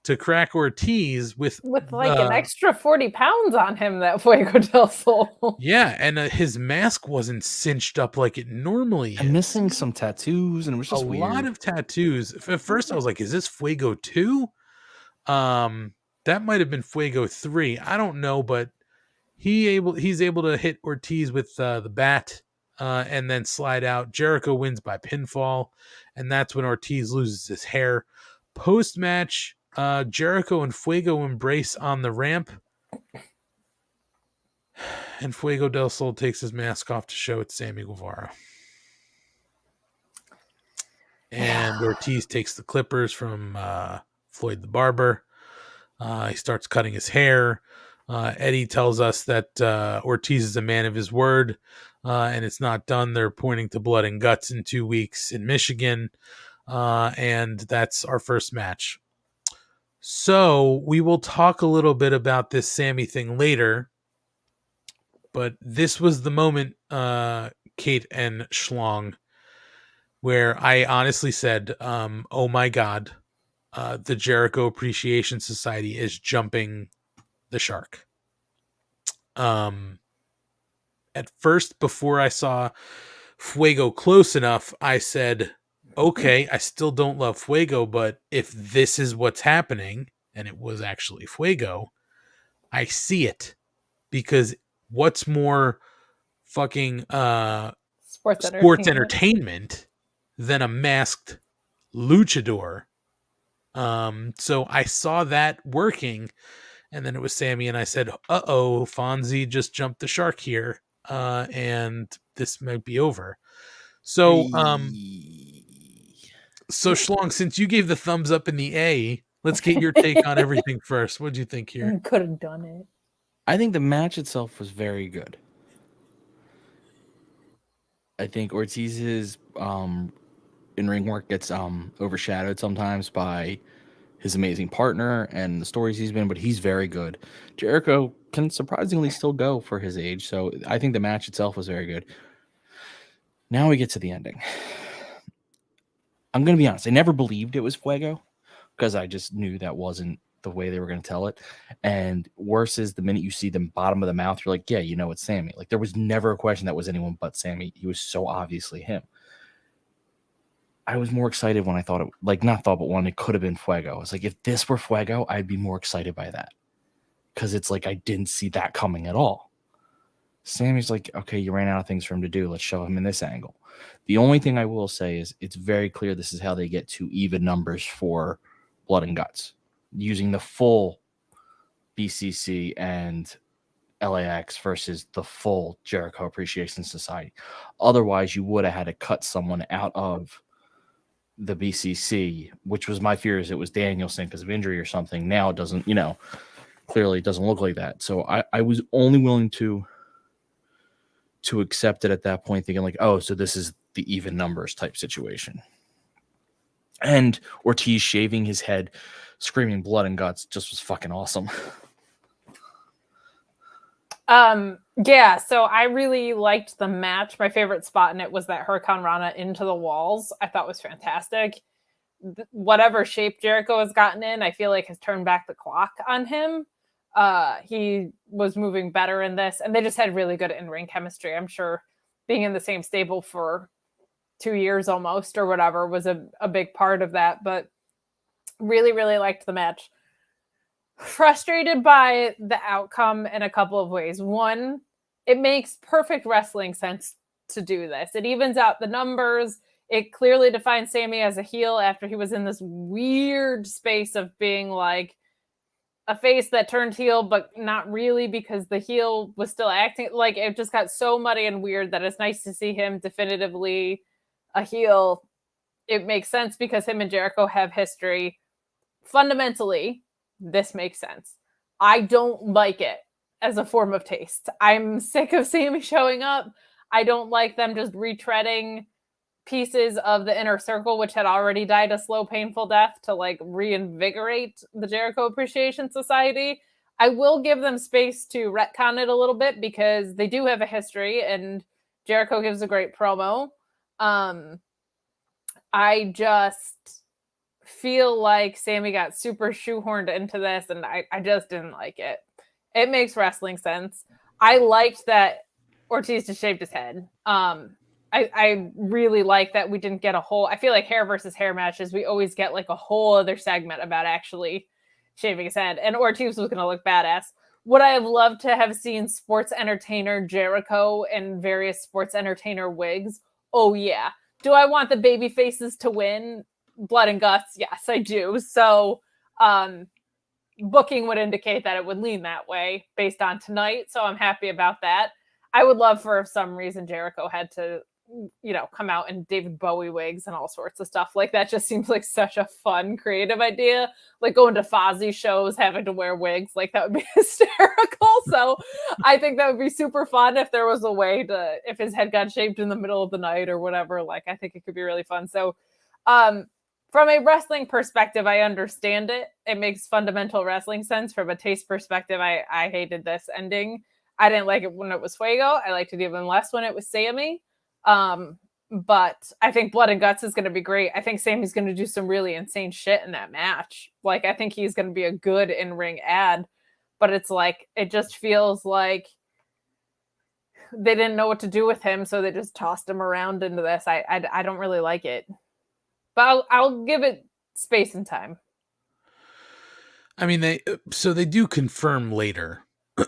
[SPEAKER 3] to crack Ortiz with
[SPEAKER 2] like an extra 40 pounds on him, that Fuego del Sol.
[SPEAKER 3] Yeah, and his mask wasn't cinched up like it normally is.
[SPEAKER 4] I'm missing some tattoos, and it was just weird.
[SPEAKER 3] Lot of tattoos. At first, I was like, "Is this Fuego 2?" That might have been Fuego 3. I don't know, but he's able to hit Ortiz with the bat and then slide out. Jericho wins by pinfall, and that's when Ortiz loses his hair. Post match, Jericho and Fuego embrace on the ramp, and Fuego del Sol takes his mask off to show it's Sammy Guevara. And Ortiz takes the clippers from Floyd the Barber. He starts cutting his hair. Eddie tells us that Ortiz is a man of his word, and it's not done. They're pointing to blood and guts in 2 weeks in Michigan, and that's our first match. So we will talk a little bit about this Sammy thing later, but this was the moment, Kate and Schlong, where I honestly said, oh my God, the Jericho Appreciation Society is jumping the shark. At first, before I saw Fuego close enough, I said, okay, I still don't love Fuego, but if this is what's happening, and it was actually Fuego, I see it. Because what's more fucking
[SPEAKER 2] Sports
[SPEAKER 3] entertainment than a masked luchador? So I saw that working, and then it was Sammy, and I said, uh-oh, Fonzie just jumped the shark here, and this might be over. So, Schlong, since you gave the thumbs up in the A, let's get your take on everything first. What'd you think here?
[SPEAKER 2] Could have done it.
[SPEAKER 4] I think the match itself was very good. I think Ortiz's in-ring work gets overshadowed sometimes by his amazing partner and the stories he's been, but he's very good. Jericho can surprisingly still go for his age, so I think the match itself was very good. Now we get to the ending. I'm going to be honest. I never believed it was Fuego because I just knew that wasn't the way they were going to tell it. And worse is the minute you see them bottom of the mouth, you're like, yeah, you know it's Sammy. Like, there was never a question that was anyone but Sammy. He was so obviously him. I was more excited when I thought it, like, not thought, but when it could have been Fuego. I was like, if this were Fuego, I'd be more excited by that. Because it's like I didn't see that coming at all. Sammy's like, okay, you ran out of things for him to do. Let's show him in this angle. The only thing I will say is it's very clear this is how they get to even numbers for Blood and Guts, using the full BCC and LAX versus the full Jericho Appreciation Society. Otherwise, you would have had to cut someone out of the BCC, which was my fear, is it was Danielson because of injury or something. Now it doesn't, clearly it doesn't look like that. So I was only willing to accept it at that point, thinking like, oh, so this is the even numbers type situation. And Ortiz shaving his head, screaming blood and guts, just was fucking awesome.
[SPEAKER 2] Yeah, so I really liked the match. My favorite spot in it was that Hurricane Rana into the walls. I thought was fantastic. Whatever shape Jericho has gotten in, I feel like has turned back the clock on him. He was moving better in this, and they just had really good in-ring chemistry. I'm sure being in the same stable for 2 years almost or whatever was a big part of that, but really, really liked the match. Frustrated by the outcome in a couple of ways. One, it makes perfect wrestling sense to do this. It evens out the numbers. It clearly defines Sammy as a heel after he was in this weird space of being like a face that turned heel, but not really, because the heel was still acting like it just got so muddy and weird that it's nice to see him definitively a heel. It makes sense because him and Jericho have history. Fundamentally, this makes sense. I don't like it as a form of taste. I'm sick of Sammy showing up. I don't like them just retreading pieces of the inner circle, which had already died a slow, painful death, to like reinvigorate the Jericho Appreciation Society. I will give them space to retcon it a little bit because they do have a history and Jericho gives a great promo. I just feel like Sammy got super shoehorned into this and I just didn't like it. It makes wrestling sense. I liked that Ortiz just shaved his head. I really like that we didn't get a whole, I feel like hair versus hair matches, we always get like a whole other segment about actually shaving his head, and Ortiz was going to look badass. Would I have loved to have seen sports entertainer Jericho in various sports entertainer wigs? Oh yeah. Do I want the baby faces to win Blood and Guts? Yes, I do. So booking would indicate that it would lean that way based on tonight. So I'm happy about that. I would love for some reason Jericho had to, come out in David Bowie wigs and all sorts of stuff. Like that just seems like such a fun, creative idea. Like going to Fozzy shows, having to wear wigs, like that would be hysterical. So I think that would be super fun if there was a way to, if his head got shaved in the middle of the night or whatever, like I think it could be really fun. So from a wrestling perspective, I understand it. It makes fundamental wrestling sense. From a taste perspective, I hated this ending. I didn't like it when it was Fuego. I liked it even less when it was Sammy. But I think Blood and Guts is going to be great. I think Sammy's going to do some really insane shit in that match. Like, I think he's going to be a good in-ring ad. But it's like, it just feels like they didn't know what to do with him, so they just tossed him around into this. I don't really like it. But I'll give it space and time.
[SPEAKER 3] I mean, they do confirm later,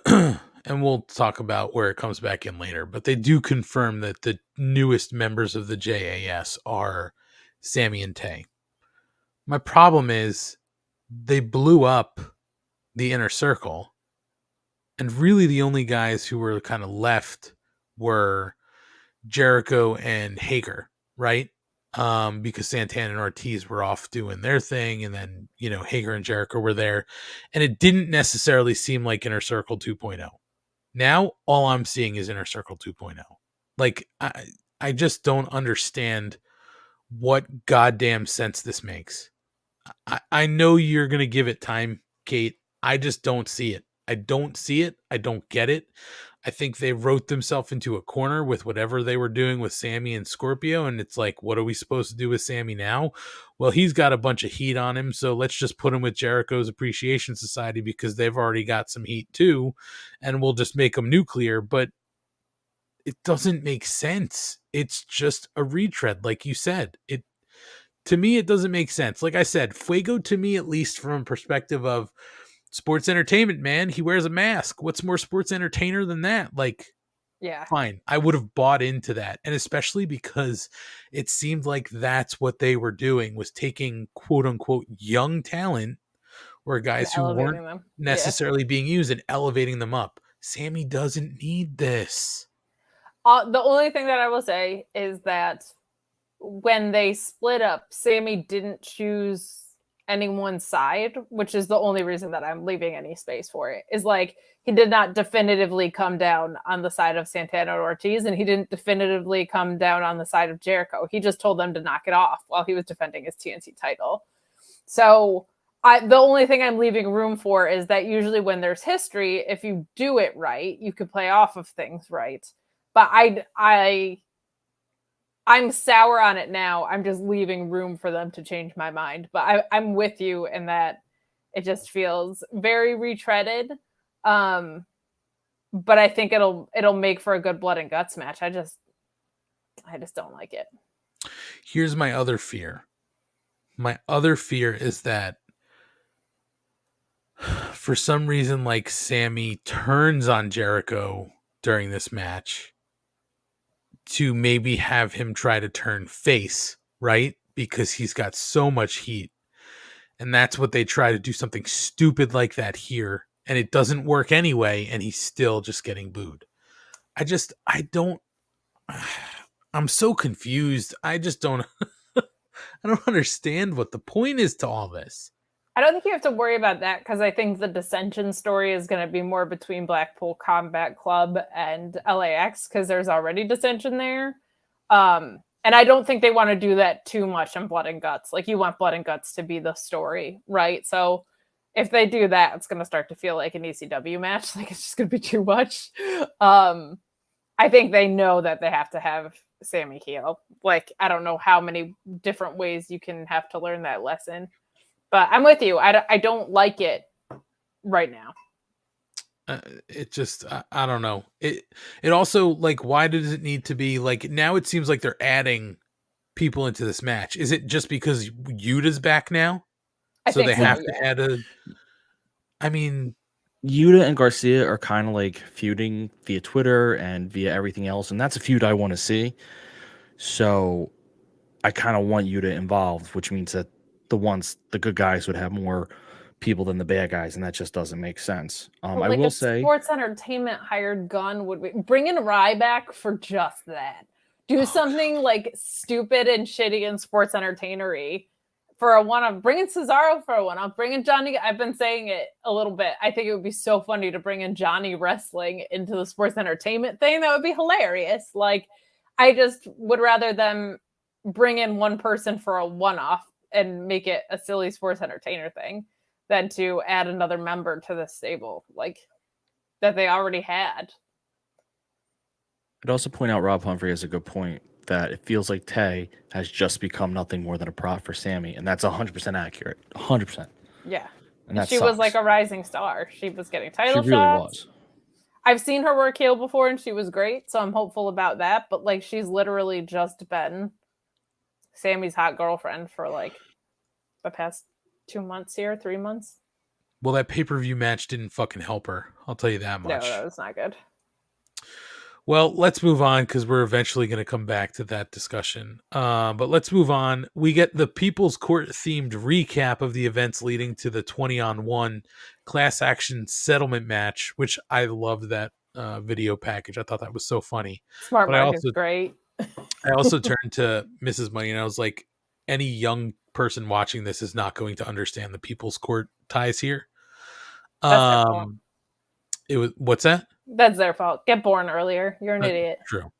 [SPEAKER 3] and we'll talk about where it comes back in later, but they do confirm that the newest members of the JAS are Sammy and Tay. My problem is they blew up the Inner Circle, and really the only guys who were kind of left were Jericho and Hager, right? Because Santana and Ortiz were off doing their thing, and then, you know, Hager and Jericho were there, and it didn't necessarily seem like Inner Circle 2.0. Now, all I'm seeing is Inner Circle 2.0. Like, I just don't understand what goddamn sense this makes. I know you're going to give it time, Kate. I just don't see it. I don't see it. I don't get it. I think they wrote themselves into a corner with whatever they were doing with Sammy and Scorpio. And it's like, what are we supposed to do with Sammy now? Well, he's got a bunch of heat on him. So let's just put him with Jericho's Appreciation Society because they've already got some heat too. And we'll just make them nuclear. But it doesn't make sense. It's just a retread. Like you said, to me, it doesn't make sense. Like I said, Fuego, to me, at least from a perspective of sports entertainment, man, he wears a mask. What's more sports entertainer than that? Like,
[SPEAKER 2] yeah,
[SPEAKER 3] fine. I would have bought into that. And especially because it seemed like that's what they were doing, was taking quote unquote young talent or guys who weren't necessarily being used and elevating them up. Sammy doesn't need this.
[SPEAKER 2] The only thing that I will say is that when they split up, Sammy didn't choose anyone's side, which is the only reason that I'm leaving any space for it. Is like, he did not definitively come down on the side of Santana or Ortiz, and he didn't definitively come down on the side of Jericho. He just told them to knock it off while he was defending his TNT title. So the only thing I'm leaving room for is that usually when there's history, if you do it right, you could play off of things right. But I'm sour on it now. I'm just leaving room for them to change my mind. But I'm with you in that it just feels very retreaded. But I think it'll make for a good blood and guts match. I just don't like it.
[SPEAKER 3] Here's my other fear. My other fear is that for some reason, like, Sammy turns on Jericho during this match to maybe have him try to turn face, right? Because he's got so much heat. And that's what they try to do, something stupid like that here. And it doesn't work anyway. And he's still just getting booed. I'm so confused. I just don't, I don't understand what the point is to all this.
[SPEAKER 2] I don't think you have to worry about that because I think the dissension story is going to be more between Blackpool Combat Club and LAX because there's already dissension there. And I don't think they want to do that too much in Blood and Guts. Like, you want Blood and Guts to be the story, right? So if they do that, it's going to start to feel like an ECW match. Like, it's just going to be too much. I think they know that they have to have Sammy heel. Like, I don't know how many different ways you can have to learn that lesson. But I'm with you. I don't like it right now.
[SPEAKER 3] It just, I don't know. It also, like, why does it need to be, like, now it seems like they're adding people into this match. Is it just because Yuta's back now? So they have to add I mean,
[SPEAKER 4] Yuta and Garcia are kind of like feuding via Twitter and via everything else. And that's a feud I want to see. So I kind of want Yuta involved, which means that the good guys would have more people than the bad guys, and that just doesn't make sense. I will say,
[SPEAKER 2] Sports Entertainment hired gun would bring in Ryback for just that. Do something like stupid and shitty and sports entertainery for a one-off. Bring in Cesaro for a one-off. Bring in Johnny. I've been saying it a little bit. I think it would be so funny to bring in Johnny Wrestling into the sports entertainment thing. That would be hilarious. Like, I just would rather them bring in one person for a one-off and make it a silly sports entertainer thing than to add another member to the stable like that they already had.
[SPEAKER 4] I'd also point out Rob Humphrey has a good point that it feels like Tay has just become nothing more than a prop for Sammy, and that's 100% accurate. 100%.
[SPEAKER 2] Yeah.
[SPEAKER 4] And that
[SPEAKER 2] she was like a rising star. She was getting title
[SPEAKER 4] She really
[SPEAKER 2] shots.
[SPEAKER 4] was.
[SPEAKER 2] I've seen her work heel before and she was great, so I'm hopeful about that. But like she's literally just been Sammy's hot girlfriend for like the past 2 months here, 3 months.
[SPEAKER 3] Well, that pay-per-view match didn't fucking help her. I'll tell you that much.
[SPEAKER 2] No, it's not good.
[SPEAKER 3] Well, let's move on because we're eventually going to come back to that discussion. But let's move on. We get the People's Court themed recap of the events leading to the 20-on-1 class action settlement match, which I loved that video package. I thought that was so funny.
[SPEAKER 2] Smart Mark is great.
[SPEAKER 3] I also turned to Mrs. Money and I was like, any young person watching this is not going to understand the People's Court ties here. It was, what's that?
[SPEAKER 2] That's their fault. Get born earlier. You're an idiot.
[SPEAKER 3] True.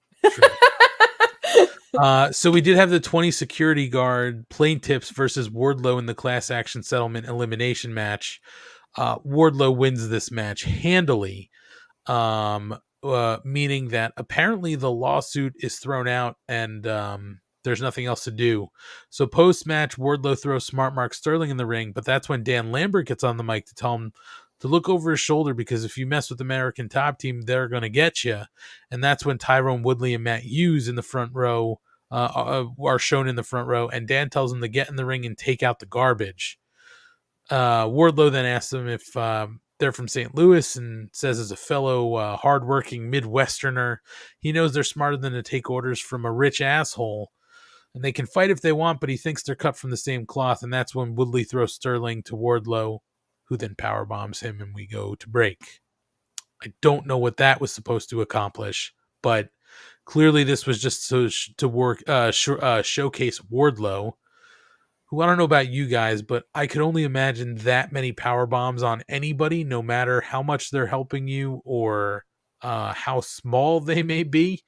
[SPEAKER 3] So we did have the 20 security guard plaintiffs versus Wardlow in the class action settlement elimination match. Wardlow wins this match handily, meaning that apparently the lawsuit is thrown out and there's nothing else to do. So post-match, Wardlow throws Smart Mark Sterling in the ring, but that's when Dan Lambert gets on the mic to tell him to look over his shoulder because if you mess with American Top Team, they're going to get you. And that's when Tyrone Woodley and Matt Hughes in the front row are shown in the front row, and Dan tells him to get in the ring and take out the garbage. Wardlow then asks them if they're from St. Louis and says as a fellow hardworking Midwesterner, he knows they're smarter than to take orders from a rich asshole. And they can fight if they want, but he thinks they're cut from the same cloth. And that's when Woodley throws Sterling to Wardlow, who then power bombs him, and we go to break. I don't know what that was supposed to accomplish, but clearly this was just to showcase Wardlow, who I don't know about you guys, but I could only imagine that many power bombs on anybody, no matter how much they're helping you or how small they may be,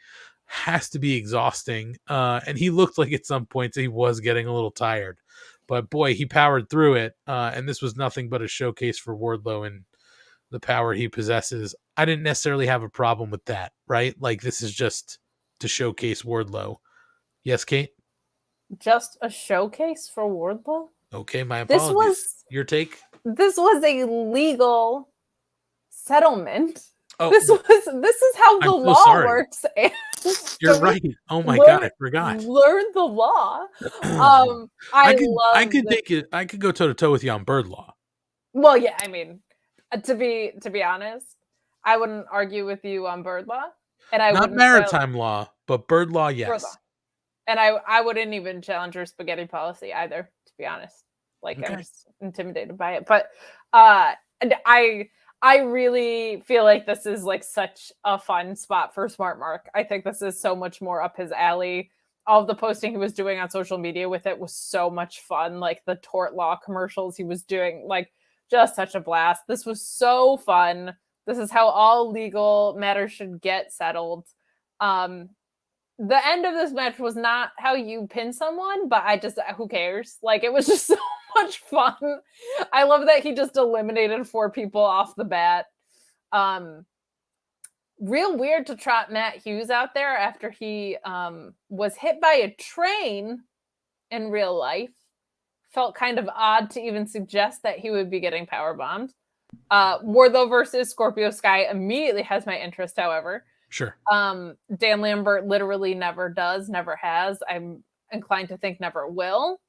[SPEAKER 3] has to be exhausting. And he looked like at some points he was getting a little tired. But boy, he powered through it, and this was nothing but a showcase for Wardlow and the power he possesses. I didn't necessarily have a problem with that, right? Like, this is just to showcase Wardlow. Yes, Kate?
[SPEAKER 2] Just a showcase for Wardlow?
[SPEAKER 3] Okay, my apologies. Your take?
[SPEAKER 2] This was a legal settlement.
[SPEAKER 3] Oh,
[SPEAKER 2] this is how the law works.
[SPEAKER 3] You're right. Oh my God, I forgot.
[SPEAKER 2] Learn the law.
[SPEAKER 3] I could go toe to toe with you on bird law.
[SPEAKER 2] Well, yeah, I mean, to be honest, I wouldn't argue with you on bird law, and I
[SPEAKER 3] not maritime law, but bird law, yes. Bird law. And
[SPEAKER 2] I wouldn't even challenge your spaghetti policy either, to be honest. Like, okay. I'm just intimidated by it, but and I really feel like this is like such a fun spot for Smart Mark. I think this is so much more up his alley. All of the posting he was doing on social media with it was so much fun. Like the tort law commercials he was doing, like just such a blast. This was so fun. This is how all legal matters should get settled. The end of this match was not how you pin someone, but who cares? Like, it was just so much fun. I love that he just eliminated 4 people off the bat. Real weird to trot Matt Hughes out there after he was hit by a train in real life. Felt kind of odd to even suggest that he would be getting powerbombed. Wardlow versus Scorpio Sky immediately has my interest, however.
[SPEAKER 3] Sure.
[SPEAKER 2] Dan Lambert literally never does, never has. I'm inclined to think never will.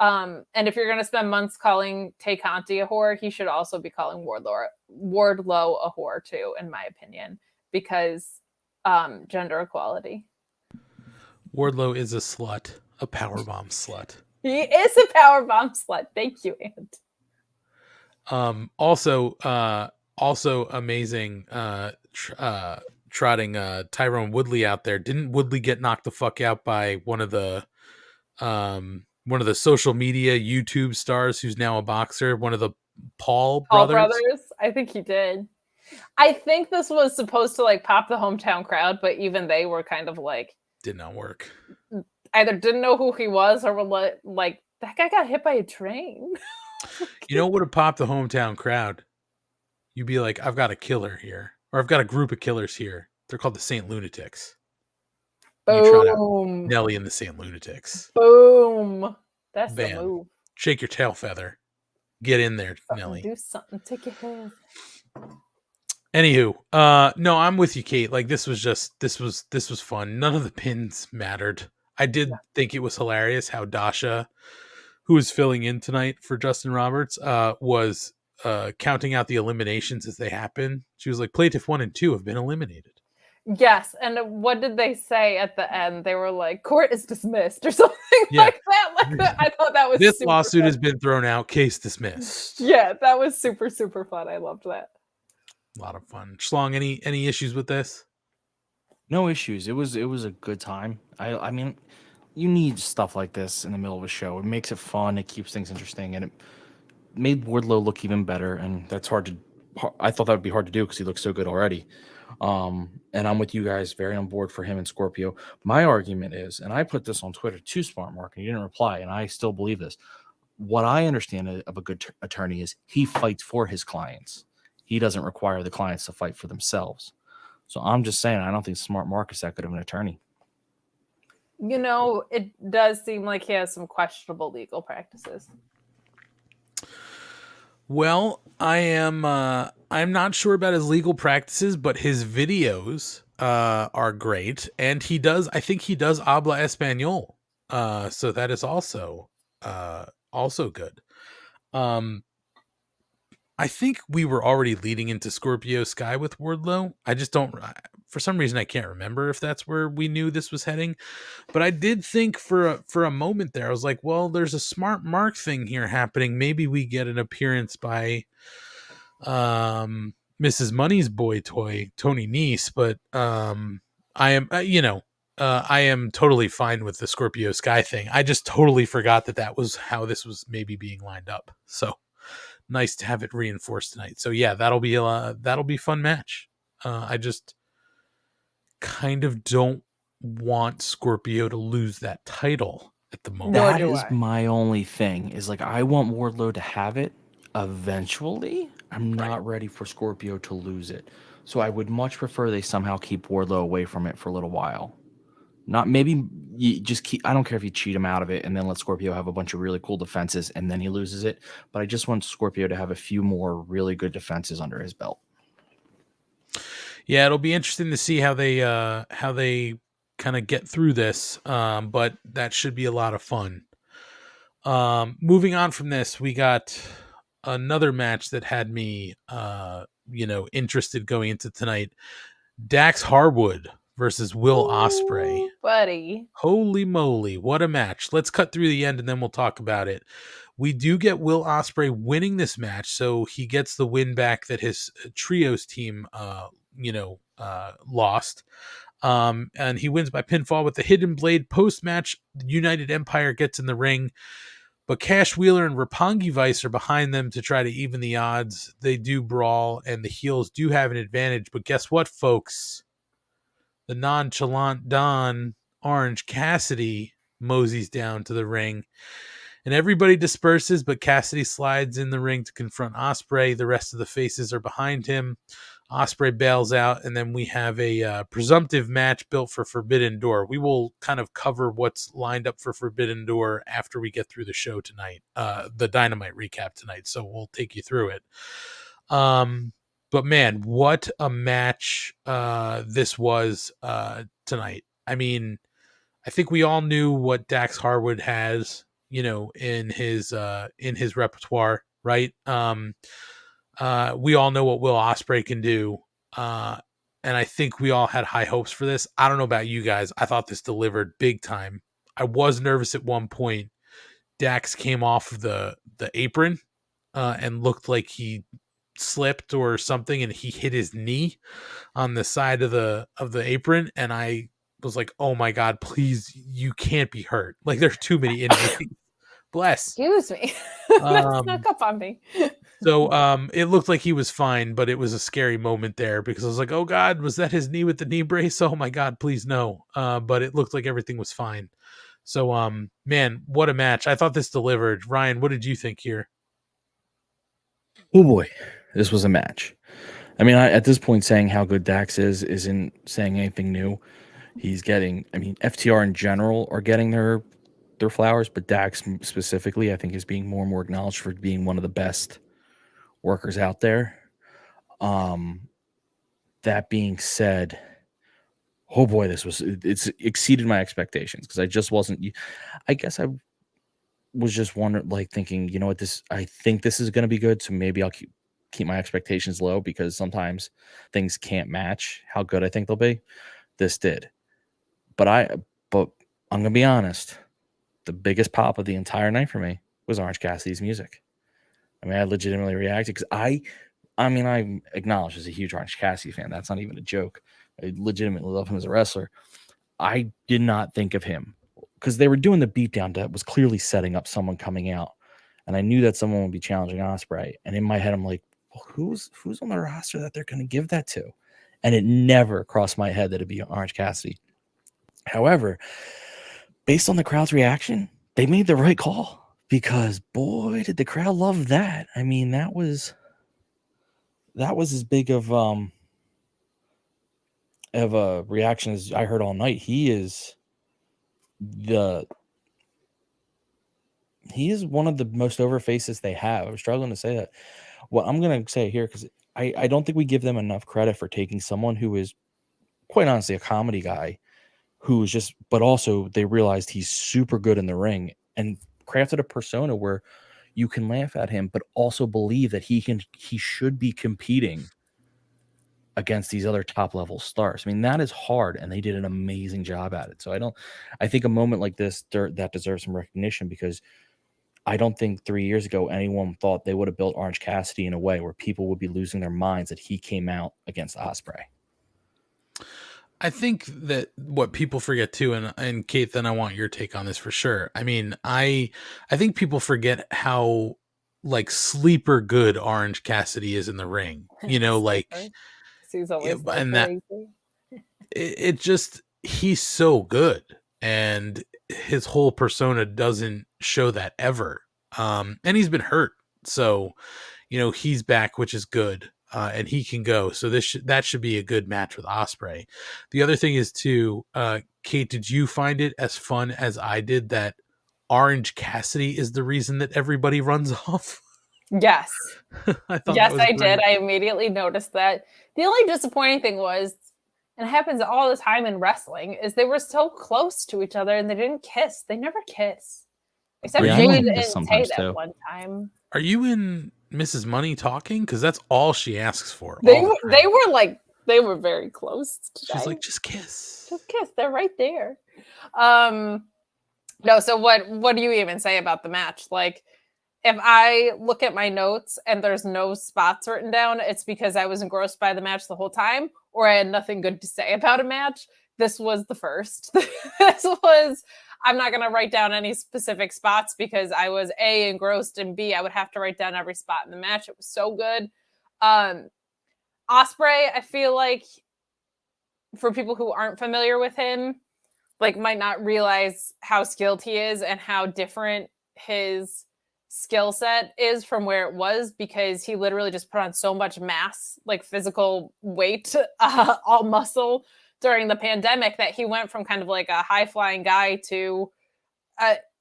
[SPEAKER 2] And if you're going to spend months calling Tay Conti a whore, he should also be calling Wardlow a whore too, in my opinion, because gender equality.
[SPEAKER 3] Wardlow is a slut, a powerbomb slut.
[SPEAKER 2] He is a powerbomb slut. Thank you, Ant.
[SPEAKER 3] Also amazing. Trotting Tyrone Woodley out there. Didn't Woodley get knocked the fuck out by one of the social media YouTube stars who's now a boxer? One of the Paul brothers?
[SPEAKER 2] I think he did. I think this was supposed to like pop the hometown crowd, but even they were kind of like
[SPEAKER 3] did not work.
[SPEAKER 2] Either didn't know who he was or were like That guy got hit by a train.
[SPEAKER 3] You know what would have popped the hometown crowd? You'd be like, I've got a killer here. Or I've got a group of killers here. They're called the Saint Lunatics. You trot out
[SPEAKER 2] Boom.
[SPEAKER 3] Nelly and the Saint Lunatics.
[SPEAKER 2] Boom. That's
[SPEAKER 3] Bam.
[SPEAKER 2] the move.
[SPEAKER 3] Shake your tail feather. Get in there, Nelly.
[SPEAKER 2] Do something. Take your head.
[SPEAKER 3] Anywho, no, I'm with you, Kate. Like this was fun. None of the pins mattered. I did think it was hilarious how Dasha, who was filling in tonight for Justin Roberts, was counting out the eliminations as they happen. She was like, plaintiff 1 and 2 have been eliminated.
[SPEAKER 2] Yes, and what did they say at the end? They were like, "Court is dismissed" or something like that. I thought that was
[SPEAKER 3] this
[SPEAKER 2] super
[SPEAKER 3] lawsuit
[SPEAKER 2] fun.
[SPEAKER 3] has been thrown out. Case dismissed.
[SPEAKER 2] Yeah, that was super fun. I loved that.
[SPEAKER 3] A lot of fun. Schlong, any issues with this?
[SPEAKER 4] No issues. It was a good time. I mean, you need stuff like this in the middle of a show. It makes it fun. It keeps things interesting, and it made Wardlow look even better. And that's hard to. I thought that would be hard to do because he looks so good already. And I'm with you guys, very on board for him and Scorpio. My argument is, and I put this on Twitter to Smart Mark, and you didn't reply, and I still believe this. What I understand of a good attorney is he fights for his clients. He doesn't require the clients to fight for themselves. So I'm just saying, I don't think Smart Mark is that good of an attorney.
[SPEAKER 2] You know, it does seem like he has some questionable legal practices.
[SPEAKER 3] Well, I'm not sure about his legal practices, but his videos are great, and I think he does habla español. So that is also good. I think we were already leading into Scorpio Sky with Wardlow. I just don't, for some reason, I can't remember if that's where we knew this was heading. But I did think for a moment there, I was like, well, there's a Smart Mark thing here happening. Maybe we get an appearance by Mrs. Money's boy toy, Tony Nese. But I am totally fine with the Scorpio Sky thing. I just totally forgot that was how this was maybe being lined up. So nice to have it reinforced tonight. So yeah, that'll be a fun match. I just kind of don't want Scorpio to lose that title at the moment.
[SPEAKER 4] That is my only thing. Is like I want Wardlow to have it eventually. I'm not ready for Scorpio to lose it. So I would much prefer they somehow keep Wardlow away from it for a little while. Not maybe you just keep. I don't care if you cheat him out of it and then let Scorpio have a bunch of really cool defenses and then he loses it. But I just want Scorpio to have a few more really good defenses under his belt.
[SPEAKER 3] Yeah, it'll be interesting to see how they kind of get through this. But that should be a lot of fun. Moving on from this, we got another match that had me, interested going into tonight. Dax Harwood versus Will Osprey.
[SPEAKER 2] Buddy.
[SPEAKER 3] Holy moly, what a match. Let's cut through the end and then we'll talk about it. We do get Will Osprey winning this match, so he gets the win back that his trios team lost. And he wins by pinfall with the Hidden Blade. Post-match, the United Empire gets in the ring, but Cash Wheeler and Roppongi Vice are behind them to try to even the odds. They do brawl, and the heels do have an advantage, but guess what, folks? The nonchalant Don Orange Cassidy moseys down to the ring, and everybody disperses, but Cassidy slides in the ring to confront Osprey. The rest of the faces are behind him. Osprey bails out, and then we have a presumptive match built for Forbidden Door. We will kind of cover what's lined up for Forbidden Door after we get through the show tonight, the Dynamite recap tonight, so we'll take you through it. But man, what a match this was tonight. I mean, I think we all knew what Dax Harwood has, in his repertoire, right? We all know what Will Osprey can do. And I think we all had high hopes for this. I don't know about you guys. I thought this delivered big time. I was nervous at one point. Dax came off of the apron and looked like he slipped or something, and he hit his knee on the side of the apron, and I was like, oh my god, please, you can't be hurt. Like, there's too many injuries. Bless.
[SPEAKER 2] Excuse me. That snuck up on me.
[SPEAKER 3] So it looked like he was fine, but it was a scary moment there because I was like, oh god, was that his knee with the knee brace? Oh my god, please no. But it looked like everything was fine. So, man, what a match. I thought this delivered. Ryan, what did you think here?
[SPEAKER 4] Oh boy, this was a match. I mean, at this point, saying how good Dax isn't saying anything new. He's getting, I mean, FTR in general are getting their flowers, but Dax specifically, I think, is being more and more acknowledged for being one of the best workers out there. That being said, oh boy, it's exceeded my expectations because I just wasn't. I guess I was just wondering, like thinking, you know what, I think this is going to be good, so maybe I'll keep my expectations low because sometimes things can't match how good I think they'll be. This did, but I'm gonna be honest. The biggest pop of the entire night for me was Orange Cassidy's music. I mean, I legitimately reacted because I acknowledge as a huge Orange Cassidy fan. That's not even a joke. I legitimately love him as a wrestler. I did not think of him because they were doing the beatdown that was clearly setting up someone coming out. And I knew that someone would be challenging Osprey. And in my head, I'm like, well, who's on the roster that they're going to give that to? And it never crossed my head that it'd be Orange Cassidy. However, based on the crowd's reaction, they made the right call because boy, did the crowd love that. I mean, that was as big of a reaction as I heard all night. He is one of the most over faces they have. I'm struggling to say that. Well, I'm going to say it here because I don't think we give them enough credit for taking someone who is quite honestly a comedy guy who is just, but also they realized he's super good in the ring and crafted a persona where you can laugh at him, but also believe that he should be competing against these other top level stars. I mean, that is hard, and they did an amazing job at it. So I think a moment like this that deserves some recognition because I don't think 3 years ago anyone thought they would have built Orange Cassidy in a way where people would be losing their minds that he came out against Osprey.
[SPEAKER 3] I think that what people forget too, and Kate, then I want your take on this for sure. I mean, I think people forget how like sleeper good Orange Cassidy is in the ring. You know, like
[SPEAKER 2] he's always
[SPEAKER 3] and that it just he's so good, and his whole persona doesn't show that ever. And he's been hurt, so you know he's back, which is good. And he can go. So that should be a good match with Osprey. The other thing is too, Kate, did you find it as fun as I did that Orange Cassidy is the reason that everybody runs off?
[SPEAKER 2] Yes. I
[SPEAKER 3] great.
[SPEAKER 2] did. I immediately noticed that. The only disappointing thing was, and it happens all the time in wrestling, is they were so close to each other and they didn't kiss. They never kiss. Except Jade and Tate at one time.
[SPEAKER 3] Are you in Mrs. Money talking? Because that's all she asks for.
[SPEAKER 2] They were very close today.
[SPEAKER 3] She's like, just kiss.
[SPEAKER 2] Just kiss. They're right there. No, so what do you even say about the match? Like, if I look at my notes and there's no spots written down, it's because I was engrossed by the match the whole time, or I had nothing good to say about a match. This was the first. I'm not going to write down any specific spots because I was A, engrossed, and B, I would have to write down every spot in the match. It was so good. Osprey, I feel like for people who aren't familiar with him, like might not realize how skilled he is and how different his skill set is from where it was, because he literally just put on so much mass, like physical weight, all muscle during the pandemic, that he went from kind of like a high flying guy to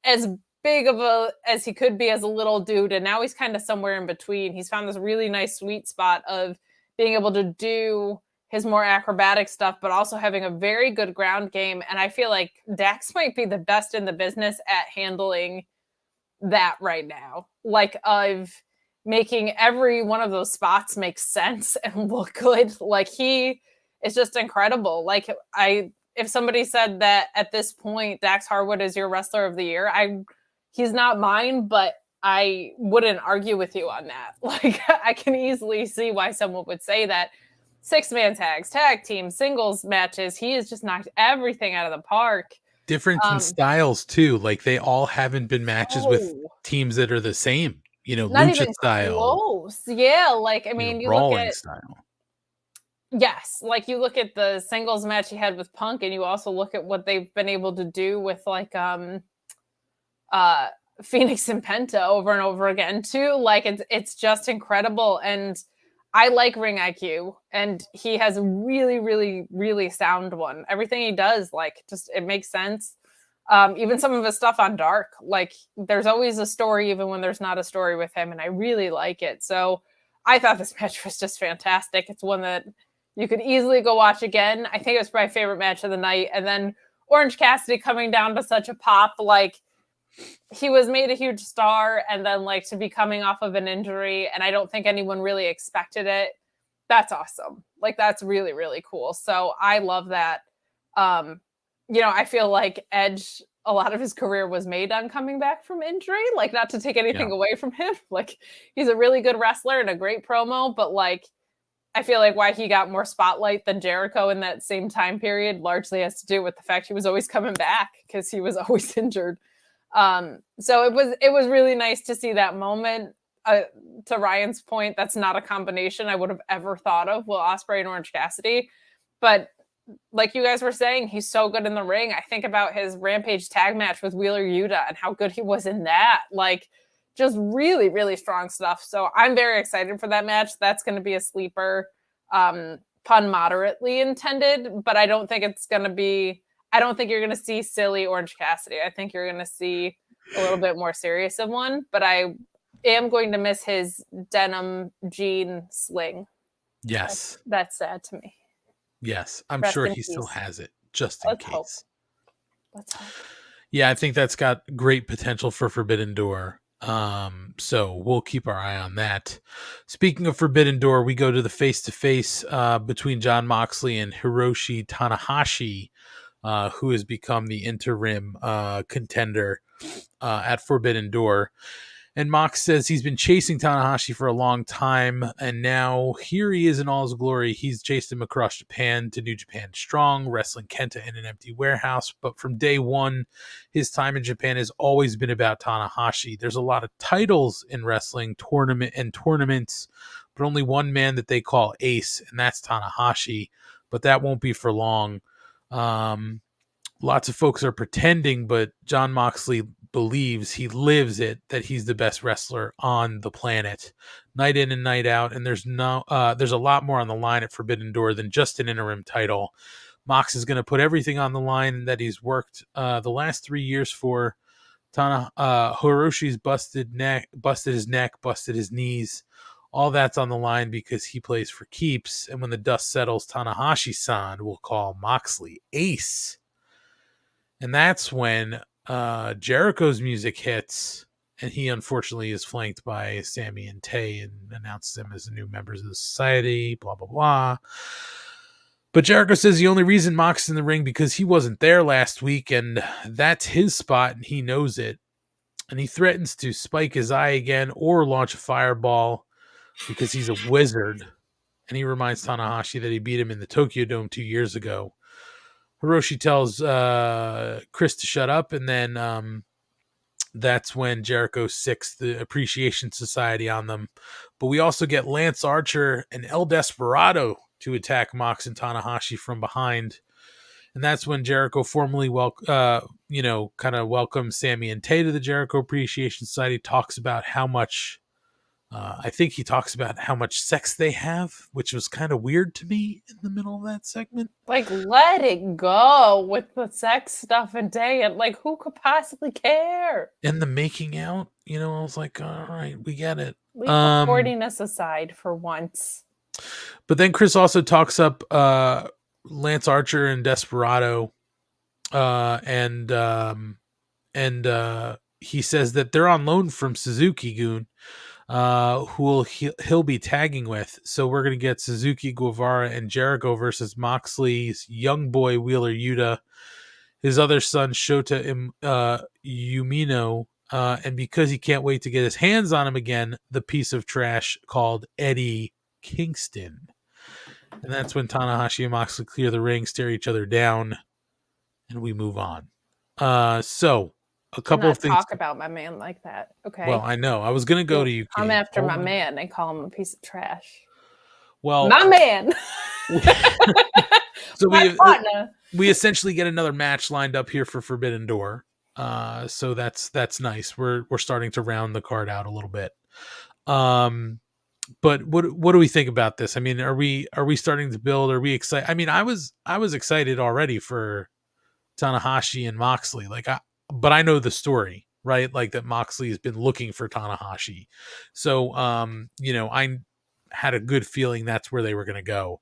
[SPEAKER 2] as big of as he could be as a little dude. And now he's kind of somewhere in between. He's found this really nice sweet spot of being able to do his more acrobatic stuff, but also having a very good ground game. And I feel like Dax might be the best in the business at handling that right now. Like, of making every one of those spots make sense and look good. Like, he is just incredible. Like, if somebody said that at this point Dax Harwood is your wrestler of the year, he's not mine, but I wouldn't argue with you on that. Like, I can easily see why someone would say that. 6-man tags, tag teams, singles matches, he has just knocked everything out of the park.
[SPEAKER 3] Difference in styles too. Like, they all haven't been matches with teams that are the same. You know,
[SPEAKER 2] not
[SPEAKER 3] lucha
[SPEAKER 2] even
[SPEAKER 3] style.
[SPEAKER 2] close. Yeah, like, I mean, you look
[SPEAKER 3] brawling
[SPEAKER 2] at
[SPEAKER 3] style.
[SPEAKER 2] Yes, like you look at the singles match he had with Punk, and you also look at what they've been able to do with like Phoenix and Penta over and over again too. Like it's just incredible, and I like Ring IQ, and he has a really, really, really sound one. Everything he does, like, just it makes sense. Even some of his stuff on Dark, like there's always a story, even when there's not a story with him, and I really like it. So I thought this match was just fantastic. It's one that you could easily go watch again. I think it was my favorite match of the night. And then Orange Cassidy coming down to such a pop, like he was made a huge star, and then like to be coming off of an injury, and I don't think anyone really expected it. That's awesome. Like that's really, really cool. So I love that. I feel like Edge, a lot of his career was made on coming back from injury. Like, not to take anything away from him. Like, he's a really good wrestler and a great promo, but like, I feel like why he got more spotlight than Jericho in that same time period largely has to do with the fact he was always coming back because he was always injured. So it was really nice to see that moment. To Ryan's point, that's not a combination I would have ever thought of, Will Osprey and Orange Cassidy. But like you guys were saying, he's so good in the ring. I think about his Rampage tag match with Wheeler Yuta and how good he was in that. Like, just really, really strong stuff. So I'm very excited for that match. That's going to be a sleeper, pun moderately intended, but I don't think it's going to be, I don't think you're going to see silly Orange Cassidy. I think you're going to see a little bit more serious of one, but I am going to miss his denim jean sling.
[SPEAKER 3] Yes.
[SPEAKER 2] That's sad to me.
[SPEAKER 3] Yes. I'm
[SPEAKER 2] Rest
[SPEAKER 3] sure
[SPEAKER 2] in
[SPEAKER 3] he still
[SPEAKER 2] peace.
[SPEAKER 3] has it, just in case.
[SPEAKER 2] Let's hope.
[SPEAKER 3] Yeah, I think that's got great potential for Forbidden Door. So we'll keep our eye on that. Speaking of Forbidden Door, we go to the face-to-face between Jon Moxley and Hiroshi Tanahashi, who has become the interim contender at Forbidden Door. And Mox says he's been chasing Tanahashi for a long time, and now here he is in all his glory. He's chased him across Japan to New Japan Strong, wrestling Kenta in an empty warehouse. But from day one, his time in Japan has always been about Tanahashi. There's a lot of titles in wrestling, tournaments, but only one man that they call Ace, and that's Tanahashi. But that won't be for long. Lots of folks are pretending, but Jon Moxley believes, he lives it, that he's the best wrestler on the planet, night in and night out. And there's a lot more on the line at Forbidden Door than just an interim title. Mox is going to put everything on the line that he's worked the last 3 years for. Hiroshi's busted his neck, busted his knees. All that's on the line because he plays for keeps. And when the dust settles, Tanahashi-san will call Moxley Ace. And that's when Jericho's music hits, and he unfortunately is flanked by Sammy and Tay and announces them as the new members of the society, blah, blah, blah. But Jericho says the only reason Mox is in the ring because he wasn't there last week, and that's his spot, and he knows it. And he threatens to spike his eye again or launch a fireball because he's a wizard. And he reminds Tanahashi that he beat him in the Tokyo Dome 2 years ago. Hiroshi tells Chris to shut up, and then that's when Jericho sicks the Appreciation Society on them. But we also get Lance Archer and El Desperado to attack Mox and Tanahashi from behind. And that's when Jericho formally welcomes Sammy and Tay to the Jericho Appreciation Society, talks about how much I think he talks about how much sex they have, which was kind of weird to me in the middle of that segment.
[SPEAKER 2] Like, let it go with the sex stuff and Day. And like, who could possibly care?
[SPEAKER 3] And the making out, I was like, all right, we get it.
[SPEAKER 2] Leave the horniness aside for once.
[SPEAKER 3] But then Chris also talks up Lance Archer and Desperado, and he says that they're on loan from Suzuki-gun, who he'll be tagging with. So we're going to get Suzuki, Guevara, and Jericho versus Moxley's young boy Wheeler Yuta, his other son Shota Umino, and because he can't wait to get his hands on him again, the piece of trash called Eddie Kingston. And that's when Tanahashi and Moxley clear the ring, stare each other down, and we move on. So a couple of things.
[SPEAKER 2] Talk about my man like that. Okay.
[SPEAKER 3] Well, I know. I was going to go to you.
[SPEAKER 2] I'm after my man and call him a piece of trash.
[SPEAKER 3] Well,
[SPEAKER 2] my man.
[SPEAKER 3] So
[SPEAKER 2] My partner.
[SPEAKER 3] we essentially get another match lined up here for Forbidden Door. So that's nice. We're starting to round the card out a little bit. But what do we think about this? I mean, are we starting to build? Are we excited? I mean, I was excited already for Tanahashi and Moxley. But I know the story, right? Like that Moxley has been looking for Tanahashi. So I had a good feeling that's where they were going to go.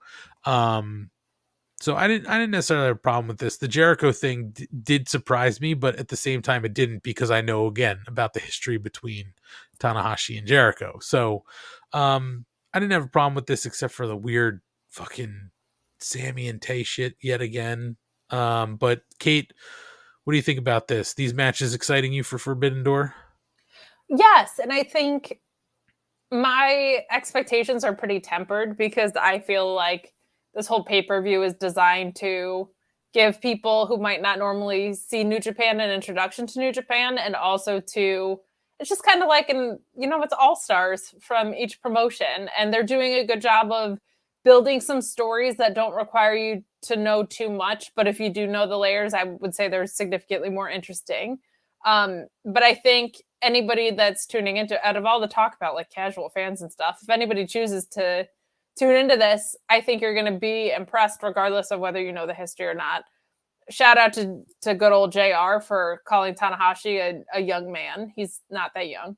[SPEAKER 3] So I didn't necessarily have a problem with this. The Jericho thing did surprise me, but at the same time it didn't, because I know again about the history between Tanahashi and Jericho. So I didn't have a problem with this, except for the weird fucking Sammy and Tay shit yet again. But Kate, what do you think about this? These matches exciting you for Forbidden Door?
[SPEAKER 2] Yes, and I think my expectations are pretty tempered, because I feel like this whole pay-per-view is designed to give people who might not normally see New Japan an introduction to New Japan, and also to, it's just kind of like it's all-stars from each promotion, and they're doing a good job of building some stories that don't require you to know too much, but if you do know the layers, I would say they're significantly more interesting. But I think anybody that's tuning into, out of all the talk about like casual fans and stuff, if anybody chooses to tune into this, I think you're going to be impressed regardless of whether you know the history or not. Shout out to good old JR for calling Tanahashi a young man. He's not that young.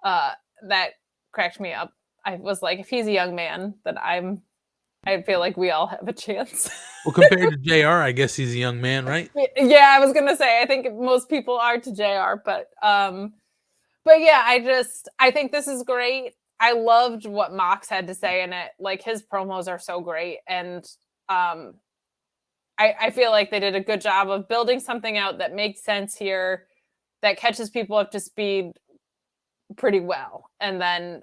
[SPEAKER 2] That cracked me up. I was like, if he's a young man, then I feel like we all have a chance.
[SPEAKER 3] Well, compared to JR, I guess he's a young man, right?
[SPEAKER 2] Yeah, I was gonna say, I think most people are to JR, but yeah, I think this is great. I loved what Mox had to say in it. Like, his promos are so great, and I feel like they did a good job of building something out that makes sense here, that catches people up to speed pretty well. And then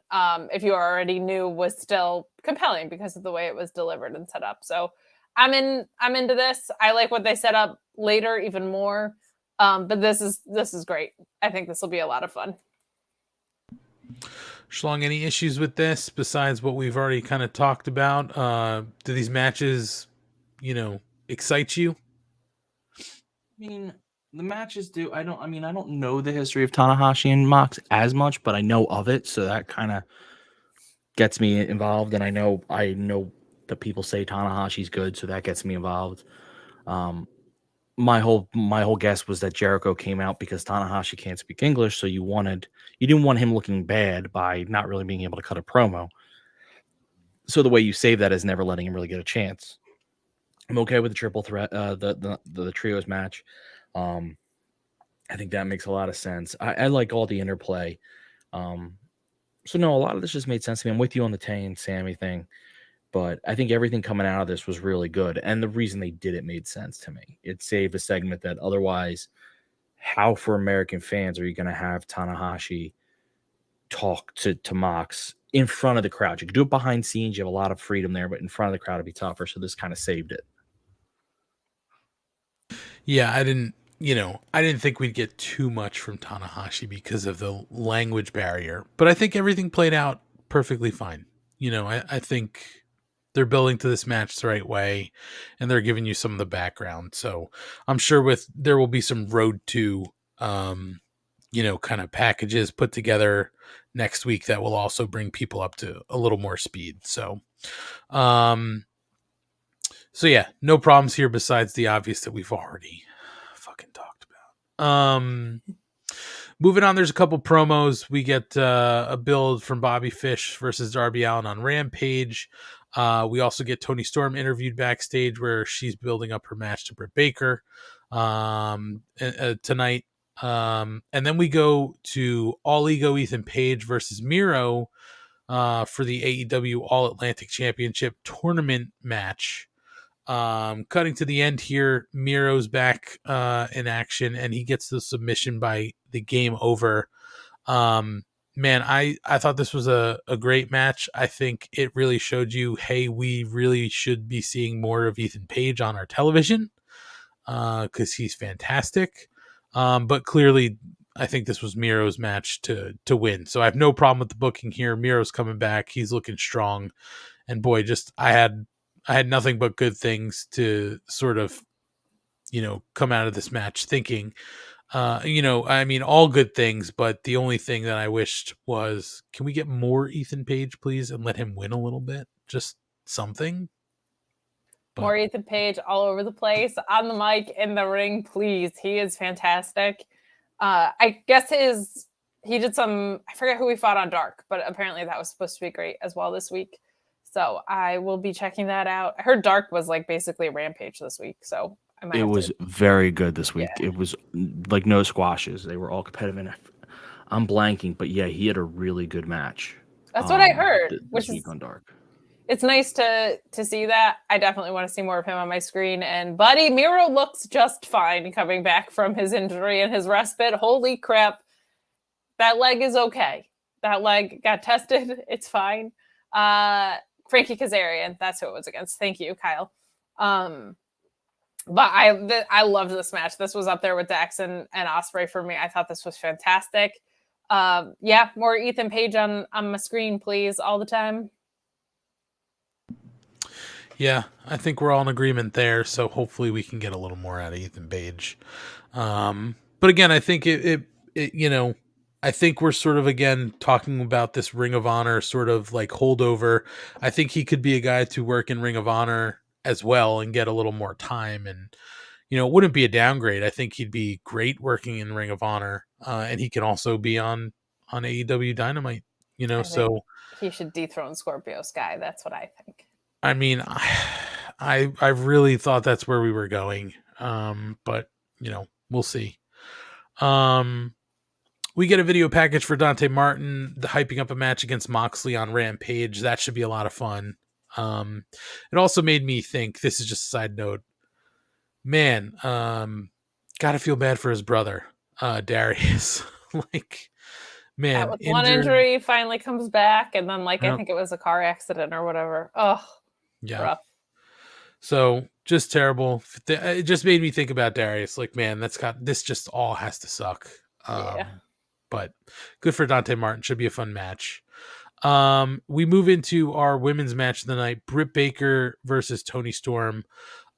[SPEAKER 2] if you already knew, was still compelling because of the way it was delivered and set up. So I'm into this. I like what they set up later even more. But this is great. I think this will be a lot of fun.
[SPEAKER 3] Schlong, any issues with this besides what we've already kind of talked about? Do these matches, excite you?
[SPEAKER 4] I mean, the matches do. I don't know the history of Tanahashi and Mox as much, but I know of it, so that kind of gets me involved. And I know that people say Tanahashi's good, so that gets me involved. My whole guess was that Jericho came out because Tanahashi can't speak English, so you didn't want him looking bad by not really being able to cut a promo. So the way you save that is never letting him really get a chance. I'm okay with the triple threat, the trios match. I think that makes a lot of sense. I like all the interplay. So no, a lot of this just made sense to me. I'm with you on the Tay and Sammy thing, but I think everything coming out of this was really good. And the reason they did it made sense to me. It saved a segment that otherwise, how for American fans are you going to have Tanahashi talk to Mox in front of the crowd? You can do it behind scenes. You have a lot of freedom there, but in front of the crowd it'd be tougher. So this kind of saved it.
[SPEAKER 3] Yeah, I didn't think we'd get too much from Tanahashi because of the language barrier, but I think everything played out perfectly fine. I think they're building to this match the right way, and they're giving you some of the background. So I'm sure there will be some road to, kind of packages put together next week that will also bring people up to a little more speed. So, so yeah, no problems here besides the obvious that we've already fucking talked about. Moving on, there's a couple promos. We get a build from Bobby Fish versus Darby Allin on Rampage. We also get Toni Storm interviewed backstage where she's building up her match to Britt Baker tonight. And then we go to All Ego Ethan Page versus Miro for the AEW All Atlantic Championship tournament match. Cutting to the end here, Miro's back in action, and he gets the submission by the Game Over. Man, I thought this was a great match. I think it really showed you, hey, we really should be seeing more of Ethan Page on our television because he's fantastic. But clearly, I think this was Miro's match to win. So I have no problem with the booking here. Miro's coming back. He's looking strong. And boy, I had I had nothing but good things to sort of, come out of this match thinking. All good things, but the only thing that I wished was, can we get more Ethan Page, please, and let him win a little bit? Just something.
[SPEAKER 2] More Ethan Page all over the place, on the mic, in the ring, please. He is fantastic. I guess he did some, I forget who he fought on Dark, but apparently that was supposed to be great as well this week. So I will be checking that out. I heard Dark was like basically Rampage this week, so
[SPEAKER 4] it was very good this week. Yeah. It was like no squashes. They were all competitive. And I'm blanking, but yeah, he had a really good match.
[SPEAKER 2] That's what I heard.
[SPEAKER 4] This week on Dark.
[SPEAKER 2] It's nice to see that. I definitely want to see more of him on my screen. And Buddy Miro looks just fine coming back from his injury and his respite. Holy crap. That leg is okay. That leg got tested. It's fine. Frankie Kazarian, that's who it was against. Thank you, Kyle. But I loved this match. This was up there with Dax and Osprey for me. I thought this was fantastic. More Ethan Page on my screen, please, all the time.
[SPEAKER 3] Yeah, I think we're all in agreement there. So hopefully we can get a little more out of Ethan Page. But again, I think I think we're sort of, again, talking about this Ring of Honor sort of like holdover. I think he could be a guy to work in Ring of Honor as well and get a little more time. And, it wouldn't be a downgrade. I think he'd be great working in Ring of Honor. And he can also be on AEW Dynamite, so.
[SPEAKER 2] He should dethrone Scorpio Sky. That's what I think.
[SPEAKER 3] I mean, I really thought that's where we were going. But, we'll see. We get a video package for Dante Martin, hyping up a match against Moxley on Rampage. That should be a lot of fun. It also made me think, this is just a side note, man, gotta feel bad for his brother, Darius. Man,
[SPEAKER 2] with one injury finally comes back, and then I think it was a car accident or whatever. Oh,
[SPEAKER 3] yeah.
[SPEAKER 2] Rough.
[SPEAKER 3] So just terrible. It just made me think about Darius. Man, this just all has to suck. But good for Dante Martin. Should be a fun match. We move into our women's match of the night, Britt Baker versus Toni Storm.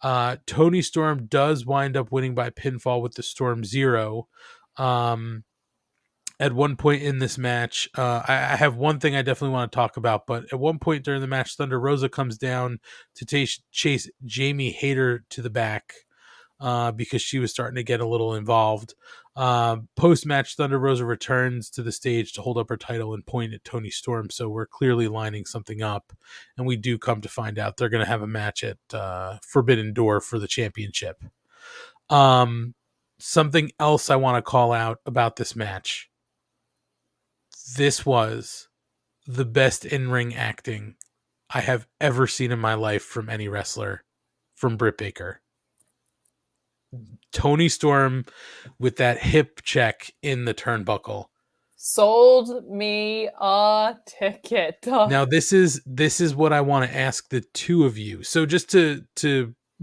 [SPEAKER 3] Toni Storm does wind up winning by pinfall with the Storm Zero. At one point in this match, I have one thing I definitely want to talk about, but at one point during the match, Thunder Rosa comes down to chase Jamie Hayter to the back because she was starting to get a little involved. Post-match, Thunder Rosa returns to the stage to hold up her title and point at Toni Storm, so we're clearly lining something up, and we do come to find out they're going to have a match at Forbidden Door for the championship. Something else I want to call out about this match. This was the best in-ring acting I have ever seen in my life from any wrestler, from Britt Baker. Toni Storm with that hip check in the turnbuckle
[SPEAKER 2] sold me a ticket.
[SPEAKER 3] Now this is what I want to ask the two of you. So just to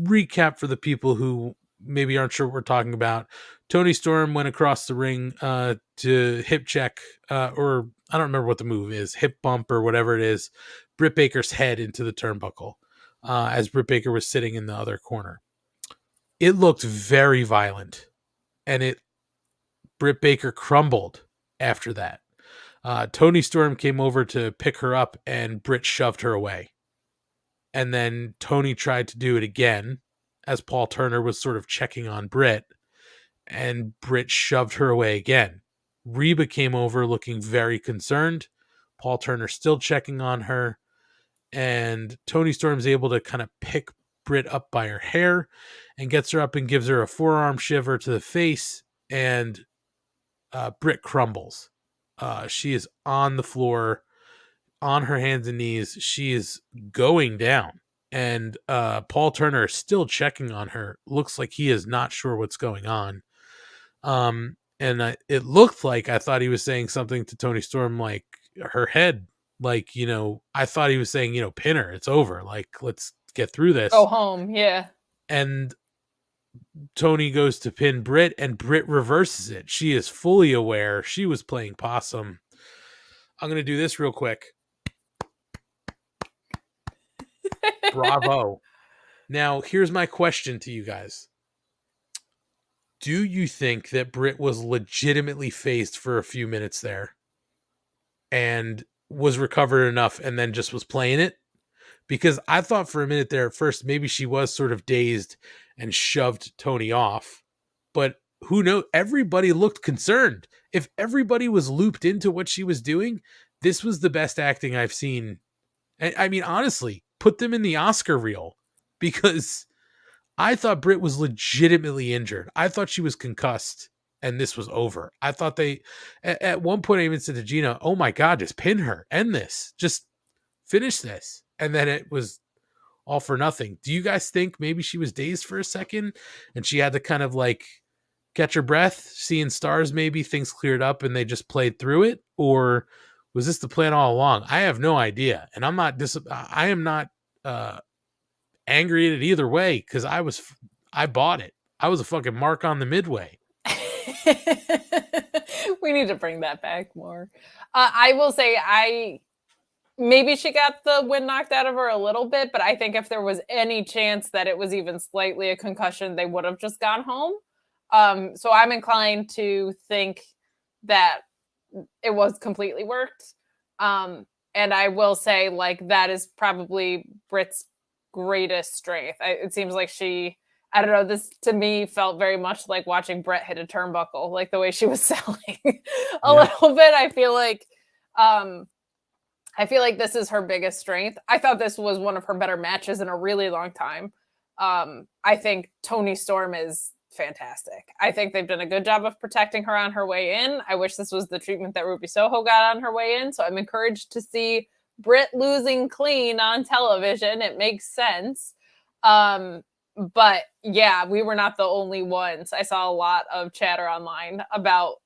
[SPEAKER 3] recap for the people who maybe aren't sure what we're talking about, Toni Storm went across the ring to hip check or I don't remember what the move is, hip bump or whatever it is, Britt Baker's head into the turnbuckle as Britt Baker was sitting in the other corner. It looked very violent, and Britt Baker crumbled after that. Toni Storm came over to pick her up, and Britt shoved her away. And then Toni tried to do it again, as Paul Turner was sort of checking on Britt, and Britt shoved her away again. Reba came over looking very concerned. Paul Turner still checking on her, and Toni Storm's able to kind of pick Britt up by her hair and gets her up and gives her a forearm shiver to the face, and Britt crumbles. She is on the floor, on her hands and knees. She is going down, and Paul Turner is still checking on her. Looks like he is not sure what's going on. And it looked like, I thought he was saying something to Toni Storm, like her head, I thought he was saying, pin her, it's over. Let's get through this.
[SPEAKER 2] Go home. Yeah.
[SPEAKER 3] And Toni goes to pin Britt, and Britt reverses it. She is fully aware she was playing possum. I'm going to do this real quick. Bravo. Now, here's my question to you guys. Do you think that Britt was legitimately phased for a few minutes there and was recovered enough and then just was playing it? Because I thought for a minute there at first, maybe she was sort of dazed and shoved Tony off. But who knows? Everybody looked concerned. If everybody was looped into what she was doing, this was the best acting I've seen. I mean, honestly, put them in the Oscar reel, because I thought Britt was legitimately injured. I thought she was concussed and this was over. I thought at one point I even said to Gina, oh my God, just pin her, end this, just finish this. And then it was all for nothing. Do you guys think maybe she was dazed for a second and she had to kind of like catch her breath, seeing stars, maybe things cleared up and they just played through it? Or was this the plan all along? I have no idea. And I am not angry at it either way, because I bought it. I was a fucking mark on the midway.
[SPEAKER 2] We need to bring that back more. I will say maybe she got the wind knocked out of her a little bit, but I think if there was any chance that it was even slightly a concussion, they would have just gone home. So I'm inclined to think that it was completely worked. And I will say, like, that is probably Britt's greatest strength. It seems like I don't know, this to me felt very much like watching Brett hit a turnbuckle, like the way she was selling a little bit. I feel like this is her biggest strength. I thought this was one of her better matches in a really long time. I think Toni Storm is fantastic. I think they've done a good job of protecting her on her way in. I wish this was the treatment that Ruby Soho got on her way in. So I'm encouraged to see Britt losing clean on television. It makes sense. But yeah, we were not the only ones. I saw a lot of chatter online about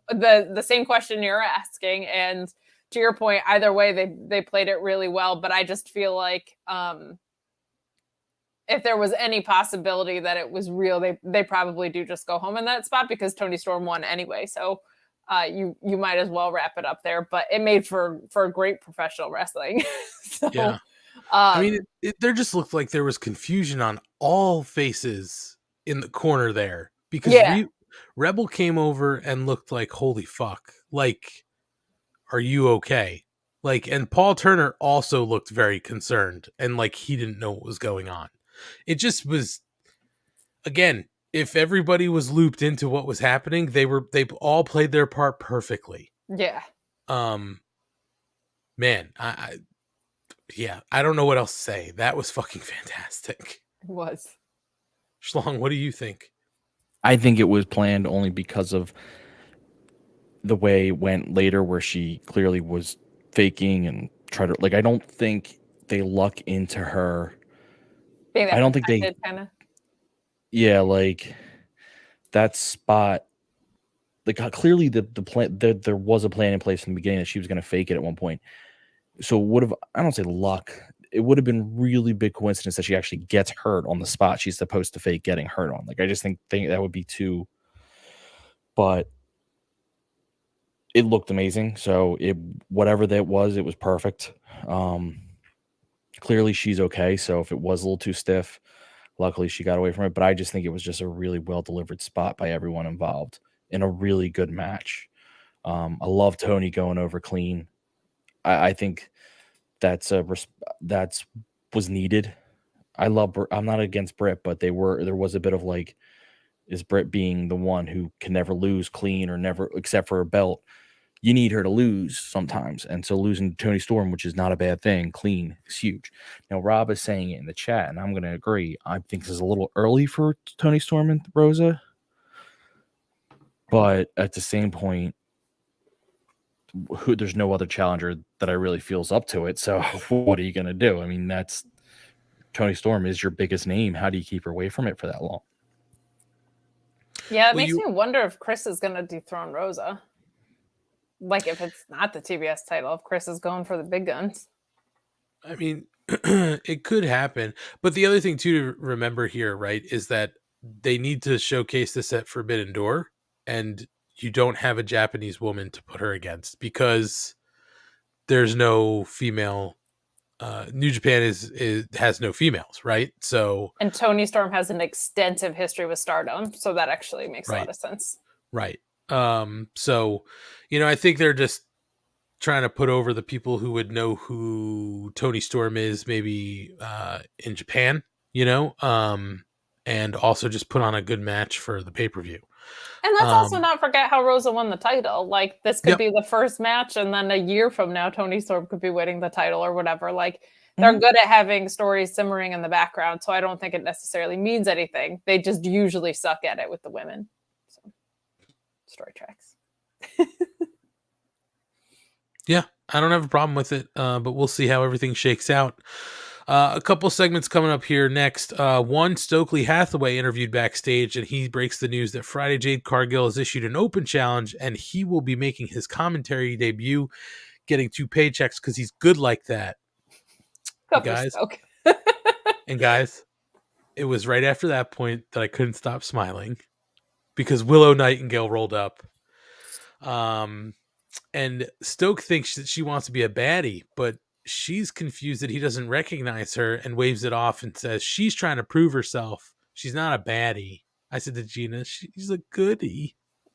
[SPEAKER 2] the same question you're asking. And to your point, either way, they played it really well. But I just feel like if there was any possibility that it was real, they probably do just go home in that spot, because Toni Storm won anyway. So you might as well wrap it up there. But it made for great professional wrestling. So,
[SPEAKER 3] yeah. I mean, there just looked like there was confusion on all faces in the corner there, because Rebel came over and looked like, holy fuck, like, are you okay? Like, and Paul Turner also looked very concerned and like he didn't know what was going on. It just was, again, if everybody was looped into what was happening, they all played their part perfectly.
[SPEAKER 2] Yeah.
[SPEAKER 3] Man, I don't know what else to say. That was fucking fantastic.
[SPEAKER 2] It was.
[SPEAKER 3] Schlong, what do you think?
[SPEAKER 4] I think it was planned only because of the way it went later, where she clearly was faking and try to, like, I don't think they luck into her. I don't think they kind of. Yeah, like that spot. Like, clearly the plan, there was a plan in place from the beginning that she was going to fake it at one point. So it would have, I don't say luck, it would have been really big coincidence that she actually gets hurt on the spot she's supposed to fake getting hurt on. Like, I just think that would be too, but it looked amazing. So whatever that was, it was perfect. Clearly she's okay. So if it was a little too stiff, luckily she got away from it. But I just think it was just a really well delivered spot by everyone involved in a really good match. I love Tony going over clean. I think that's was needed. I'm not against Britt, but there was a bit of like, is Britt being the one who can never lose clean or never, except for a belt? You need her to lose sometimes. And so losing Toni Storm, which is not a bad thing, clean, is huge. Now, Rob is saying it in the chat, and I'm going to agree. I think this is a little early for Toni Storm and Rosa. But at the same point, there's no other challenger that I really feels up to it. So what are you going to do? I mean, Toni Storm is your biggest name. How do you keep her away from it for that long?
[SPEAKER 2] Yeah, it makes me wonder if Chris is going to dethrone Rosa. Like, if it's not the TBS title, if Chris is going for the big guns.
[SPEAKER 3] I mean, it could happen. But the other thing, too, to remember here, right, is that they need to showcase this at Forbidden Door, and you don't have a Japanese woman to put her against because there's no female New Japan has no females, right? So
[SPEAKER 2] And Tony Storm has an extensive history with Stardom, so that actually makes a lot
[SPEAKER 3] Right.
[SPEAKER 2] of sense.
[SPEAKER 3] right. So I think they're just trying to put over the people who would know who Tony Storm is, maybe in Japan, and also just put on a good match for the pay-per-view.
[SPEAKER 2] And let's also not forget how Rosa won the title. Like, this could
[SPEAKER 3] Yep.
[SPEAKER 2] be the first match, and then a year from now, Tony Storm could be winning the title or whatever. Like, they're good at having stories simmering in the background, so I don't think it necessarily means anything. They just usually suck at it with the women. So, story tracks.
[SPEAKER 3] Yeah, I don't have a problem with it, but we'll see how everything shakes out. A couple segments coming up here next. One, Stokely Hathaway interviewed backstage, and he breaks the news that Friday Jade Cargill has issued an open challenge, and he will be making his commentary debut, getting 2 paychecks because he's good like that.
[SPEAKER 2] Go for
[SPEAKER 3] Guys,
[SPEAKER 2] Stoke.
[SPEAKER 3] and guys, it was right after that point that I couldn't stop smiling because Willow Nightingale rolled up. And Stoke thinks that she wants to be a baddie, but she's confused that he doesn't recognize her and waves it off and says she's trying to prove herself. She's not a baddie. I said to Gina, she's a goodie.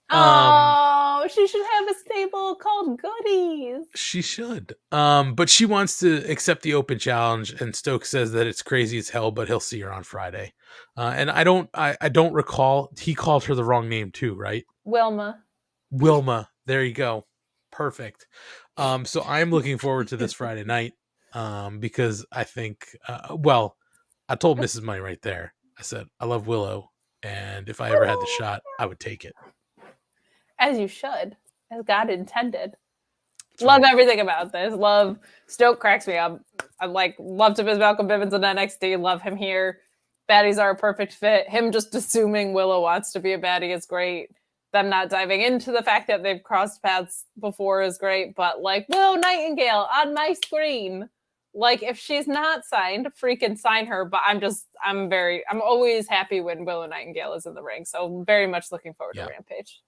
[SPEAKER 2] Oh, she should have a stable called Goodies.
[SPEAKER 3] She should. But she wants to accept the open challenge, and Stoke says that it's crazy as hell, but he'll see her on Friday. And I don't recall, he called her the wrong name too, right?
[SPEAKER 2] Wilma.
[SPEAKER 3] There you go. Perfect. So I'm looking forward to this Friday night because I think, I told Mrs. Money right there. I said, I love Willow, and if I ever had the shot, I would take it.
[SPEAKER 2] As you should, as God intended. Love everything about this. Love Stoke cracks me up. I love to miss Malcolm Bivens in NXT. Love him here. Baddies are a perfect fit. Him just assuming Willow wants to be a baddie is great. Them not diving into the fact that they've crossed paths before is great. But Willow Nightingale on my screen. If she's not signed, freaking sign her. But I'm always happy when Willow Nightingale is in the ring. So very much looking forward to Rampage.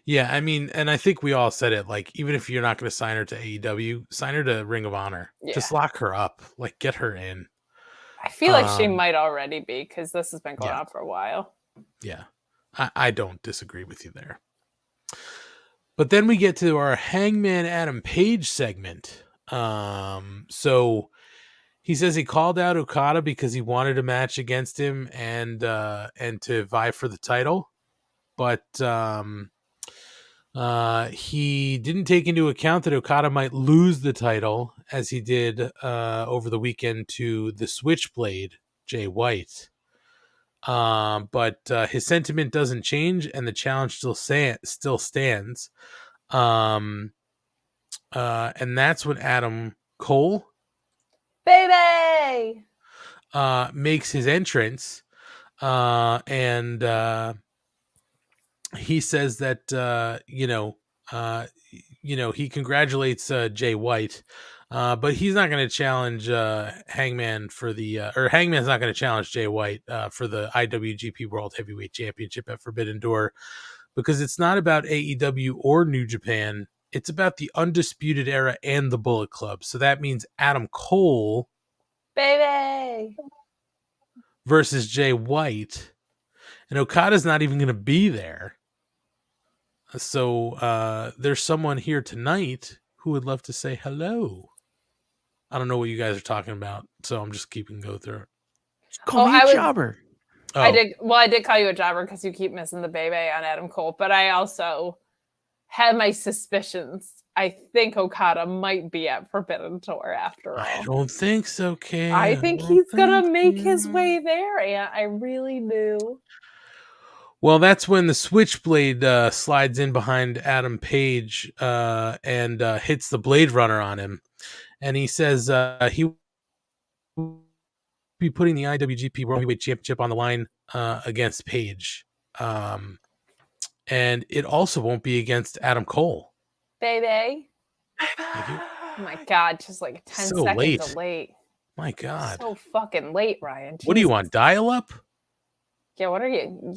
[SPEAKER 3] Yeah, I mean, and I think we all said it, even if you're not going to sign her to AEW, sign her to Ring of Honor.
[SPEAKER 2] Yeah.
[SPEAKER 3] Just lock her up. Get her in.
[SPEAKER 2] I feel like she might already be, because this has been going on for a while.
[SPEAKER 3] Yeah, I don't disagree with you there. But then we get to our Hangman Adam Page segment. So he says he called out Okada because he wanted a match against him and to vie for the title. But he didn't take into account that Okada might lose the title, as he did over the weekend to the Switchblade, Jay White. But his sentiment doesn't change, and the challenge still stands. And that's when Adam Cole,
[SPEAKER 2] baby,
[SPEAKER 3] makes his entrance, and he says that he congratulates Jay White, but he's not going to challenge Hangman for or Hangman's not going to challenge Jay White for the IWGP World Heavyweight Championship at Forbidden Door, because it's not about AEW or New Japan. It's about the Undisputed Era and the Bullet Club. So that means Adam Cole,
[SPEAKER 2] baby,
[SPEAKER 3] versus Jay White. And Okada's not even going to be there. So there's someone here tonight who would love to say hello. I don't know what you guys are talking about, so I'm just keeping go through it.
[SPEAKER 4] Call me a jobber.
[SPEAKER 3] Oh.
[SPEAKER 2] I did call you a jobber because you keep missing the baby on Adam Cole, but I also had my suspicions. I think Okada might be at Forbidden Door after all.
[SPEAKER 3] I don't think so, Kay.
[SPEAKER 2] I think he's going to make his way there, and I really do.
[SPEAKER 3] Well, that's when the Switchblade slides in behind Adam Page and hits the Blade Runner on him. And he says he will be putting the IWGP World Heavyweight Championship on the line against Page. And it also won't be against Adam Cole.
[SPEAKER 2] Baby. Oh my God, just 10
[SPEAKER 3] So
[SPEAKER 2] seconds late.
[SPEAKER 3] My God.
[SPEAKER 2] So fucking late, Ryan.
[SPEAKER 3] What do you want, dial-up?
[SPEAKER 2] Yeah, what are you?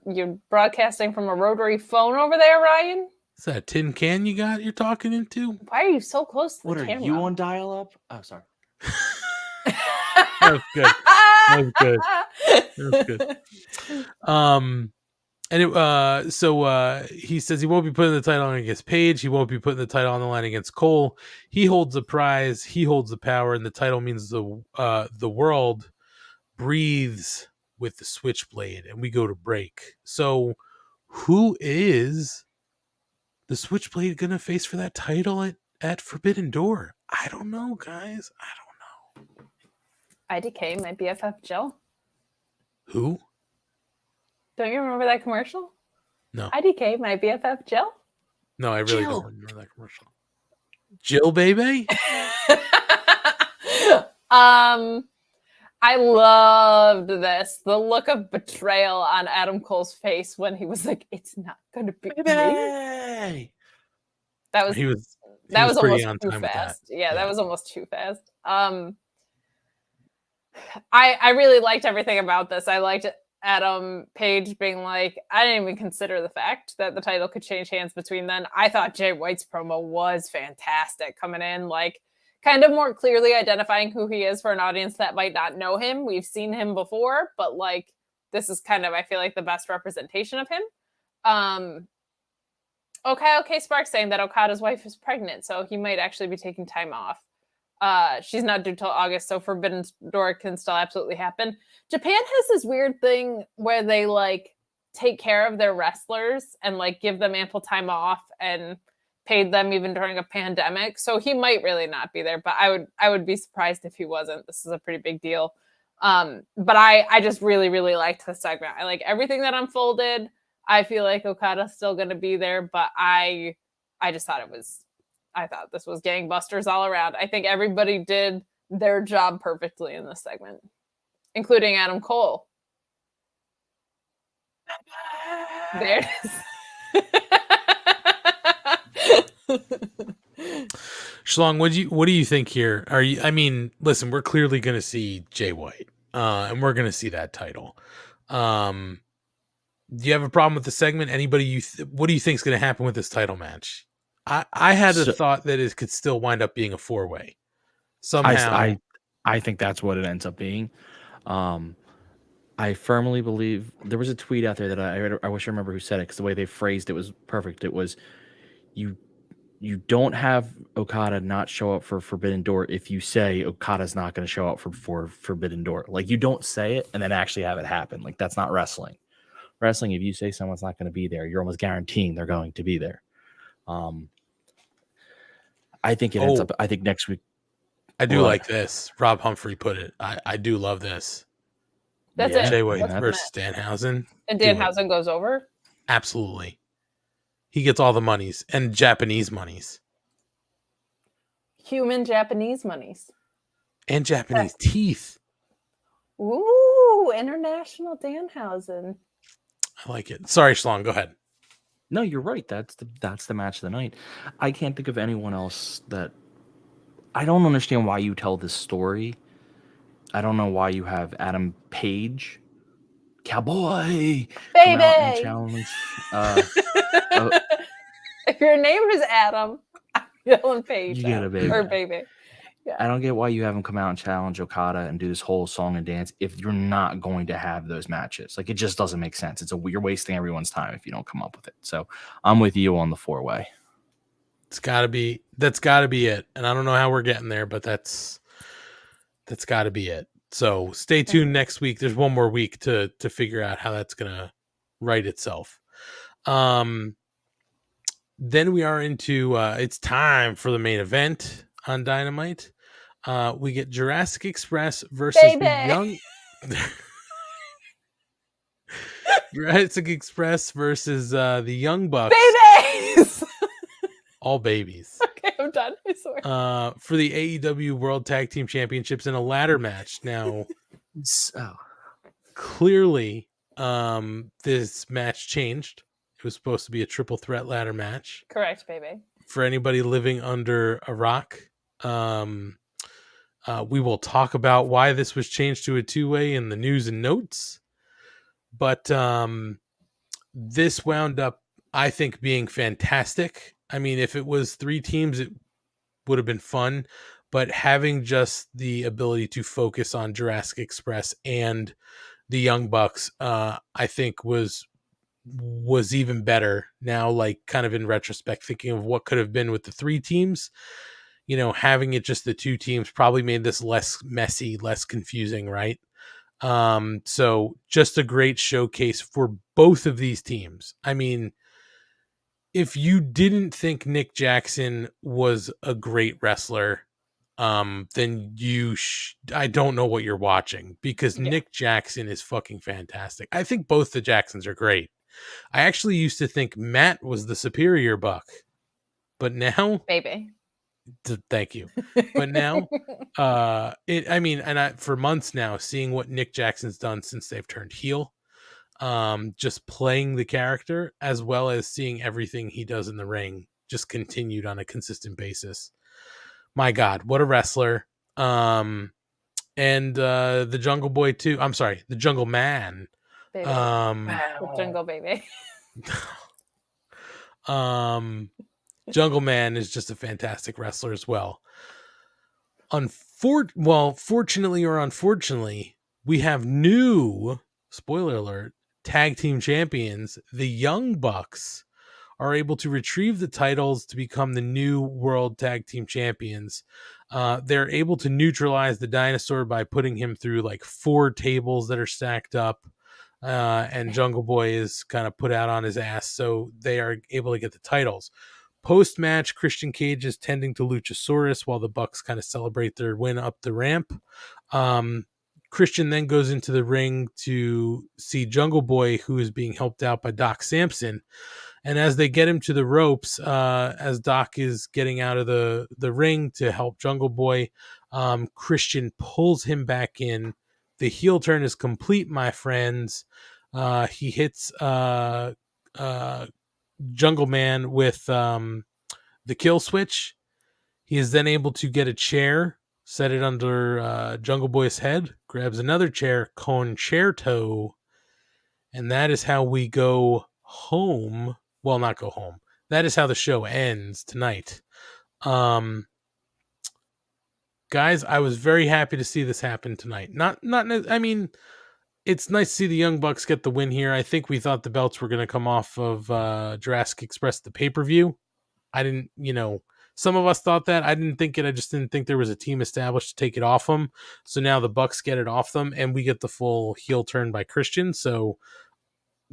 [SPEAKER 2] You're broadcasting from a rotary phone over there, Ryan?
[SPEAKER 3] Is that a tin can you're talking into?
[SPEAKER 2] Why are you so close to the
[SPEAKER 4] What are
[SPEAKER 2] camera?
[SPEAKER 4] you on dial up? Oh, sorry.
[SPEAKER 3] That was good. That was good. That was good. And he says he won't be putting the title on against Paige. He won't be putting the title on the line against Cole. He holds the prize. He holds the power, and the title means the world breathes with the Switchblade. And we go to break. So, who is the Switchblade gonna face for that title at Forbidden Door? I don't know, guys. I don't know.
[SPEAKER 2] IDK, my BFF Jill.
[SPEAKER 3] Who?
[SPEAKER 2] Don't you remember that commercial?
[SPEAKER 3] No.
[SPEAKER 2] IDK, my BFF Jill.
[SPEAKER 3] No, I really don't remember that commercial. Jill, baby.
[SPEAKER 2] I loved this. The look of betrayal on Adam Cole's face when he was like, "It's not going to be me." That was
[SPEAKER 3] He was
[SPEAKER 2] almost
[SPEAKER 3] on
[SPEAKER 2] too
[SPEAKER 3] time with
[SPEAKER 2] fast.
[SPEAKER 3] that.
[SPEAKER 2] Yeah, that was almost too fast. I really liked everything about this. I liked Adam Page being like, I didn't even consider the fact that the title could change hands between then. I thought Jay White's promo was fantastic, coming in like kind of more clearly identifying who he is for an audience that might not know him. We've seen him before, but like this is kind of, I feel like, the best representation of him. Okay, Sparks saying that Okada's wife is pregnant, so he might actually be taking time off. She's not due till August, so Forbidden Door can still absolutely happen. Japan has this weird thing where they like take care of their wrestlers and like give them ample time off and paid them even during a pandemic. So he might really not be there, but I would be surprised if he wasn't. This is a pretty big deal. But I just really, really liked the segment. I like everything that unfolded. I feel like Okada's still going to be there, but I just thought I thought this was gangbusters all around. I think everybody did their job perfectly in this segment, including Adam Cole. There it is.
[SPEAKER 3] Schlong, what do you think here? Listen, we're clearly going to see Jay White, and we're going to see that title. Do you have a problem with the segment? Anybody what do you think is going to happen with this title match? I had a thought that it could still wind up being a 4-way somehow.
[SPEAKER 4] I think that's what it ends up being. I firmly believe there was a tweet out there that I wish I remember who said it, because the way they phrased it was perfect. It was you don't have Okada not show up for Forbidden Door if you say Okada's not going to show up for Forbidden Door. Like, you don't say it and then actually have it happen. Like, that's not wrestling. Wrestling, if you say someone's not going to be there, you're almost guaranteeing they're going to be there. I think it ends up. I think next week.
[SPEAKER 3] I do like this. Rob Humphrey put it. I do love this.
[SPEAKER 2] That's it.
[SPEAKER 3] Jay White versus Danhausen.
[SPEAKER 2] And Danhausen goes over?
[SPEAKER 3] Absolutely. He gets all the monies and Japanese monies.
[SPEAKER 2] Human Japanese monies.
[SPEAKER 3] And Japanese teeth.
[SPEAKER 2] Ooh, international Danhausen.
[SPEAKER 3] I like it. Sorry, Schlong, go ahead.
[SPEAKER 4] No, you're right. That's the match of the night. I can't think of anyone else that. I don't understand why you tell this story. I don't know why you have Adam Page, cowboy,
[SPEAKER 2] baby,
[SPEAKER 4] challenge.
[SPEAKER 2] If your name is Adam, I'm yelling Page.
[SPEAKER 4] You get a baby.
[SPEAKER 2] Or baby. Yeah.
[SPEAKER 4] I don't get why you have him come out and challenge Okada and do this whole song and dance if you're not going to have those matches. Like, it just doesn't make sense. You're wasting everyone's time if you don't come up with it. So I'm with you on the 4-way.
[SPEAKER 3] That's gotta be it. And I don't know how we're getting there, but that's gotta be it. So stay tuned next week. There's one more week to figure out how that's gonna right itself. Then we are into it's time for the main event on Dynamite. We get Jurassic Express versus the Young Jurassic Express versus the Young Bucks.
[SPEAKER 2] Babies!
[SPEAKER 3] All babies.
[SPEAKER 2] Okay, I'm done. I swear.
[SPEAKER 3] For the AEW World Tag Team Championships in a ladder match. Now, clearly, this match changed. It was supposed to be a triple threat ladder match.
[SPEAKER 2] Correct, baby. For
[SPEAKER 3] anybody living under a rock, we will talk about why this was changed to a 2-way in the news and notes. But this wound up I think, being fantastic. I mean, if it was 3 teams, it would have been fun, but having just the ability to focus on Jurassic Express and the Young Bucks, I think was even better now, like kind of in retrospect, thinking of what could have been with the 3 teams. Having it just the 2 teams probably made this less messy, less confusing, right? So just a great showcase for both of these teams. I mean, if you didn't think Nick Jackson was a great wrestler, then I don't know what you're watching, because Nick Jackson is fucking fantastic. I think both the Jacksons are great. I actually used to think Matt was the superior Buck, but now,
[SPEAKER 2] Baby.
[SPEAKER 3] Thank you. But now, for months now, seeing what Nick Jackson's done since they've turned heel, just playing the character, as well as seeing everything he does in the ring, just continued on a consistent basis. My God, what a wrestler. And the Jungle Boy too. I'm sorry, the Jungle Man.
[SPEAKER 2] Baby. The Jungle Baby.
[SPEAKER 3] Jungle Man is just a fantastic wrestler as well. Fortunately or unfortunately, we have new, spoiler alert, tag team champions. The Young Bucks are able to retrieve the titles to become the new world tag team champions. They're able to neutralize the dinosaur by putting him through like 4 tables that are stacked up. And Jungle Boy is kind of put out on his ass, so they are able to get the titles. Post-match, Christian Cage is tending to Luchasaurus while the Bucks kind of celebrate their win up the ramp. Christian then goes into the ring to see Jungle Boy, who is being helped out by Doc Samson. And as they get him to the ropes, as Doc is getting out of the ring to help Jungle Boy, Christian pulls him back in. The heel turn is complete, my friends. He hits Jungle Man with the kill switch. He is then able to get a chair, set it under Jungle Boy's head, grabs another chair, concerto, and that is how we go home. Well, not go home. That is how the show ends tonight. Guys, I was very happy to see this happen tonight. I mean, it's nice to see the Young Bucks get the win here. I think we thought the belts were going to come off of Jurassic Express, the pay-per-view. I didn't, some of us thought that. I didn't think it. I just didn't think there was a team established to take it off them. So now the Bucks get it off them, and we get the full heel turn by Christian. So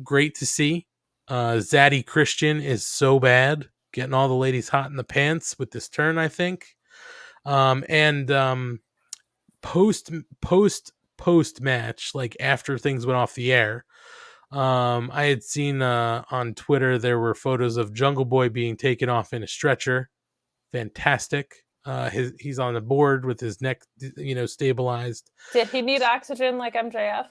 [SPEAKER 3] great to see. Zaddy Christian is so bad, getting all the ladies hot in the pants with this turn, I think. Post match, like after things went off the air, I had seen on Twitter there were photos of Jungle Boy being taken off in a stretcher. Fantastic. He's on the board with his neck, stabilized.
[SPEAKER 2] Did he need oxygen like MJF?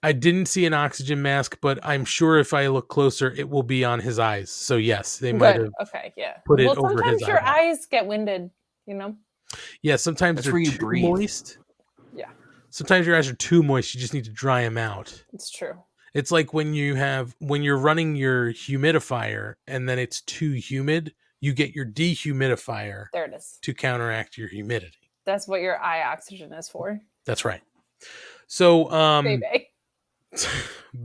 [SPEAKER 3] I didn't see an oxygen mask, but I'm sure if I look closer, it will be on his eyes. So yes, they might have put it over his eyes.
[SPEAKER 2] Sometimes your eyes get winded,
[SPEAKER 3] Yeah, sometimes they're too moist.
[SPEAKER 2] Yeah.
[SPEAKER 3] Sometimes your eyes are too moist. You just need to dry them out.
[SPEAKER 2] It's true.
[SPEAKER 3] It's like when you're running your humidifier and then it's too humid, you get your dehumidifier.
[SPEAKER 2] There it is.
[SPEAKER 3] To counteract your humidity.
[SPEAKER 2] That's what your eye oxygen is for.
[SPEAKER 3] That's right. So,
[SPEAKER 2] baby.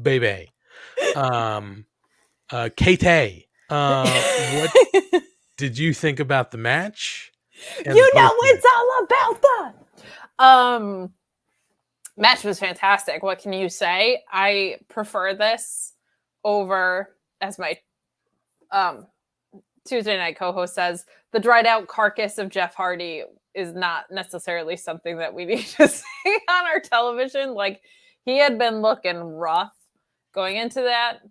[SPEAKER 3] Baby. Kate, what did you think about the match?
[SPEAKER 2] It's all about that. Match was fantastic. What can you say? I prefer this over, as my Tuesday night co-host says, the dried out carcass of Jeff Hardy is not necessarily something that we need to see on our television. Like, he had been looking rough going into that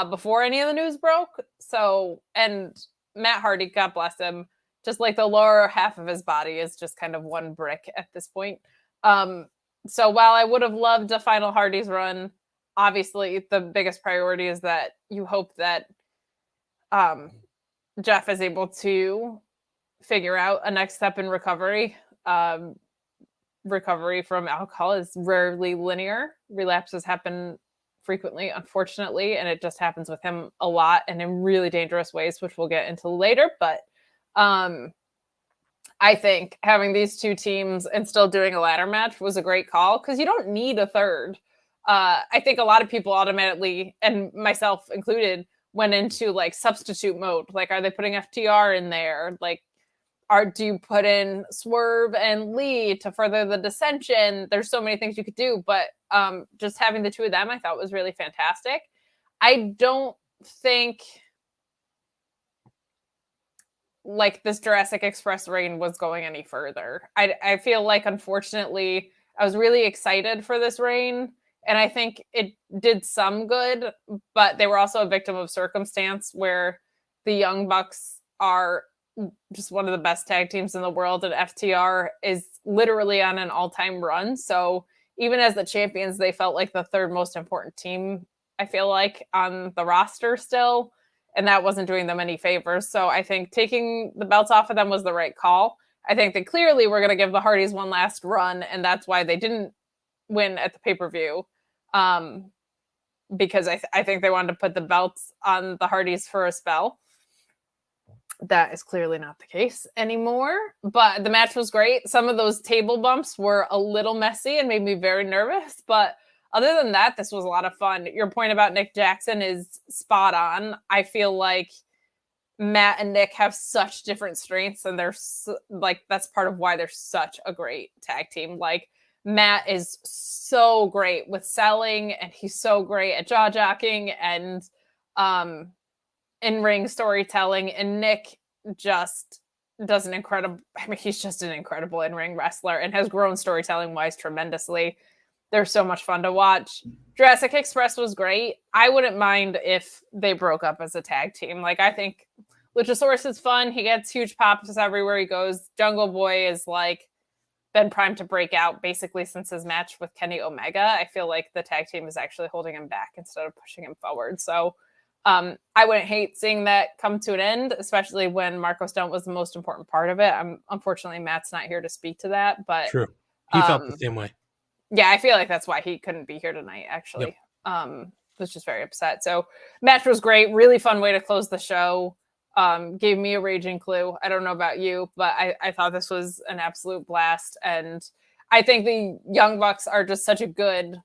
[SPEAKER 2] before any of the news broke. So, and Matt Hardy, God bless him, just like the lower half of his body is just kind of one brick at this point. So while I would have loved a final Hardy's run, obviously the biggest priority is that you hope that Jeff is able to figure out a next step in recovery. Recovery from alcohol is rarely linear. Relapses happen frequently, unfortunately, and it just happens with him a lot and in really dangerous ways, which we'll get into later. But I think having these two teams and still doing a ladder match was a great call because you don't need a third. I think a lot of people automatically, and myself included, went into like substitute mode. Like, are they putting FTR in there? Like, do you put in Swerve and Lee to further the dissension? There's so many things you could do, but just having the two of them I thought was really fantastic. I don't think like this Jurassic Express reign was going any further. I feel like, unfortunately, I was really excited for this reign, and I think it did some good, but they were also a victim of circumstance where the Young Bucks are just one of the best tag teams in the world, and FTR is literally on an all-time run. So even as the champions, they felt like the third most important team, I feel like, on the roster still. And that wasn't doing them any favors. So I think taking the belts off of them was the right call. I think they clearly were going to give the Hardys one last run, and that's why they didn't win at the pay-per-view. Because I think they wanted to put the belts on the Hardys for a spell. That is clearly not the case anymore. But the match was great. Some of those table bumps were a little messy and made me very nervous, but other than that, this was a lot of fun. Your point about Nick Jackson is spot on. I feel like Matt and Nick have such different strengths, and they're like, that's part of why they're such a great tag team. Like, Matt is so great with selling, and he's so great at jaw jocking and in-ring storytelling, and Nick just does an incredible, I mean, he's just an incredible in-ring wrestler and has grown storytelling wise tremendously. They're so much fun to watch. Jurassic Express was great. I wouldn't mind if they broke up as a tag team. Like, I think Luchasaurus is fun. He gets huge pops everywhere he goes. Jungle Boy is like been primed to break out basically since his match with Kenny Omega. I feel like the tag team is actually holding him back instead of pushing him forward. So I wouldn't hate seeing that come to an end, especially when Marco Stunt was the most important part of it. Unfortunately, Matt's not here to speak to that, but
[SPEAKER 3] true. He felt the same way.
[SPEAKER 2] Yeah, I feel like that's why he couldn't be here tonight, actually. Yep. Was just very upset. So match was great. Really fun way to close the show. Gave me a raging clue. I don't know about you, but I thought this was an absolute blast. And I think the Young Bucks are just such a good,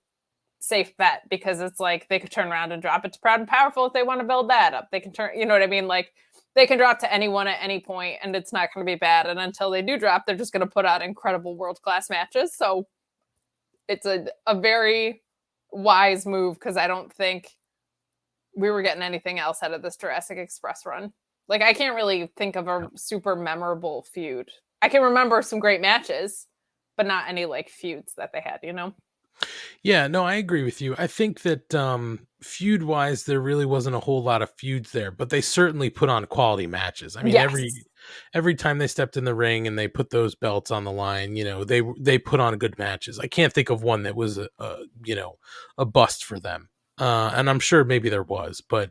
[SPEAKER 2] safe bet because it's like they could turn around and drop it to Proud and Powerful if they want to build that up. They can turn, you know what I mean? Like, they can drop to anyone at any point and it's not going to be bad. And until they do drop, they're just going to put out incredible world-class matches. So it's a very wise move because I don't think we were getting anything else out of this Jurassic Express run. Like, I can't really think of a super memorable feud. I can remember some great matches, but not any like feuds that they had, you know?
[SPEAKER 3] Yeah, no, I agree with you. I think that feud-wise, there really wasn't a whole lot of feuds there, but they certainly put on quality matches. I mean,
[SPEAKER 2] Yes.
[SPEAKER 3] every time they stepped in the ring and they put those belts on the line, you know, they put on good matches. I can't think of one that was a bust for them. And I'm sure maybe there was, but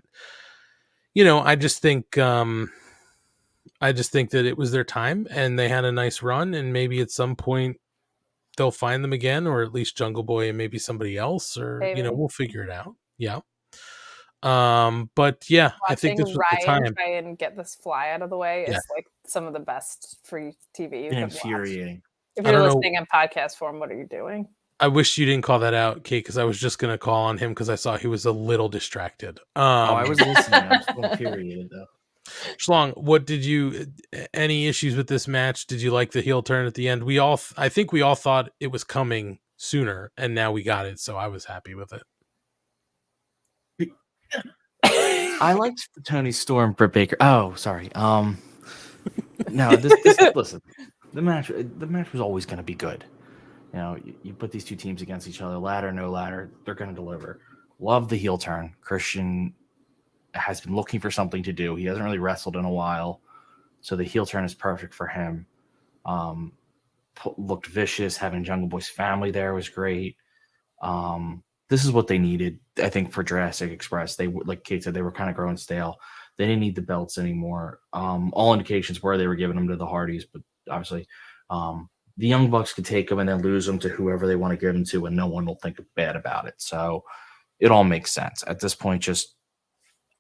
[SPEAKER 3] you know, I just think that it was their time and they had a nice run, and maybe at some point they'll find them again, or at least Jungle Boy and maybe somebody else, or
[SPEAKER 2] Maybe.
[SPEAKER 3] you know, we'll figure it out. Yeah. But yeah, I think this was the
[SPEAKER 2] Ryan
[SPEAKER 3] time.
[SPEAKER 2] try and get this fly out of the way
[SPEAKER 3] Yeah.
[SPEAKER 2] is like some of the best free TV you can watch.
[SPEAKER 4] Infuriating.
[SPEAKER 2] If
[SPEAKER 3] I
[SPEAKER 2] you're
[SPEAKER 3] don't know.
[SPEAKER 2] listening in podcast form, what are you doing?
[SPEAKER 3] I wish you didn't call that out, Kate, because I was just gonna call on him because I saw he was a little distracted.
[SPEAKER 4] I was listening. I'm still infuriated though.
[SPEAKER 3] Schlong, what did you? Any issues with this match? Did you like the heel turn at the end? I think we all thought it was coming sooner, and now we got it, so I was happy with it.
[SPEAKER 4] I liked the Tony Storm, Britt Baker. Oh, sorry. No, this listen. The match was always going to be good. You know, you put these two teams against each other, ladder, no ladder, they're going to deliver. Love the heel turn. Christian has been looking for something to do. He hasn't really wrestled in a while, so the heel turn is perfect for him. Looked vicious. Having Jungle Boy's family there was great. This is what they needed, I think, for Jurassic Express. They, like Kate said, they were kind of growing stale. They didn't need the belts anymore. All indications were they were giving them to the Hardys, but obviously the Young Bucks could take them and then lose them to whoever they want to give them to, and no one will think bad about it. So it all makes sense at this point. Just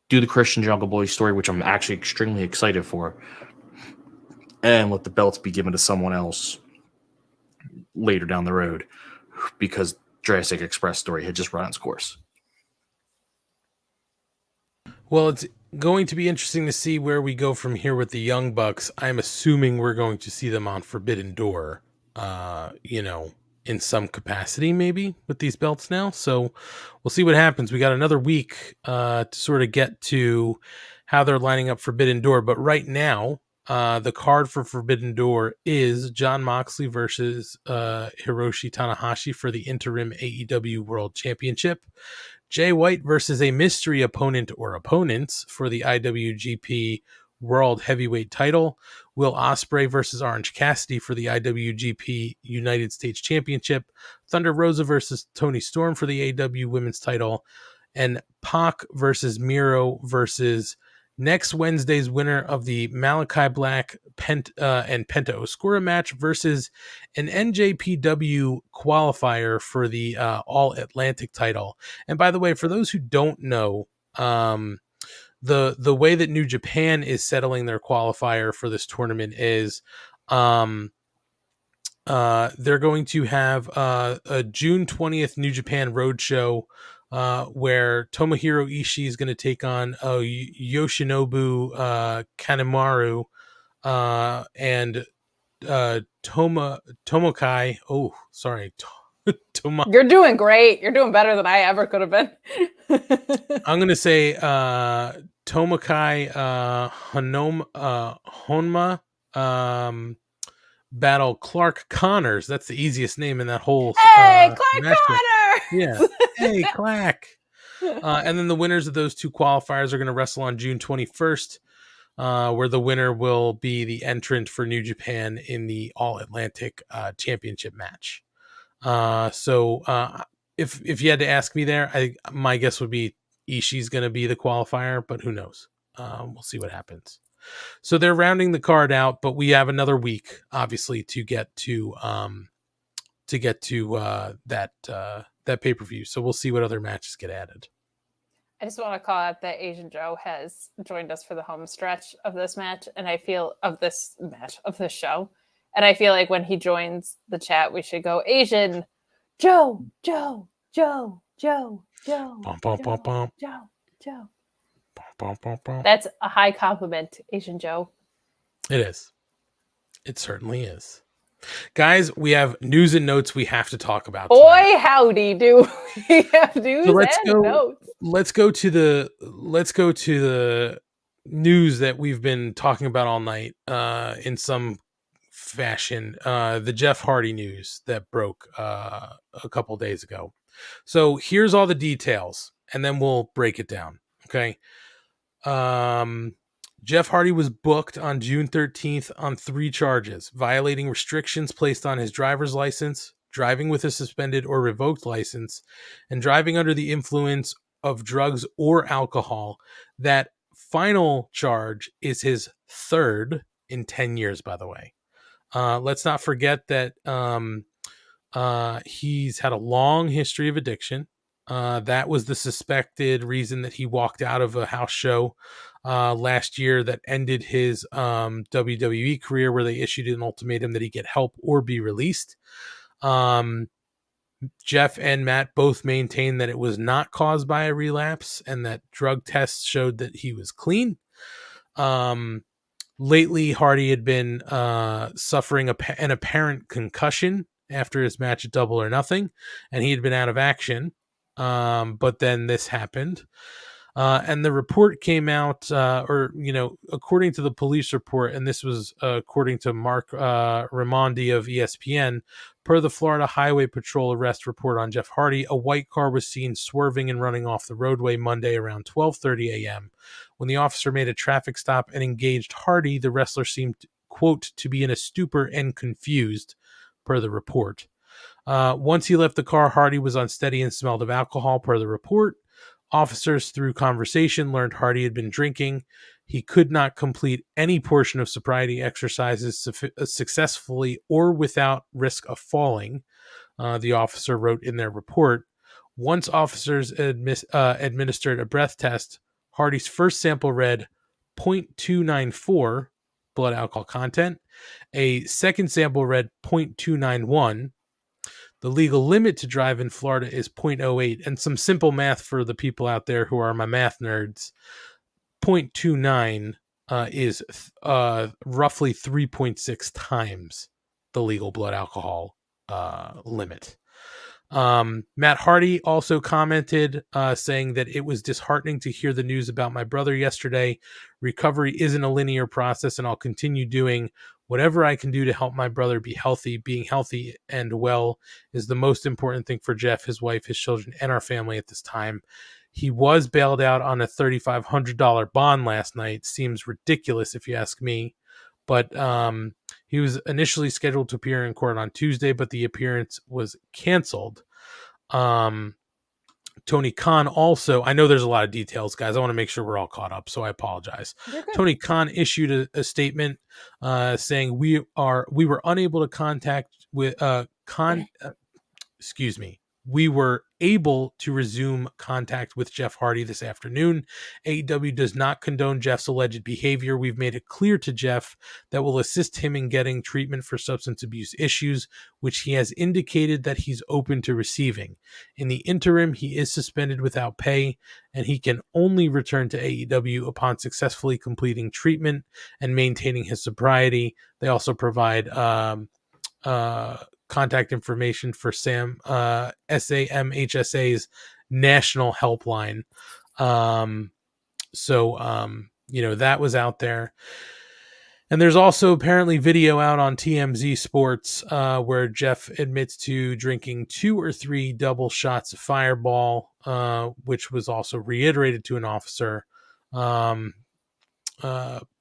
[SPEAKER 4] do the Christian Jungle Boy story, which I'm actually extremely excited for, and let the belts be given to someone else later down the road, because Jurassic Express story had just run its course.
[SPEAKER 3] Well, it's going to be interesting to see where we go from here with the Young Bucks. I'm assuming we're going to see them on Forbidden Door, in some capacity, maybe with these belts now. So we'll see what happens. We got another week to sort of get to how they're lining up Forbidden Door. But right now, the card for Forbidden Door is Jon Moxley versus Hiroshi Tanahashi for the interim AEW World Championship. Jay White versus a mystery opponent or opponents for the IWGP World Heavyweight title. Will Osprey versus Orange Cassidy for the IWGP United States Championship. Thunder Rosa versus Toni Storm for the AEW Women's title. And Pac versus Miro versus next Wednesday's winner of the Malachi Black and Penta Oscura match versus an NJPW qualifier for the All Atlantic title. And by the way, for those who don't know, the way that New Japan is settling their qualifier for this tournament is they're going to have a June 20th New Japan Roadshow where Tomohiro Ishii is going to take on Yoshinobu Kanemaru and Tomokai. Oh, sorry.
[SPEAKER 2] You're doing great. You're doing better than I ever could have been.
[SPEAKER 3] I'm going to say Tomokai Honma battle Clark Connors. That's the easiest name in that whole
[SPEAKER 2] Hey, Clark
[SPEAKER 3] matchup.
[SPEAKER 2] Connors!
[SPEAKER 3] Yeah. Hey, Clark. And then the winners of those two qualifiers are going to wrestle on June 21st, where the winner will be the entrant for New Japan in the All Atlantic Championship match. So if you had to ask me there, my guess would be Ishii's going to be the qualifier, but who knows? We'll see what happens. So they're rounding the card out, but we have another week, obviously, to get to that pay-per-view. So we'll see what other matches get added.
[SPEAKER 2] I just want to call out that Asian Joe has joined us for the home stretch of this match, and I feel of this show. And I feel like when he joins the chat, we should go Asian Joe, Joe, Joe, Joe, Joe,
[SPEAKER 3] Bum, bum, bum, bum.
[SPEAKER 2] Joe, Joe.
[SPEAKER 3] Bum, bum, bum.
[SPEAKER 2] That's a high compliment, Asian Joe.
[SPEAKER 3] It is. It certainly is. Guys, we have news and notes we have to talk about tonight.
[SPEAKER 2] Boy, howdy, do we have news and notes.
[SPEAKER 3] Let's go to the news that we've been talking about all night in some fashion. The Jeff Hardy news that broke a couple days ago. So here's all the details, and then we'll break it down. Okay. Jeff Hardy was booked on June 13th on 3 charges: violating restrictions placed on his driver's license, driving with a suspended or revoked license, and driving under the influence of drugs or alcohol. That final charge is his 3rd in 10 years, by the way. Let's not forget that he's had a long history of addiction. That was the suspected reason that he walked out of a house show last year that ended his WWE career, where they issued an ultimatum that he get help or be released. Jeff and Matt both maintained that it was not caused by a relapse and that drug tests showed that he was clean. Lately, Hardy had been suffering an apparent concussion after his match at Double or Nothing, and he had been out of action. But then this happened. And the report came out, according to the police report, and this was according to Mark Raimondi of ESPN, per the Florida Highway Patrol arrest report on Jeff Hardy, a white car was seen swerving and running off the roadway Monday around 12:30 a.m. When the officer made a traffic stop and engaged Hardy, the wrestler seemed, quote, to be in a stupor and confused, per the report. Once he left the car, Hardy was unsteady and smelled of alcohol, per the report. Officers, through conversation, learned Hardy had been drinking. He could not complete any portion of sobriety exercises successfully or without risk of falling, the officer wrote in their report. Once officers administered a breath test, Hardy's first sample read 0.294 blood alcohol content. A second sample read 0.291. The legal limit to drive in Florida is 0.08. And some simple math for the people out there who are my math nerds. 0.29 is roughly 3.6 times the legal blood alcohol limit. Matt Hardy also commented saying that it was disheartening to hear the news about my brother yesterday. Recovery isn't a linear process, and I'll continue doing whatever I can do to help my brother be healthy. Being healthy and well is the most important thing for Jeff, his wife, his children, and our family at this time. He was bailed out on a $3,500 bond last night. Seems ridiculous if you ask me. But he was initially scheduled to appear in court on Tuesday, but the appearance was canceled. Tony Khan also, I know there's a lot of details, guys. I want to make sure we're all caught up, so I apologize. Tony Khan issued a statement saying we were unable to contact with we were able to resume contact with Jeff Hardy this afternoon. AEW does not condone Jeff's alleged behavior. We've made it clear to Jeff that we'll assist him in getting treatment for substance abuse issues, which he has indicated that he's open to receiving. In the interim, he is suspended without pay, and he can only return to AEW upon successfully completing treatment and maintaining his sobriety. They also provide contact information for SAMHSA's national helpline. That was out there. And there's also apparently video out on TMZ Sports where Jeff admits to drinking 2 or 3 double shots of Fireball, which was also reiterated to an officer.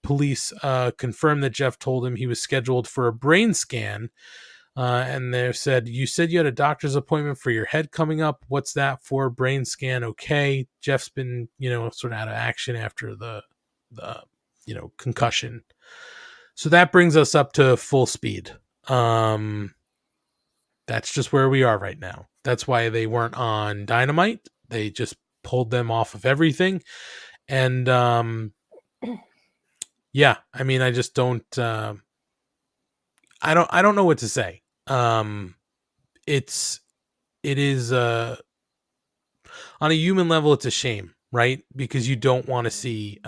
[SPEAKER 3] Police confirmed that Jeff told him he was scheduled for a brain scan. And they said, you said you had a doctor's appointment for your head coming up. What's that for? Brain scan. Okay. Jeff's been, sort of out of action after the concussion. So that brings us up to full speed. That's just where we are right now. That's why they weren't on Dynamite. They just pulled them off of everything. And, yeah, I mean, I just don't, I don't know what to say. It is on a human level, it's a shame, right? Because you don't want to see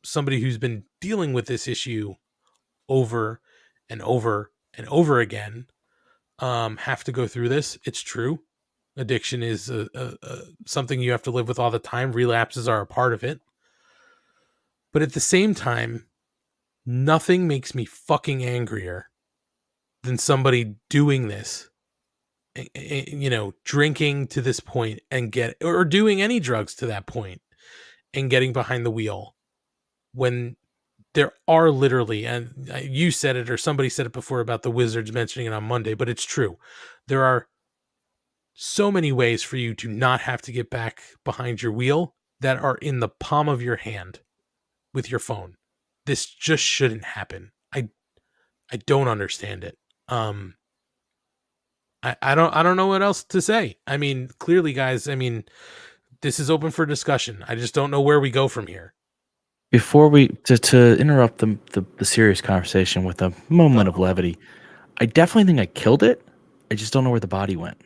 [SPEAKER 3] somebody who's been dealing with this issue over and over and over again have to go through this. It's true. Addiction is something you have to live with all the time. Relapses are a part of it. But at the same time, nothing makes me fucking angrier than somebody doing this, drinking to this point or doing any drugs to that point and getting behind the wheel when there are literally, and you said it or somebody said it before about the Wizards mentioning it on Monday, but it's true. There are so many ways for you to not have to get back behind your wheel that are in the palm of your hand with your phone. This just shouldn't happen. I don't understand it. I don't know what else to say. I mean, clearly, guys, this is open for discussion. I just don't know where we go from here.
[SPEAKER 4] Before we to interrupt the serious conversation with a moment of levity, I definitely think I killed it. I just don't know where the body went.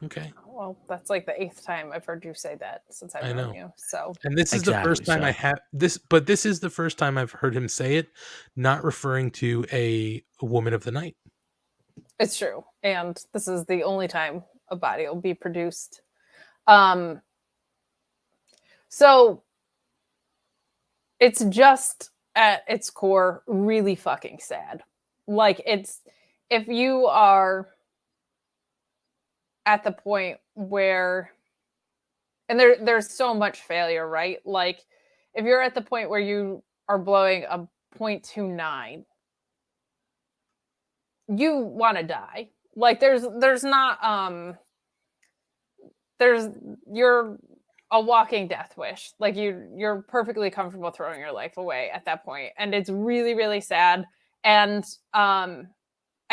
[SPEAKER 3] Okay.
[SPEAKER 2] Well, that's like the 8th time I've heard you say that since I've known you. So,
[SPEAKER 3] and this is the first time I have this, but this is the first time I've heard him say it, not referring to a woman of the night.
[SPEAKER 2] It's true, and this is the only time a body will be produced. So it's just at its core really fucking sad. Like, it's, if you are at the point where, and there's so much failure, right? Like, if you're at the point where you are blowing a 0.29, you want to die. Like, you're a walking death wish. Like, you're perfectly comfortable throwing your life away at that point. And it's really, really sad. And I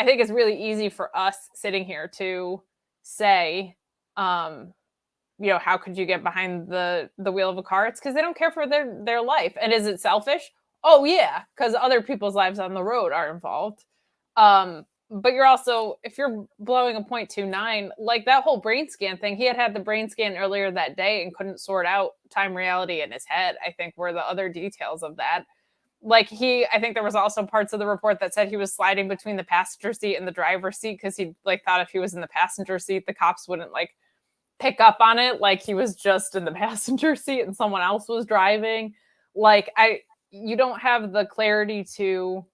[SPEAKER 2] think it's really easy for us sitting here to say How could you get behind the wheel of a car? It's because they don't care for their life. And is it selfish? Oh yeah, because other people's lives on the road are involved. But you're also, if you're blowing a 0.29, like that whole brain scan thing, he had the brain scan earlier that day and couldn't sort out time reality in his head, I think, were the other details of that. Like I think there was also parts of the report that said he was sliding between the passenger seat and the driver's seat because he thought if he was in the passenger seat, the cops wouldn't pick up on it, like he was just in the passenger seat and someone else was driving. You don't have the clarity to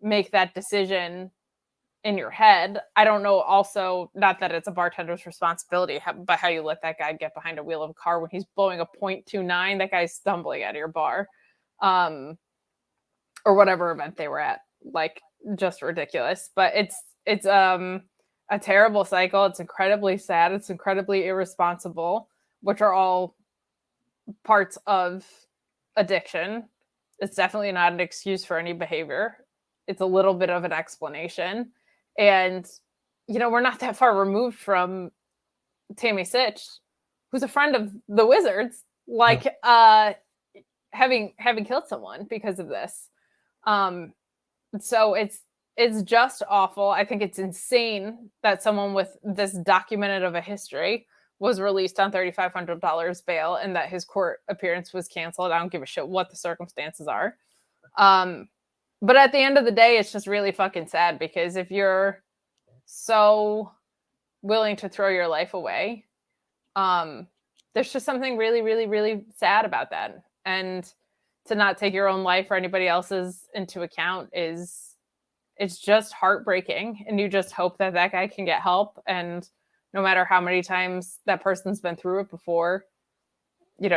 [SPEAKER 2] make that decision in your head. I don't know, also, not that it's a bartender's responsibility, but how you let that guy get behind a wheel of a car when he's blowing a 0.29, that guy's stumbling out of your bar, or whatever event they were at. Just ridiculous. But it's a terrible cycle. It's incredibly sad. It's incredibly irresponsible, which are all parts of addiction. It's definitely not an excuse for any behavior. It's a little bit of an explanation. And, we're not that far removed from Tammy Sitch, who's a friend of the Wizards, having killed someone because of this. So it's just awful. I think it's insane that someone with this documented of a history was released on $3,500 bail and that his court appearance was canceled. I don't give a shit what the circumstances are. But at the end of the day, it's just really fucking sad, because if you're so willing to throw your life away, there's just something really, really, really sad about that. And to not take your own life or anybody else's into account it's just heartbreaking. And you just hope that guy can get help. And no matter how many times that person's been through it before, you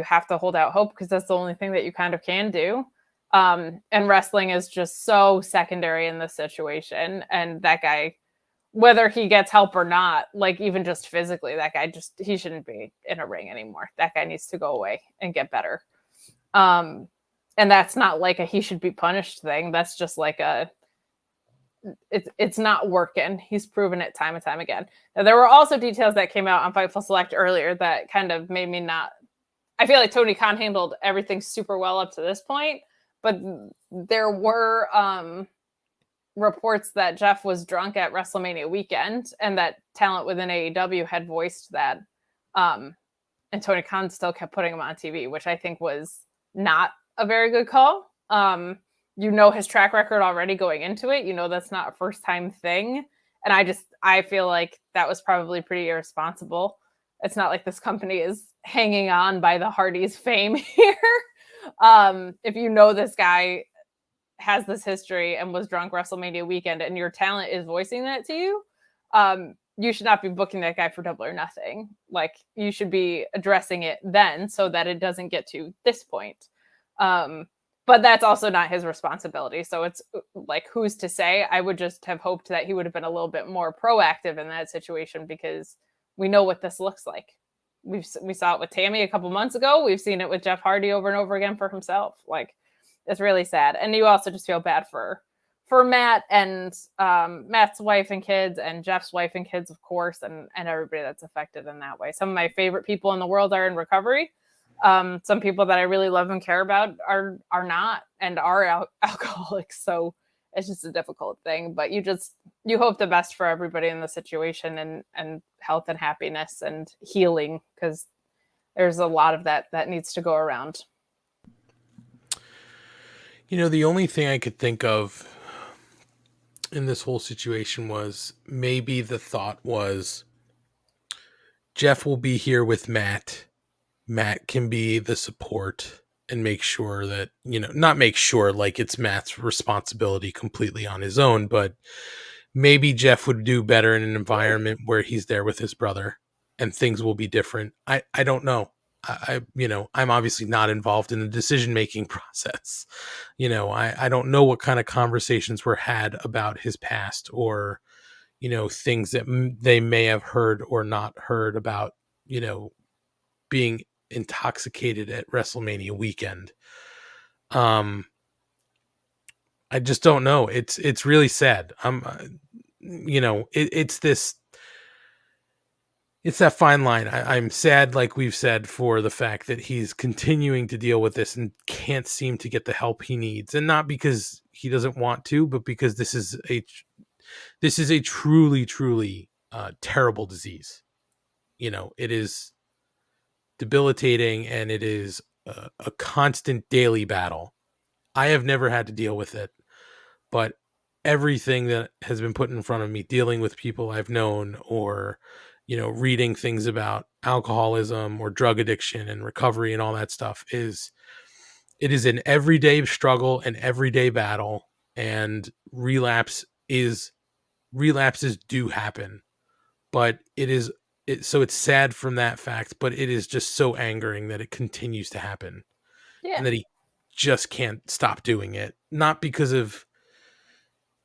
[SPEAKER 2] have to hold out hope, because that's the only thing that you kind of can do. And wrestling is just so secondary in this situation. And that guy, whether he gets help or not, even just physically, that guy he shouldn't be in a ring anymore. That guy needs to go away and get better. And that's not a he should be punished thing. That's just it's not working. He's proven it time and time again. Now, there were also details that came out on Fightful Select earlier that kind of made me not. I feel like Tony Khan handled everything super well up to this point, but there were reports that Jeff was drunk at WrestleMania weekend, and that talent within AEW had voiced that. And Tony Khan still kept putting him on TV, which I think was not a very good call. His track record already going into it. That's not a first time thing. And I feel like that was probably pretty irresponsible. It's not like this company is hanging on by the Hardys' fame here. If this guy has this history and was drunk WrestleMania weekend and your talent is voicing that to you, you should not be booking that guy for Double or Nothing. You should be addressing it then so that it doesn't get to this point. But that's also not his responsibility. So it's who's to say? I would just have hoped that he would have been a little bit more proactive in that situation, because we know what this looks like. We saw it with Tammy a couple months ago. We've seen it with Jeff Hardy over and over again for himself. It's really sad. And you also just feel bad for Matt and Matt's wife and kids, and Jeff's wife and kids, of course, and everybody that's affected in that way. Some of my favorite people in the world are in recovery. Some people that I really love and care about are not, and are alcoholics. So it's just a difficult thing, but you hope the best for everybody in the situation, and health and happiness and healing, because there's a lot of that needs to go around.
[SPEAKER 3] The only thing I could think of in this whole situation was maybe the thought was Jeff will be here with Matt. Matt can be the support and make sure that, not make sure it's Matt's responsibility completely on his own, but maybe Jeff would do better in an environment where he's there with his brother and things will be different. I don't know. I'm obviously not involved in the decision-making process. I don't know what kind of conversations were had about his past, or, things that they may have heard or not heard about, being intoxicated at WrestleMania weekend. I just don't know. It's really sad. It's this, It's that fine line. I'm sad, like we've said, for the fact that he's continuing to deal with this and can't seem to get the help he needs, and not because he doesn't want to, but because this is a truly, truly terrible disease. It is debilitating, and it is a constant daily battle. I have never had to deal with it, but everything that has been put in front of me, dealing with people I've known, or reading things about alcoholism or drug addiction and recovery and all that stuff, it is an everyday struggle, an everyday battle, and relapses do happen. But so it's sad from that fact, but it is just so angering that it continues to happen.
[SPEAKER 2] Yeah.
[SPEAKER 3] And that he just can't stop doing it, not because of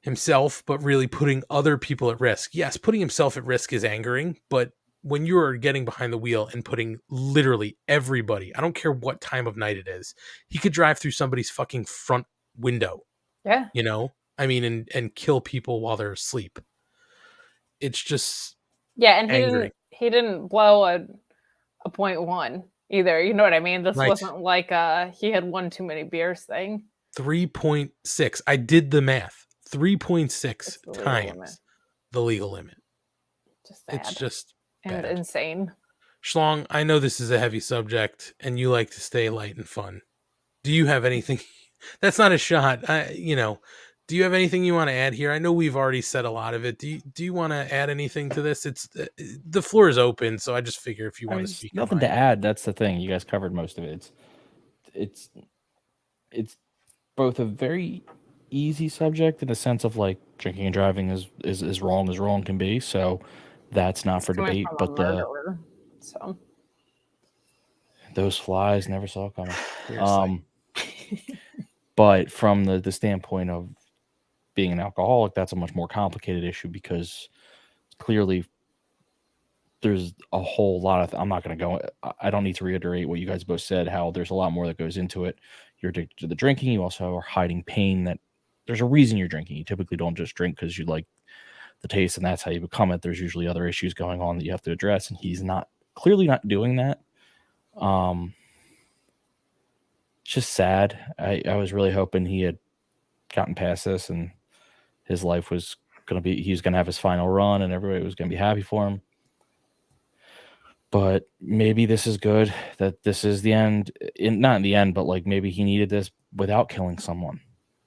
[SPEAKER 3] himself, but really putting other people at risk. Yes, putting himself at risk is angering, but when you're getting behind the wheel and putting literally everybody, I don't care what time of night it is, he could drive through somebody's fucking front window.
[SPEAKER 2] Yeah.
[SPEAKER 3] I mean, and kill people while they're asleep. It's just
[SPEAKER 2] and
[SPEAKER 3] angering.
[SPEAKER 2] he didn't blow a 0.1 either. You know what I mean? This
[SPEAKER 3] Right.
[SPEAKER 2] wasn't like he had one too many beers thing.
[SPEAKER 3] 3.6. I did the math. 3.6
[SPEAKER 2] the
[SPEAKER 3] times the legal limit.
[SPEAKER 2] Just sad.
[SPEAKER 3] It's just
[SPEAKER 2] and
[SPEAKER 3] bad.
[SPEAKER 2] insane.
[SPEAKER 3] Schlong, I know this is a heavy subject, and you like to stay light and fun. Do you have anything? That's not a shot. Do you have anything you want to add here? I know we've already said a lot of it. Do you want to add anything to this? It's the floor is open, so I just figure if you want to speak.
[SPEAKER 4] Nothing to add. That's the thing. You guys covered most of it. It's both a very easy subject in the sense of like drinking and driving is wrong as wrong can be. So that's not for debate. But those flies never saw coming. But from the standpoint of being an alcoholic, that's a much more complicated issue because clearly there's a whole lot of I'm not going to go. I don't need to reiterate what you guys both said, how there's a lot more that goes into it. You're addicted to the drinking. You also are hiding pain. That there's a reason you're drinking. You typically don't just drink because you like the taste and that's how you become it. There's usually other issues going on that you have to address, and he's clearly not doing that. It's just sad. I was really hoping he had gotten past this and his life was he was going to have his final run and everybody was going to be happy for him. But maybe this is good, that this is the end. Not in the end, but like maybe he needed this without killing someone.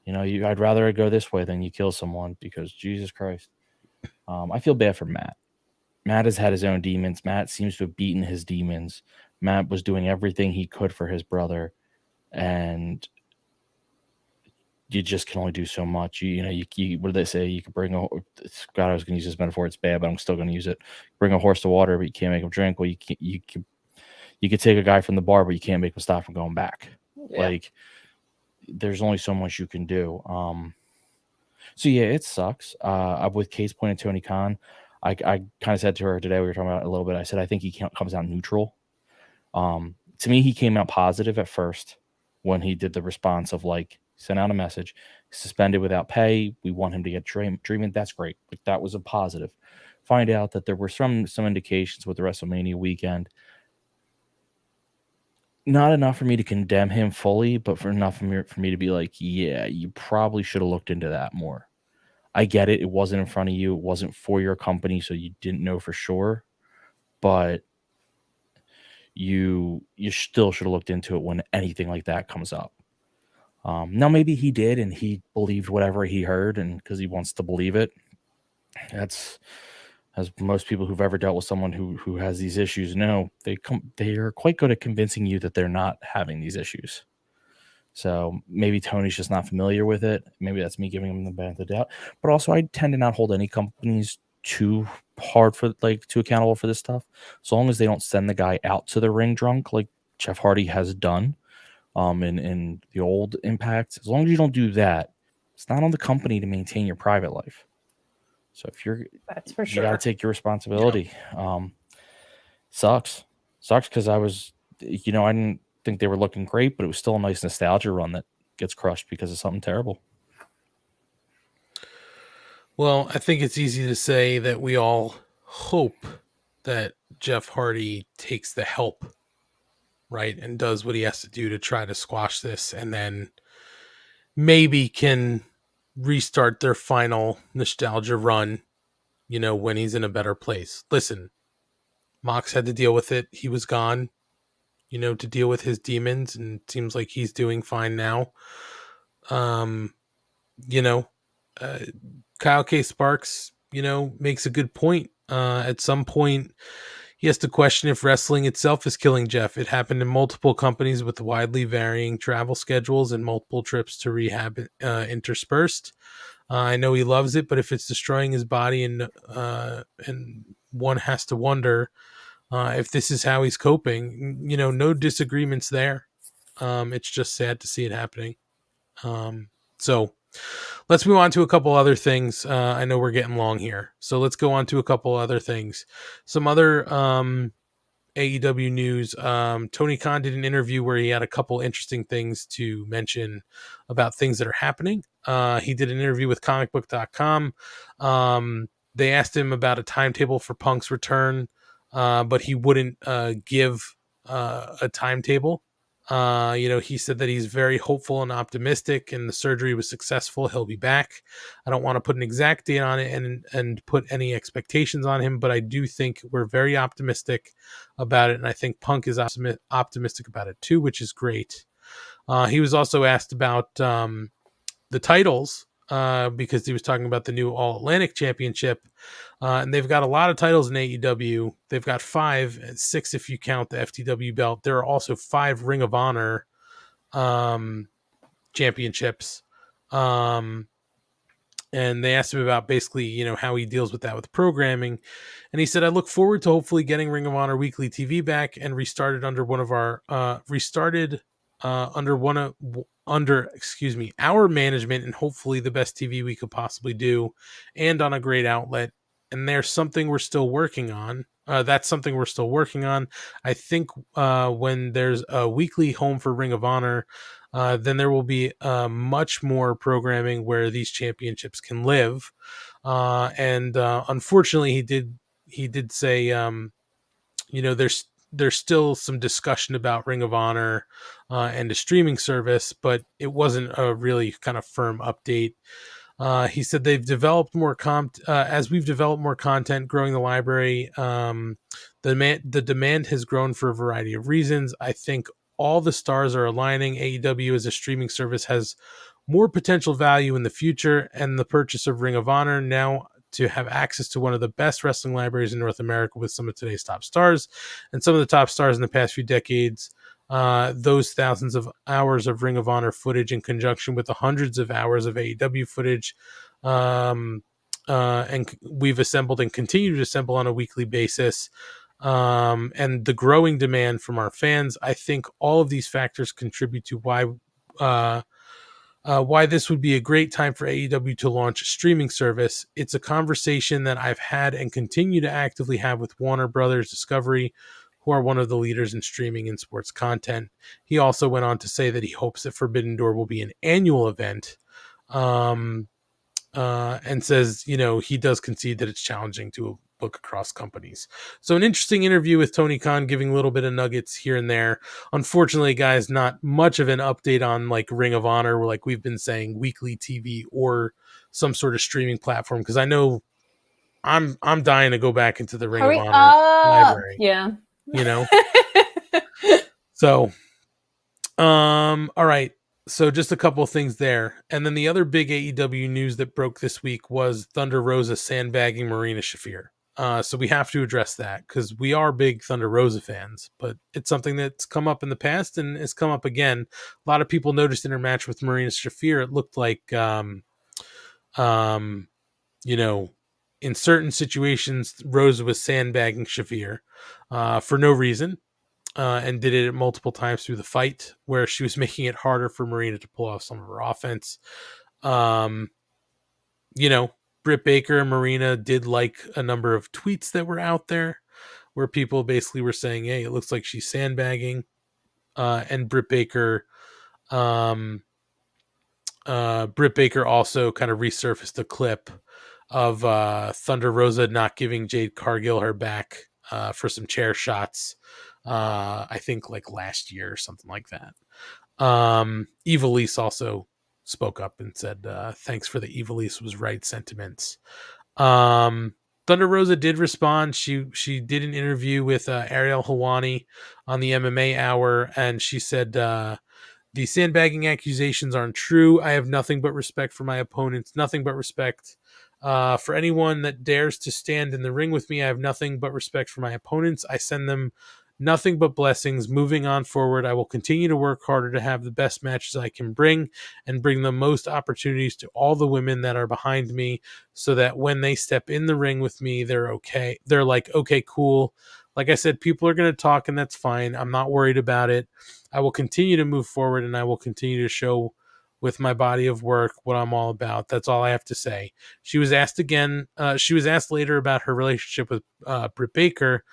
[SPEAKER 4] I'd rather it go this way than you kill someone, because Jesus Christ. I feel bad for Matt. Matt has had his own demons. Matt seems to have beaten his demons. Matt was doing everything he could for his brother, and you just can only do so much. You what do they say? You could bring a God. I was going to use this metaphor. It's bad, but I'm still going to use it. Bring a horse to water, but you can't make him drink. Well, you could take a guy from the bar, but you can't make him stop from going back. Yeah. Like there's only so much you can do. So yeah, it sucks. With case point and Tony Khan, I kind of said to her today, we were talking about it a little bit. I said I think he comes out neutral. To me, he came out positive at first when he did the response of like sent out a message, suspended without pay. We want him to get treatment. That's great. Like that was a positive. Find out that there were some indications with the WrestleMania weekend. Not enough for me to condemn him fully, but enough for me to be like, yeah, you probably should have looked into that more. I get it. It wasn't in front of you. It wasn't for your company, so you didn't know for sure. But you still should have looked into it when anything like that comes up. Now maybe he did and he believed whatever he heard, and because he wants to believe it. That's, as most people who've ever dealt with someone who has these issues know, they are quite good at convincing you that they're not having these issues. So maybe Tony's just not familiar with it. Maybe that's me giving him the benefit of the doubt. But also, I tend to not hold any companies too hard too accountable for this stuff. So long as they don't send the guy out to the ring drunk, like Jeff Hardy has done in the old Impact. As long as you don't do that, it's not on the company to maintain your private life. So
[SPEAKER 2] that's for sure.
[SPEAKER 4] You got to take your responsibility. Yeah. Sucks because I didn't think they were looking great, but it was still a nice nostalgia run that gets crushed because of something terrible.
[SPEAKER 3] Well, I think it's easy to say that we all hope that Jeff Hardy takes the help, right, and does what he has to do to try to squash this, and then maybe can restart their final nostalgia run, when he's in a better place. Listen, Mox had to deal with it. He was gone, to deal with his demons, and it seems like he's doing fine now. You know, Kyle K. Sparks, makes a good point. At some point, he has to question if wrestling itself is killing Jeff. It happened in multiple companies with widely varying travel schedules and multiple trips to rehab interspersed. I know he loves it, but if it's destroying his body, and one has to wonder if this is how he's coping. No disagreements there. It's just sad to see it happening. So let's move on to a couple other things. I know we're getting long here, so let's go on to a couple other things. Some other AEW news. Tony Khan did an interview where he had a couple interesting things to mention about things that are happening. He did an interview with comicbook.com. They asked him about a timetable for Punk's return, but he wouldn't give a timetable. He said that he's very hopeful and optimistic, and the surgery was successful. He'll be back. I don't want to put an exact date on it and put any expectations on him, but I do think we're very optimistic about it, and I think Punk is optimistic about it too, which is great. He was also asked about the titles, because he was talking about the new All Atlantic Championship, and they've got a lot of titles in AEW. They've got 5, 6 if you count the FTW belt. There are also 5 Ring of Honor championships, and they asked him about basically how he deals with that with programming, and he said, I look forward to hopefully getting Ring of Honor weekly TV back and restarted under our management, and hopefully the best TV we could possibly do, and on a great outlet. And there's something we're still working on. That's something we're still working on. I think when there's a weekly home for Ring of Honor, then there will be much more programming where these championships can live. And unfortunately, he did say, there's still some discussion about Ring of Honor and a streaming service, but it wasn't a really kind of firm update. He said they've developed more as we've developed more content, growing the library. The demand has grown for a variety of reasons. I think all the stars are aligning. AEW as a streaming service has more potential value in the future, and the purchase of Ring of Honor now to have access to one of the best wrestling libraries in North America with some of today's top stars and some of the top stars in the past few decades. Those thousands of hours of Ring of Honor footage in conjunction with the hundreds of hours of AEW footage, and we've assembled and continue to assemble on a weekly basis, and the growing demand from our fans. I think all of these factors contribute to why this would be a great time for AEW to launch a streaming service. It's a conversation that I've had and continue to actively have with Warner Brothers Discovery, who are one of the leaders in streaming and sports content. He also went on to say that he hopes that Forbidden Door will be an annual event, and says, he does concede that it's challenging to look across companies. So an interesting interview with Tony Khan, giving a little bit of nuggets here and there. Unfortunately, guys, not much of an update on like Ring of Honor, like we've been saying, weekly TV or some sort of streaming platform, because I know I'm dying to go back into the Ring of Honor library.
[SPEAKER 2] Yeah.
[SPEAKER 3] So, all right. So just a couple of things there. And then the other big AEW news that broke this week was Thunder Rosa sandbagging Marina Shafir. So we have to address that because we are big Thunder Rosa fans, but it's something that's come up in the past and it's come up again. A lot of people noticed in her match with Marina Shafir, it looked like, in certain situations, Rosa was sandbagging Shafir for no reason, and did it multiple times through the fight where she was making it harder for Marina to pull off some of her offense. Britt Baker and Marina did like a number of tweets that were out there where people basically were saying, hey, it looks like she's sandbagging. And Britt Baker also kind of resurfaced a clip of Thunder Rosa not giving Jade Cargill her back for some chair shots. I think like last year or something like that. Evilise also spoke up and said, thanks for the Evilise was right sentiments. Thunder Rosa did respond. She did an interview with Ariel Helwani on the MMA Hour, and she said, the sandbagging accusations aren't true. I have nothing but respect for my opponents, nothing but respect for anyone that dares to stand in the ring with me. I have nothing but respect for my opponents. I send them nothing but blessings. Moving on forward, I will continue to work harder to have the best matches I can bring and bring the most opportunities to all the women that are behind me, so that when they step in the ring with me, they're okay. They're like, okay, cool. Like I said, people are going to talk, and that's fine. I'm not worried about it. I will continue to move forward, and I will continue to show with my body of work what I'm all about. That's all I have to say. She was asked again. She was asked later about her relationship with Britt Baker,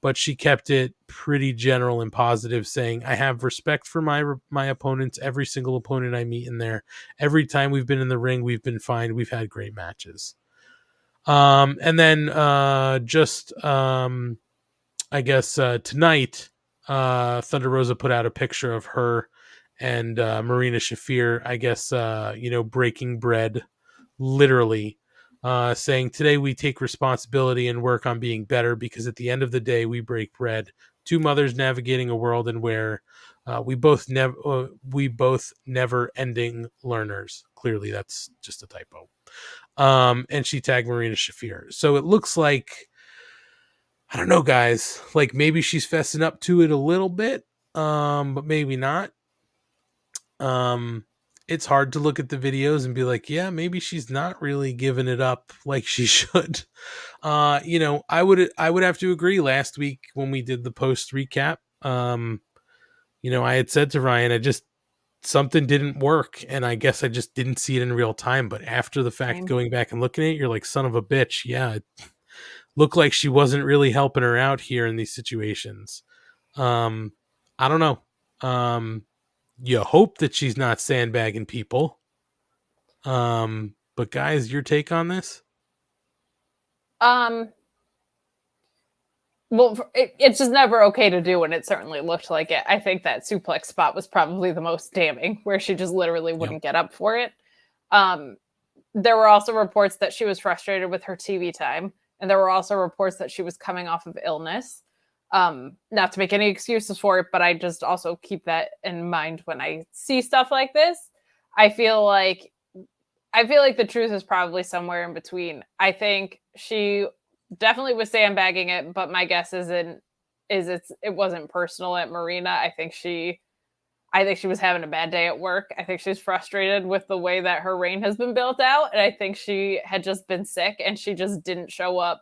[SPEAKER 3] but she kept it pretty general and positive, saying, I have respect for my opponents, every single opponent I meet in there. Every time we've been in the ring, we've been fine. We've had great matches. And then I guess tonight, Thunder Rosa put out a picture of her and Marina Shafir, I guess, breaking bread, literally, saying, today we take responsibility and work on being better, because at the end of the day, we break bread. Two mothers navigating a world and where we both never ending learners. Clearly, that's just a typo. And she tagged Marina Shafir. So it looks like, I don't know, guys, like maybe she's fessing up to it a little bit, but maybe not. It's hard to look at the videos and be like, yeah, maybe she's not really giving it up like she should. I would have to agree. Last week when we did the post recap, I had said to Ryan, something didn't work, and I guess I just didn't see it in real time. But after the fact, going back and looking at it, you're like, son of a bitch. Yeah, it looked like she wasn't really helping her out here in these situations. I don't know. You hope that she's not sandbagging people. But guys, your take on this?
[SPEAKER 2] Well, it's just never okay to do, and it certainly looked like it. I think that suplex spot was probably the most damning, where she just literally wouldn't get up for it. There were also reports that she was frustrated with her TV time, and there were also reports that she was coming off of illness. Not to make any excuses for it, but I just also keep that in mind when I see stuff like this. I feel like the truth is probably somewhere in between. I think she definitely was sandbagging it, but my guess it wasn't personal at Marina. I think she was having a bad day at work. I think she's frustrated with the way that her reign has been built out, and I think she had just been sick and she just didn't show up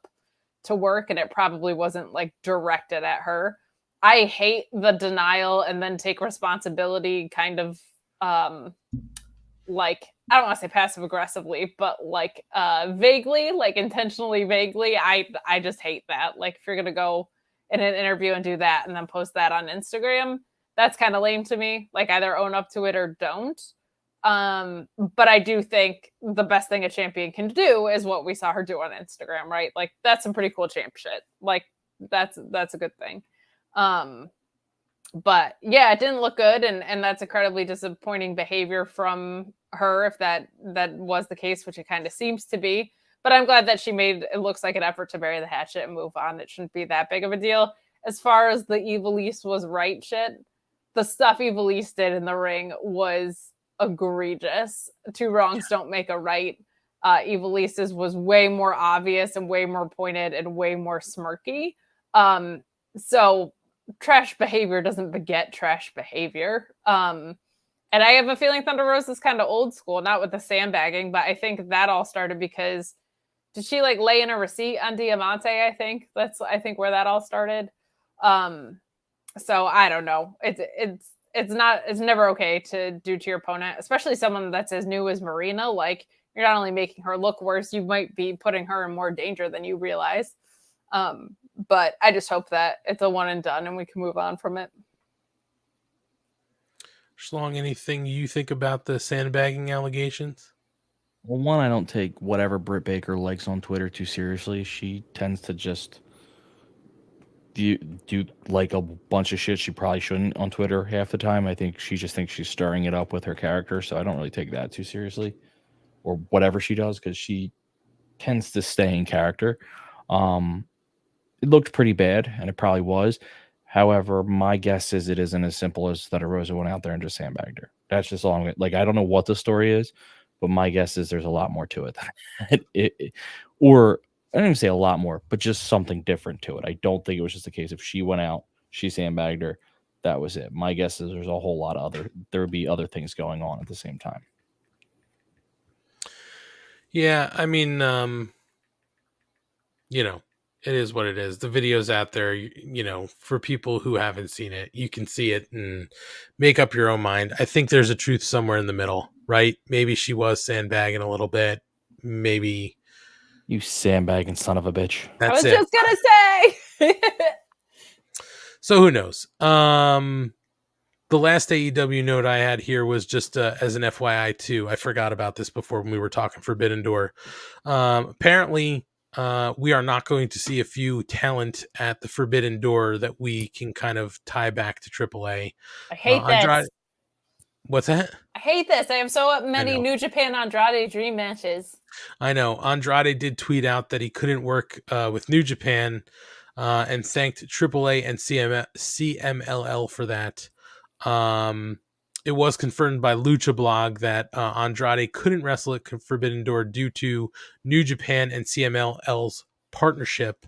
[SPEAKER 2] to work, and it probably wasn't like directed at her. I hate the denial and then take responsibility kind of like, I don't want to say passive aggressively, but like vaguely, like intentionally vaguely. I just hate that. Like, if you're going to go in an interview and do that and then post that on Instagram, that's kind of lame to me. Like, either own up to it or don't. But I do think the best thing a champion can do is what we saw her do on Instagram, right? Like, that's some pretty cool champ shit. Like, that's a good thing. But yeah, it didn't look good, and that's incredibly disappointing behavior from her, if that was the case, which it kind of seems to be. But I'm glad that she made, it looks like, an effort to bury the hatchet and move on. It shouldn't be that big of a deal. As far as the Evilise was right shit, the stuff Evilise did in the ring was egregious. Two wrongs don't make a right. Evilise's was way more obvious and way more pointed and way more smirky. So trash behavior doesn't beget trash behavior. And I have a feeling Thunder Rosa is kind of old school, not with the sandbagging, but I think that all started because, did she like lay in a receipt on Diamante? I think that's where that all started. So I don't know. It's never okay to do to your opponent, especially someone that's as new as Marina. Like, you're not only making her look worse, you might be putting her in more danger than you realize. But I just hope that it's a one and done and we can move on from it.
[SPEAKER 3] Schlong, anything you think about the sandbagging allegations?
[SPEAKER 4] Well, one, I don't take whatever Britt Baker likes on Twitter too seriously. She tends to just do like a bunch of shit she probably shouldn't on Twitter half the time. I think she just thinks she's stirring it up with her character, so I don't really take that too seriously, or whatever she does, because she tends to stay in character. It looked pretty bad, and it probably was. However, my guess is it isn't as simple as that Rosa went out there and just sandbagged her. That's just all I'm like. I don't know what the story is, but my guess is there's a lot more to it than or I don't even say a lot more, but just something different to it. I don't think it was just a case of she went out, she sandbagged her, that was it. My guess is there's a whole lot of there would be other things going on at the same time.
[SPEAKER 3] Yeah, I mean, it is what it is. The video's out there, for people who haven't seen it, you can see it and make up your own mind. I think there's a truth somewhere in the middle, right? Maybe she was sandbagging a little bit. Maybe.
[SPEAKER 4] You sandbagging son of a bitch.
[SPEAKER 3] That's
[SPEAKER 2] I was just going to say.
[SPEAKER 3] So who knows? The last AEW note I had here was just as an FYI too. I forgot about this before when we were talking Forbidden Door. Apparently, we are not going to see a few talent at the Forbidden Door that we can kind of tie back to AAA.
[SPEAKER 2] I hate this.
[SPEAKER 3] What's that?
[SPEAKER 2] I hate this. I have so many New Japan Andrade dream matches.
[SPEAKER 3] I know. Andrade did tweet out that he couldn't work with New Japan and thanked AAA and CMLL for that. It was confirmed by Lucha Blog that Andrade couldn't wrestle at Forbidden Door due to New Japan and CMLL's partnership.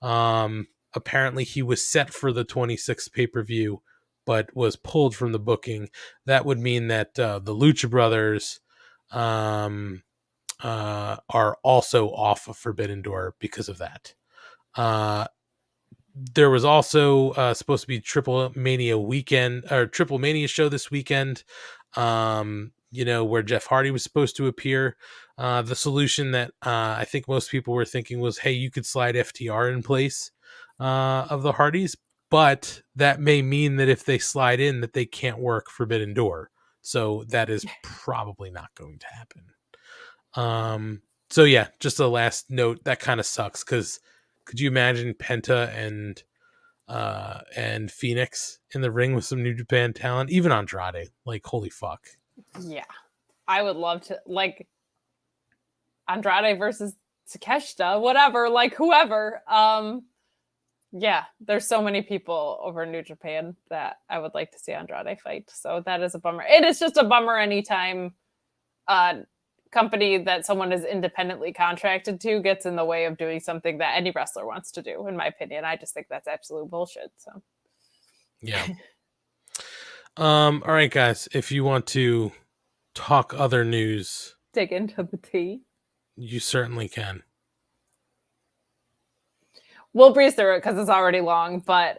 [SPEAKER 3] Apparently, he was set for the 26th pay-per-view, but was pulled from the booking. That would mean that the Lucha Brothers are also off of Forbidden Door because of that. There was also supposed to be Triple Mania show this weekend, where Jeff Hardy was supposed to appear. The solution that I think most people were thinking was, hey, you could slide FTR in place of the Hardys, but that may mean that if they slide in, that they can't work Forbidden Door. So that is probably not going to happen. So yeah, just a last note. That kind of sucks because could you imagine Penta and Phoenix in the ring with some New Japan talent? Even Andrade, like, holy fuck.
[SPEAKER 2] Yeah, I would love to, like, Andrade versus Takeshita, whatever, like, whoever. Yeah, there's so many people over in New Japan that I would like to see Andrade fight. So that is a bummer. It is just a bummer anytime company that someone is independently contracted to gets in the way of doing something that any wrestler wants to do, in my opinion. I just think that's absolute bullshit. So
[SPEAKER 3] yeah. All right, guys, if you want to talk other news,
[SPEAKER 2] dig into the tea,
[SPEAKER 3] you certainly can.
[SPEAKER 2] We'll breeze through it because it's already long, but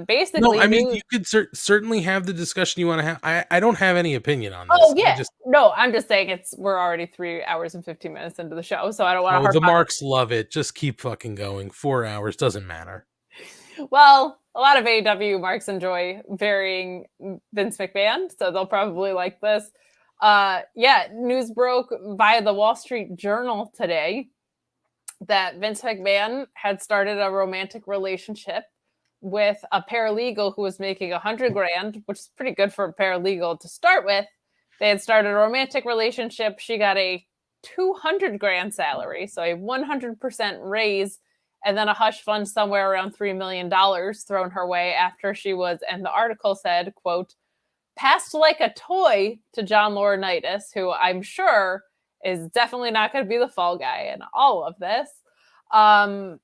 [SPEAKER 2] basically...
[SPEAKER 3] No, I mean, you could certainly have the discussion you want to have. I don't have any opinion on this.
[SPEAKER 2] Oh, yeah. I'm just saying we're already 3 hours and 15 minutes into the show, so I don't want to...
[SPEAKER 3] the Marks love it. Just keep fucking going. 4 hours, doesn't matter.
[SPEAKER 2] Well, a lot of AEW Marks enjoy Vince McMahon, so they'll probably like this. News broke via the Wall Street Journal today that Vince McMahon had started a romantic relationship with a paralegal who was making $100,000, which is pretty good for a paralegal to start with. They had started a romantic relationship. She got a $200,000 salary, so a 100% raise, and then a hush fund somewhere around $3 million thrown her way after she was, and the article said, quote, passed like a toy to John Laurinaitis, who I'm sure is definitely not going to be the fall guy in all of this. And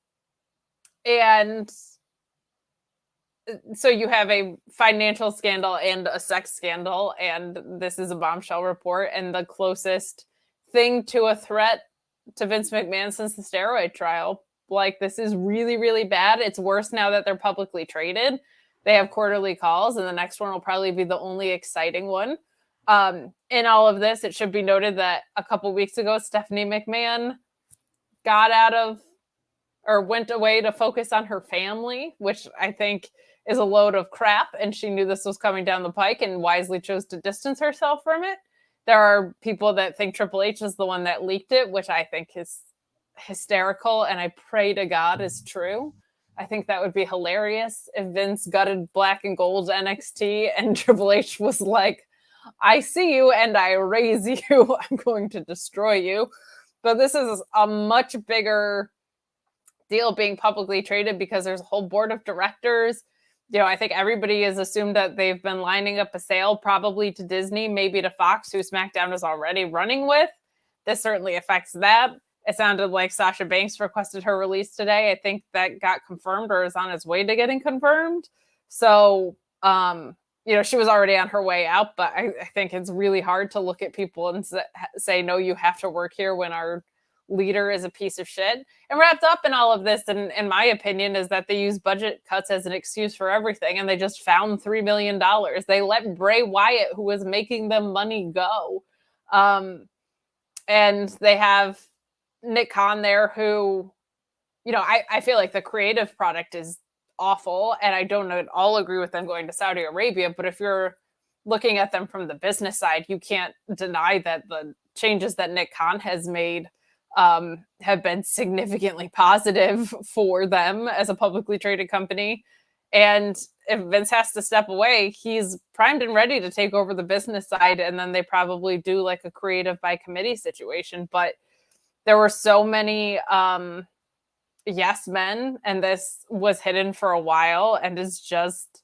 [SPEAKER 2] so you have a financial scandal and a sex scandal, and this is a bombshell report, and the closest thing to a threat to Vince McMahon since the steroid trial. Like, this is really, really bad. It's worse now that they're publicly traded. They have quarterly calls, and the next one will probably be the only exciting one. In all of this, it should be noted that a couple weeks ago, Stephanie McMahon went away to focus on her family, which I think is a load of crap. And she knew this was coming down the pike and wisely chose to distance herself from it. There are people that think Triple H is the one that leaked it, which I think is hysterical. And I pray to God is true. I think that would be hilarious if Vince gutted black and gold NXT and Triple H was like, I see you and I raise you. I'm going to destroy you. But this is a much bigger deal being publicly traded because there's a whole board of directors. I think everybody has assumed that they've been lining up a sale probably to Disney, maybe to Fox, who SmackDown is already running with. This certainly affects that. It sounded like Sasha Banks requested her release today. I think that got confirmed or is on its way to getting confirmed. So, she was already on her way out, but I think it's really hard to look at people and say, no, you have to work here when our leader is a piece of shit. And wrapped up in all of this, and in my opinion, is that they use budget cuts as an excuse for everything, and they just found $3 million. They let Bray Wyatt, who was making them money, go. And they have Nick Khan there who, I feel like the creative product is awful, and I don't at all agree with them going to Saudi Arabia, but if you're looking at them from the business side, you can't deny that the changes that Nick Khan has made have been significantly positive for them as a publicly traded company. And if Vince has to step away, he's primed and ready to take over the business side, and then they probably do like a creative by committee situation. But there were so many yes men, and this was hidden for a while, and it's just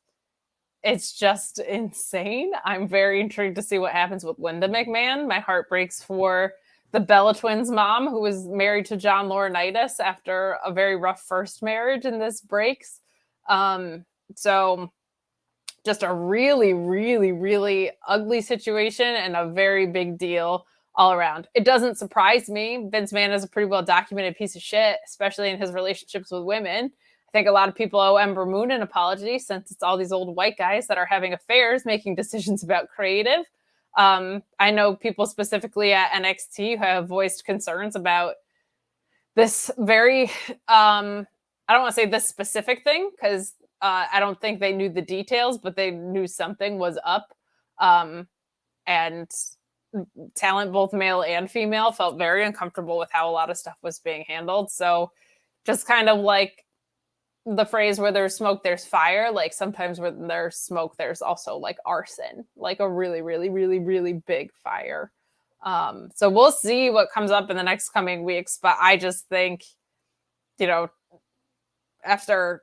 [SPEAKER 2] insane. I'm very intrigued to see what happens with Linda McMahon. My heart breaks for the Bella Twins mom, who was married to John Laurinaitis after a very rough first marriage, and this breaks. So just a really, really, really ugly situation and a very big deal all around. It doesn't surprise me. Vince McMahon is a pretty well documented piece of shit, especially in his relationships with women. I think a lot of people owe Ember Moon an apology, since it's all these old white guys that are having affairs, making decisions about creative. I know people specifically at NXT who have voiced concerns about this very, I don't want to say this specific thing, because I don't think they knew the details, but they knew something was up. And talent, both male and female, felt very uncomfortable with how a lot of stuff was being handled. So just kind of like the phrase, where there's smoke, there's fire. Like sometimes when there's smoke, there's also like arson, like a really, really, really, really big fire. So we'll see what comes up in the next coming weeks. But I just think, after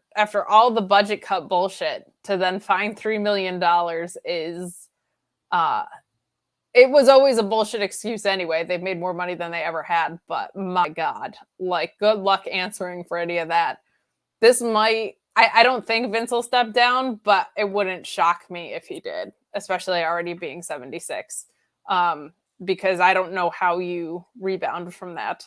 [SPEAKER 2] all the budget cut bullshit, to then find $3 million is, it was always a bullshit excuse anyway. They've made more money than they ever had, but my God, like, good luck answering for any of that. This might, I don't think Vince will step down, but it wouldn't shock me if he did, especially already being 76, because I don't know how you rebound from that.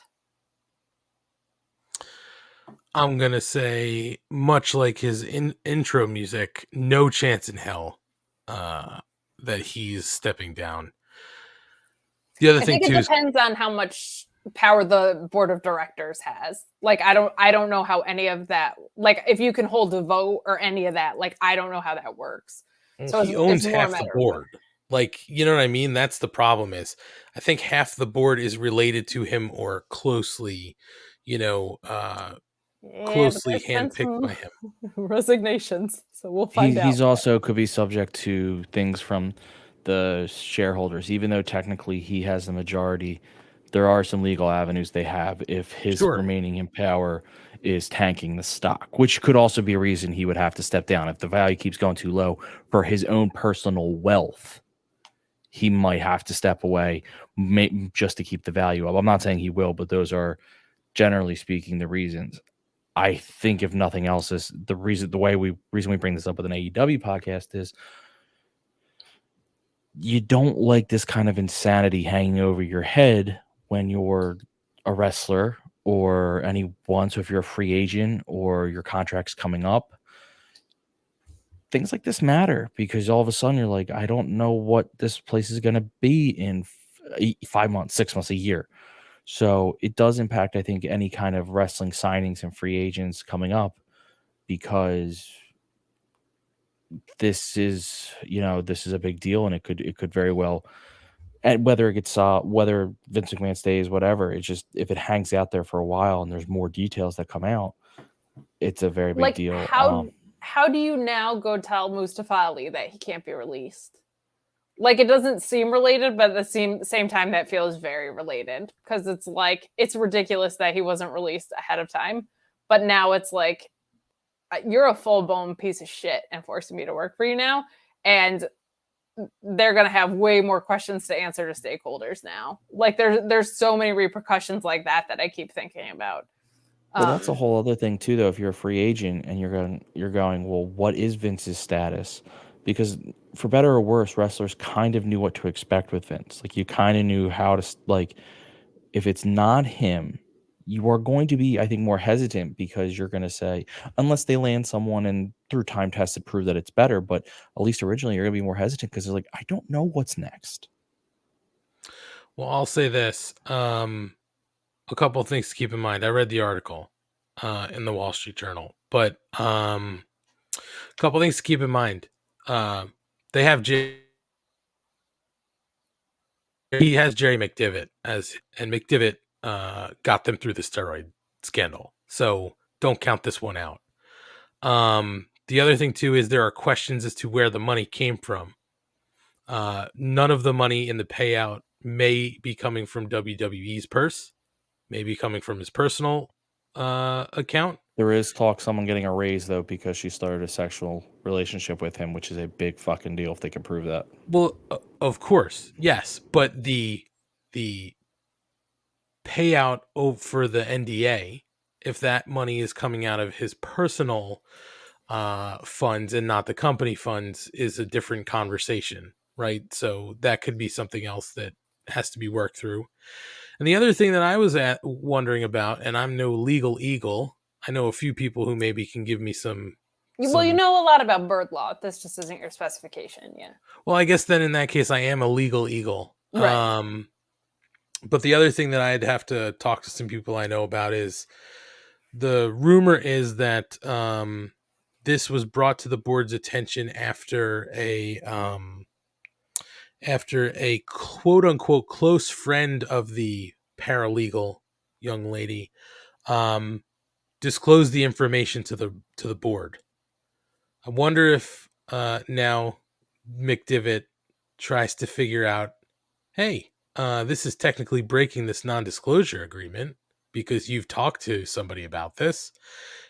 [SPEAKER 3] I'm going to say, much like his intro music, no chance in hell that he's stepping down. The other thing, too,
[SPEAKER 2] it depends on how much power the board of directors has. Like, I don't know how any of that, like, if you can hold a vote or any of that, like, I don't know how that works.
[SPEAKER 3] So he owns half the board. Like, you know what I mean? That's the problem. Is I think half the board is related to him or closely, closely handpicked by him.
[SPEAKER 2] Resignations. So we'll find out.
[SPEAKER 4] He's also could be subject to things from the shareholders, even though technically he has the majority. There are some legal avenues they have if his remaining in power is tanking the stock, which could also be a reason he would have to step down. If the value keeps going too low for his own personal wealth, he might have to step away just to keep the value up. I'm not saying he will, but those are, generally speaking, the reasons. I think, if nothing else, is the reason we bring this up with an AEW podcast is you don't like this kind of insanity hanging over your head when you're a wrestler or anyone. So if you're a free agent or your contract's coming up, things like this matter, because all of a sudden you're like, I don't know what this place is going to be in 5 months, 6 months, a year. So it does impact, I think, any kind of wrestling signings and free agents coming up, because this is a big deal, and it could very well, and whether it gets whether Vince McMahon stays, whatever, it's just, if it hangs out there for a while and there's more details that come out, it's a very big
[SPEAKER 2] Like,
[SPEAKER 4] deal.
[SPEAKER 2] how do you now go tell Mustafa Ali that he can't be released? Like, it doesn't seem related, but at the same time, that feels very related, because it's like, it's ridiculous that he wasn't released ahead of time, but now it's like, you're a full-blown piece of shit and forcing me to work for you now, and they're going to have way more questions to answer to stakeholders now. Like, there's so many repercussions like that I keep thinking about.
[SPEAKER 4] Well, that's a whole other thing too, though. If you're a free agent and you're going, well, what is Vince's status? Because for better or worse, wrestlers kind of knew what to expect with Vince. Like, you kind of knew how to, like, if it's not him, you are going to be, I think, more hesitant, because you're going to say, unless they land someone and through time tests to prove that it's better, but at least originally you're going to be more hesitant because they're like, I don't know what's next.
[SPEAKER 3] Well, I'll say this. A couple of things to keep in mind. I read the article in the Wall Street Journal, but a couple of things to keep in mind. They have he has Jerry McDevitt and McDevitt got them through the steroid scandal. So don't count this one out. The other thing too is there are questions as to where the money came from. None of the money in the payout may be coming from WWE's purse, may be coming from his personal account.
[SPEAKER 4] There is talk someone getting a raise, though, because she started a sexual relationship with him, which is a big fucking deal if they can prove that.
[SPEAKER 3] Well, of course, yes, but the payout for the NDA, if that money is coming out of his personal funds and not the company funds, is a different conversation, right? So that could be something else that has to be worked through. And the other thing that I was wondering about, and I'm no legal eagle, I know a few people who maybe can give me some.
[SPEAKER 2] Well, you know a lot about bird law. This just isn't your specification, yeah.
[SPEAKER 3] Well, I guess then in that case, I am a legal eagle.
[SPEAKER 2] Right.
[SPEAKER 3] But the other thing that I'd have to talk to some people I know about is the rumor is that this was brought to the board's attention after a quote unquote close friend of the paralegal young lady disclosed the information to the board. I wonder if now McDevitt tries to figure out, hey, this is technically breaking this non-disclosure agreement because you've talked to somebody about this,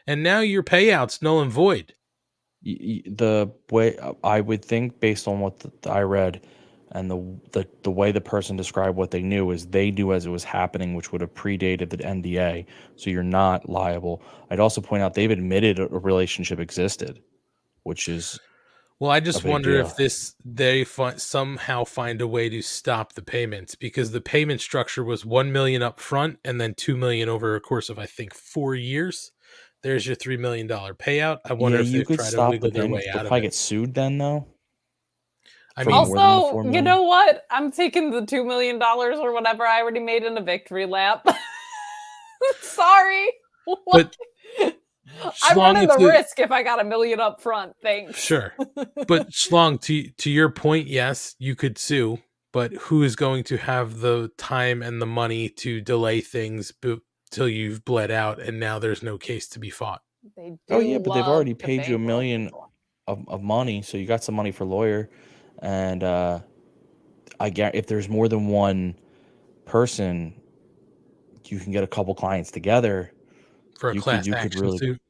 [SPEAKER 3] and now your payout's null and void.
[SPEAKER 4] The way I would think, based on what I read, and the way the person described what they knew, is they knew as it was happening, which would have predated the NDA, so you're not liable. I'd also point out they've admitted a relationship existed, which is
[SPEAKER 3] well, I just wonder if they somehow find a way to stop the payments, because the payment structure was $1 million up front and then $2 million over a course of, I think, 4 years. There's your $3 million payout. I wonder if they've tried to wiggle their way out of it.
[SPEAKER 4] Probably get sued then, though.
[SPEAKER 3] I mean,
[SPEAKER 2] also, you know what? I'm taking the $2 million or whatever I already made in a victory lap. Sorry.
[SPEAKER 3] But
[SPEAKER 2] I'm running the risk if I got $1 million up front. Thanks.
[SPEAKER 3] Sure. But Schlong, to your point, yes, you could sue, but who is going to have the time and the money to delay things till you've bled out and now there's no case to be fought?
[SPEAKER 4] But they've already paid you $1 million of money, so you got some money for lawyer. And I guess if there's more than one person, you can get a couple clients together
[SPEAKER 3] for a class action suit.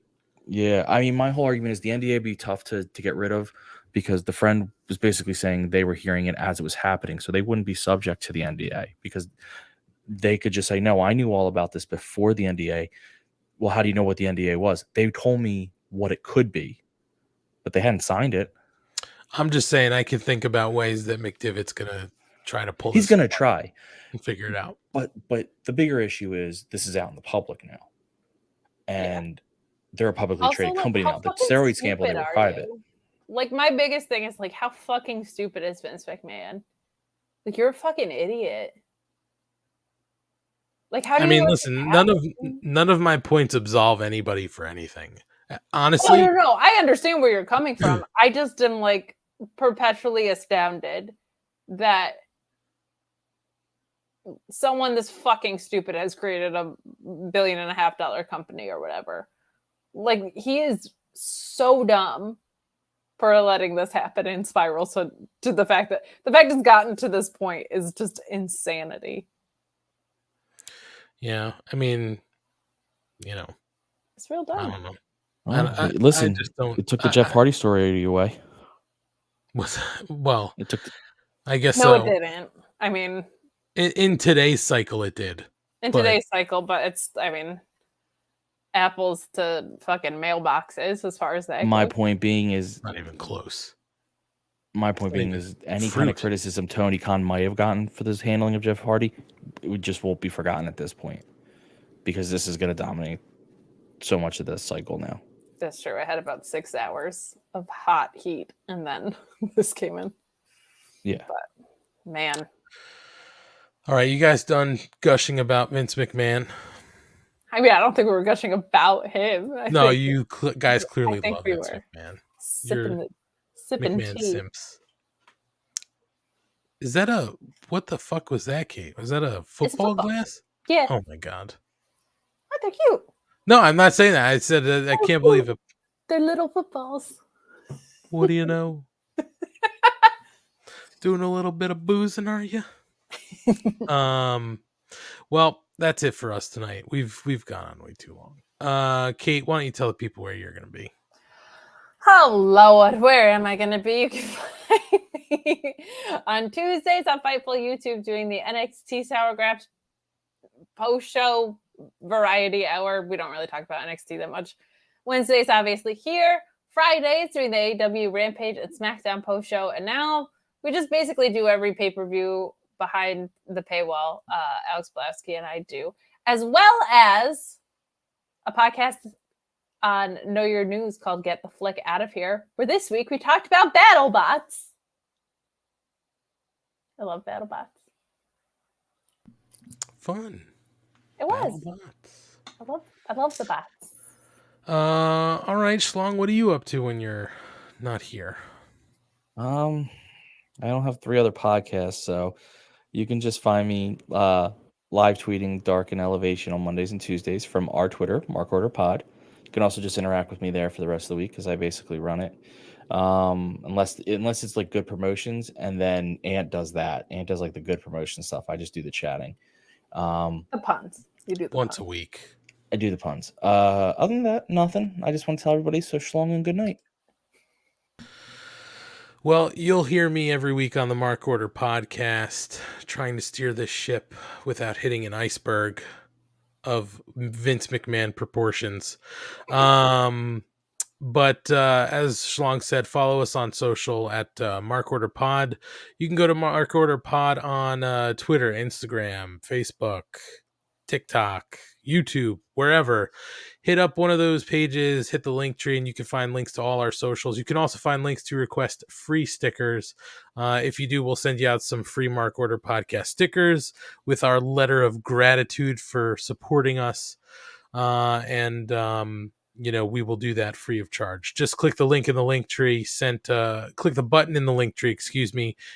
[SPEAKER 4] Yeah, I mean, my whole argument is the NDA would be tough to get rid of, because the friend was basically saying they were hearing it as it was happening, so they wouldn't be subject to the NDA, because they could just say, no, I knew all about this before the NDA. Well, how do you know what the NDA was? They told me what it could be, but they hadn't signed it.
[SPEAKER 3] I'm just saying I can think about ways that McDevitt's going to try to pull
[SPEAKER 4] He's going to try
[SPEAKER 3] and figure it out.
[SPEAKER 4] But the bigger issue is this is out in the public now. And they're a publicly traded company now. The steroid scandal, they were private.
[SPEAKER 2] Like, my biggest thing is, like, how fucking stupid is Vince McMahon? Like, you're a fucking idiot. Like, how do you
[SPEAKER 3] listen, none of my points absolve anybody for anything. Honestly.
[SPEAKER 2] No. I understand where you're coming from. I just am, like, perpetually astounded that someone this fucking stupid has created $1.5 billion company or whatever. Like, he is so dumb for letting this happen in Spiral. So to the fact it's gotten to this point is just insanity.
[SPEAKER 3] Yeah, I mean, you know,
[SPEAKER 2] It's real dumb.
[SPEAKER 3] I don't know.
[SPEAKER 4] Oh,
[SPEAKER 3] I
[SPEAKER 4] listen,
[SPEAKER 3] just don't.
[SPEAKER 4] it took the Jeff Hardy story away.
[SPEAKER 3] Well,
[SPEAKER 4] It took.
[SPEAKER 3] I guess
[SPEAKER 2] No,
[SPEAKER 3] so.
[SPEAKER 2] it didn't. I mean,
[SPEAKER 3] In today's cycle, it did.
[SPEAKER 2] in
[SPEAKER 3] But-
[SPEAKER 2] today's cycle, but it's, I mean, apples to fucking mailboxes as far as that
[SPEAKER 4] My
[SPEAKER 2] goes.
[SPEAKER 4] point being is
[SPEAKER 3] Not even close.
[SPEAKER 4] My point being is any kind of criticism Tony Khan might have gotten for this handling of Jeff Hardy, it just won't be forgotten at this point, because this is going to dominate so much of this cycle now.
[SPEAKER 2] That's true. I had about 6 hours of hot heat, and then this came in.
[SPEAKER 4] Yeah.
[SPEAKER 2] But man,
[SPEAKER 3] All right, you guys done gushing about Vince McMahon?
[SPEAKER 2] I mean, I don't think we were gushing about him.
[SPEAKER 3] No, you guys clearly
[SPEAKER 2] I think
[SPEAKER 3] love
[SPEAKER 2] we
[SPEAKER 3] Vince
[SPEAKER 2] were
[SPEAKER 3] McMahon.
[SPEAKER 2] sipping
[SPEAKER 3] McMahon
[SPEAKER 2] tea.
[SPEAKER 3] simps. Is that what the fuck was that, Kate? Was that a football glass?
[SPEAKER 2] Yeah.
[SPEAKER 3] Oh my god.
[SPEAKER 2] Oh, they're cute.
[SPEAKER 3] No, I'm not saying that. I said I can't believe it.
[SPEAKER 2] They're little footballs.
[SPEAKER 3] What do you know? Doing a little bit of boozing, are you? Well, that's it for us tonight. We've gone on way too long. Kate, why don't you tell the people where you're gonna be?
[SPEAKER 2] Oh Lord, where am I going to be? You can find me on Tuesdays on Fightful YouTube doing the NXT Sour Grapes post-show variety hour. We don't really talk about NXT that much. Wednesdays, obviously, here. Fridays doing the AEW Rampage and SmackDown post-show. And now we just basically do every pay-per-view behind the paywall. Alex Blawski and I do, as well as a podcast on Know Your News called Get the Flick Out of Here, where this week we talked about BattleBots. I love BattleBots.
[SPEAKER 3] Fun.
[SPEAKER 2] It was.
[SPEAKER 3] BattleBots.
[SPEAKER 2] I love the bots.
[SPEAKER 3] All right, Schlong, what are you up to when you're not here?
[SPEAKER 4] I don't have 3 other podcasts, so you can just find me live tweeting Dark and Elevation on Mondays and Tuesdays from our Twitter, Mark Order Pod. You can also just interact with me there for the rest of the week because I basically run it. Unless it's like good promotions, and then Ant does that. Ant does like the good promotion stuff. I just do the chatting.
[SPEAKER 2] The puns. You do the
[SPEAKER 3] Once
[SPEAKER 2] puns.
[SPEAKER 3] a week.
[SPEAKER 4] I do the puns. Other than that, nothing. I just want to tell everybody so Schlong and good night.
[SPEAKER 3] Well, you'll hear me every week on the Mark Order podcast, trying to steer this ship without hitting an iceberg of Vince McMahon proportions. But as Schlong said, follow us on social at Mark Order Pod. You can go to Mark Order Pod on Twitter, Instagram, Facebook, TikTok, YouTube, wherever. Hit up one of those pages, hit the link tree, and you can find links to all our socials. You can also find links to request free stickers. If you do, we'll send you out some free Mark Order podcast stickers with our letter of gratitude for supporting us. We will do that free of charge. Just click the link in the link tree, click the button in the link tree,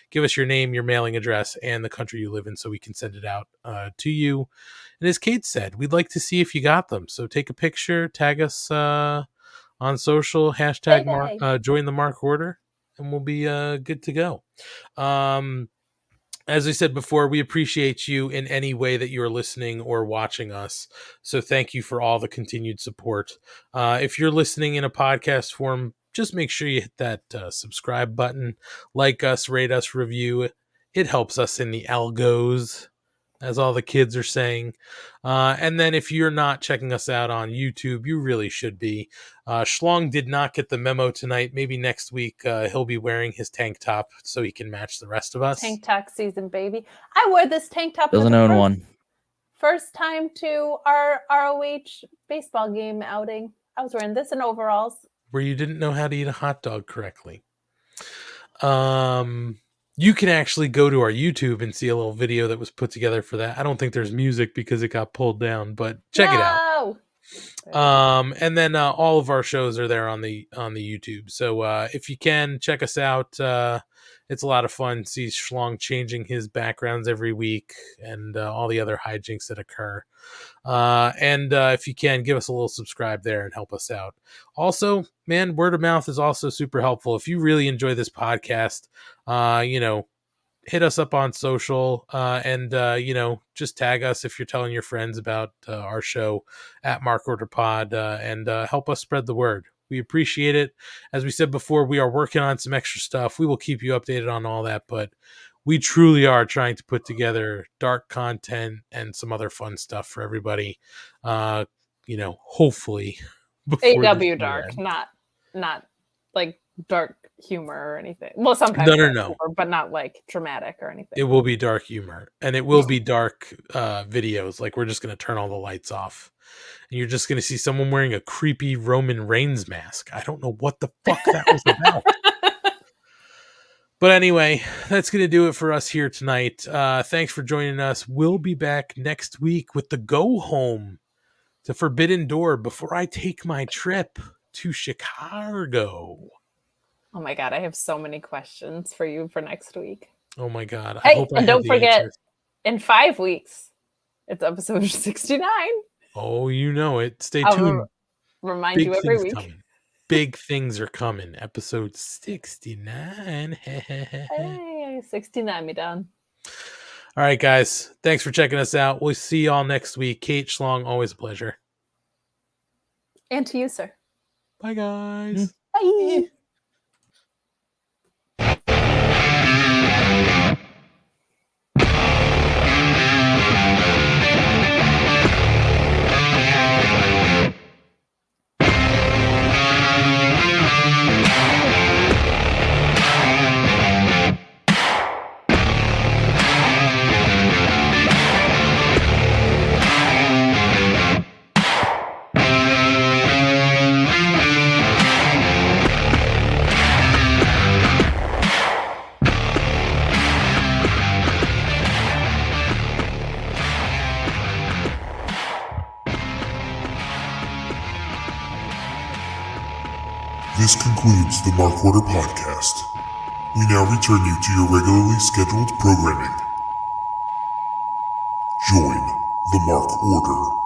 [SPEAKER 3] give us your name, your mailing address, and the country you live in so we can send it out to you. And as Kate said, we'd like to see if you got them. So take a picture, tag us on social, hashtag join the Mark Order, and we'll be good to go. As I said before, we appreciate you in any way that you're listening or watching us. So thank you for all the continued support. If you're listening in a podcast form, just make sure you hit that subscribe button, like us, rate us, review. It helps us in the algos, as all the kids are saying. And then if you're not checking us out on YouTube, you really should be. Schlong did not get the memo tonight. Maybe next week he'll be wearing his tank top so he can match the rest of us.
[SPEAKER 2] Tank top season, baby. I wore this tank top
[SPEAKER 4] Doesn't own one.
[SPEAKER 2] First time to our ROH baseball game outing. I was wearing this in overalls.
[SPEAKER 3] Where you didn't know how to eat a hot dog correctly. You can actually go to our YouTube and see a little video that was put together for that. I don't think there's music because it got pulled down, but check it out. And then all of our shows are there on the YouTube. So if you can check us out, it's a lot of fun. See Schlong changing his backgrounds every week and all the other hijinks that occur. And if you can, give us a little subscribe there and help us out. Also, man, word of mouth is also super helpful. If you really enjoy this podcast, hit us up on social and just tag us if you're telling your friends about our show at Mark Order Pod and help us spread the word. We appreciate it. As we said before, we are working on some extra stuff. We will keep you updated on all that, but we truly are trying to put together dark content and some other fun stuff for everybody. Hopefully before
[SPEAKER 2] AW dark, not like dark humor or anything. Well, sometimes
[SPEAKER 3] no.
[SPEAKER 2] humor, but not like dramatic or anything.
[SPEAKER 3] It will be dark humor, and it will be dark videos. Like, we're just going to turn all the lights off, and you're just going to see someone wearing a creepy Roman Reigns mask. I don't know what the fuck that was about. But anyway, that's going to do it for us here tonight. Thanks for joining us. We'll be back next week with the go home to Forbidden Door before I take my trip to Chicago.
[SPEAKER 2] Oh my God, I have so many questions for you for next week.
[SPEAKER 3] Oh my God.
[SPEAKER 2] I hope and don't forget, answers. In 5 weeks, it's episode 69.
[SPEAKER 3] Oh, you know it. Stay tuned.
[SPEAKER 2] Remind you every week.
[SPEAKER 3] Coming. Big things are coming. Episode 69.
[SPEAKER 2] Hey, 69 me done.
[SPEAKER 3] All right, guys. Thanks for checking us out. We'll see y'all next week. Kate Schlong, always a pleasure.
[SPEAKER 2] And to you, sir.
[SPEAKER 3] Bye, guys.
[SPEAKER 2] Bye.
[SPEAKER 1] This concludes the Mark Order podcast. We now return you to your regularly scheduled programming. Join the Mark Order.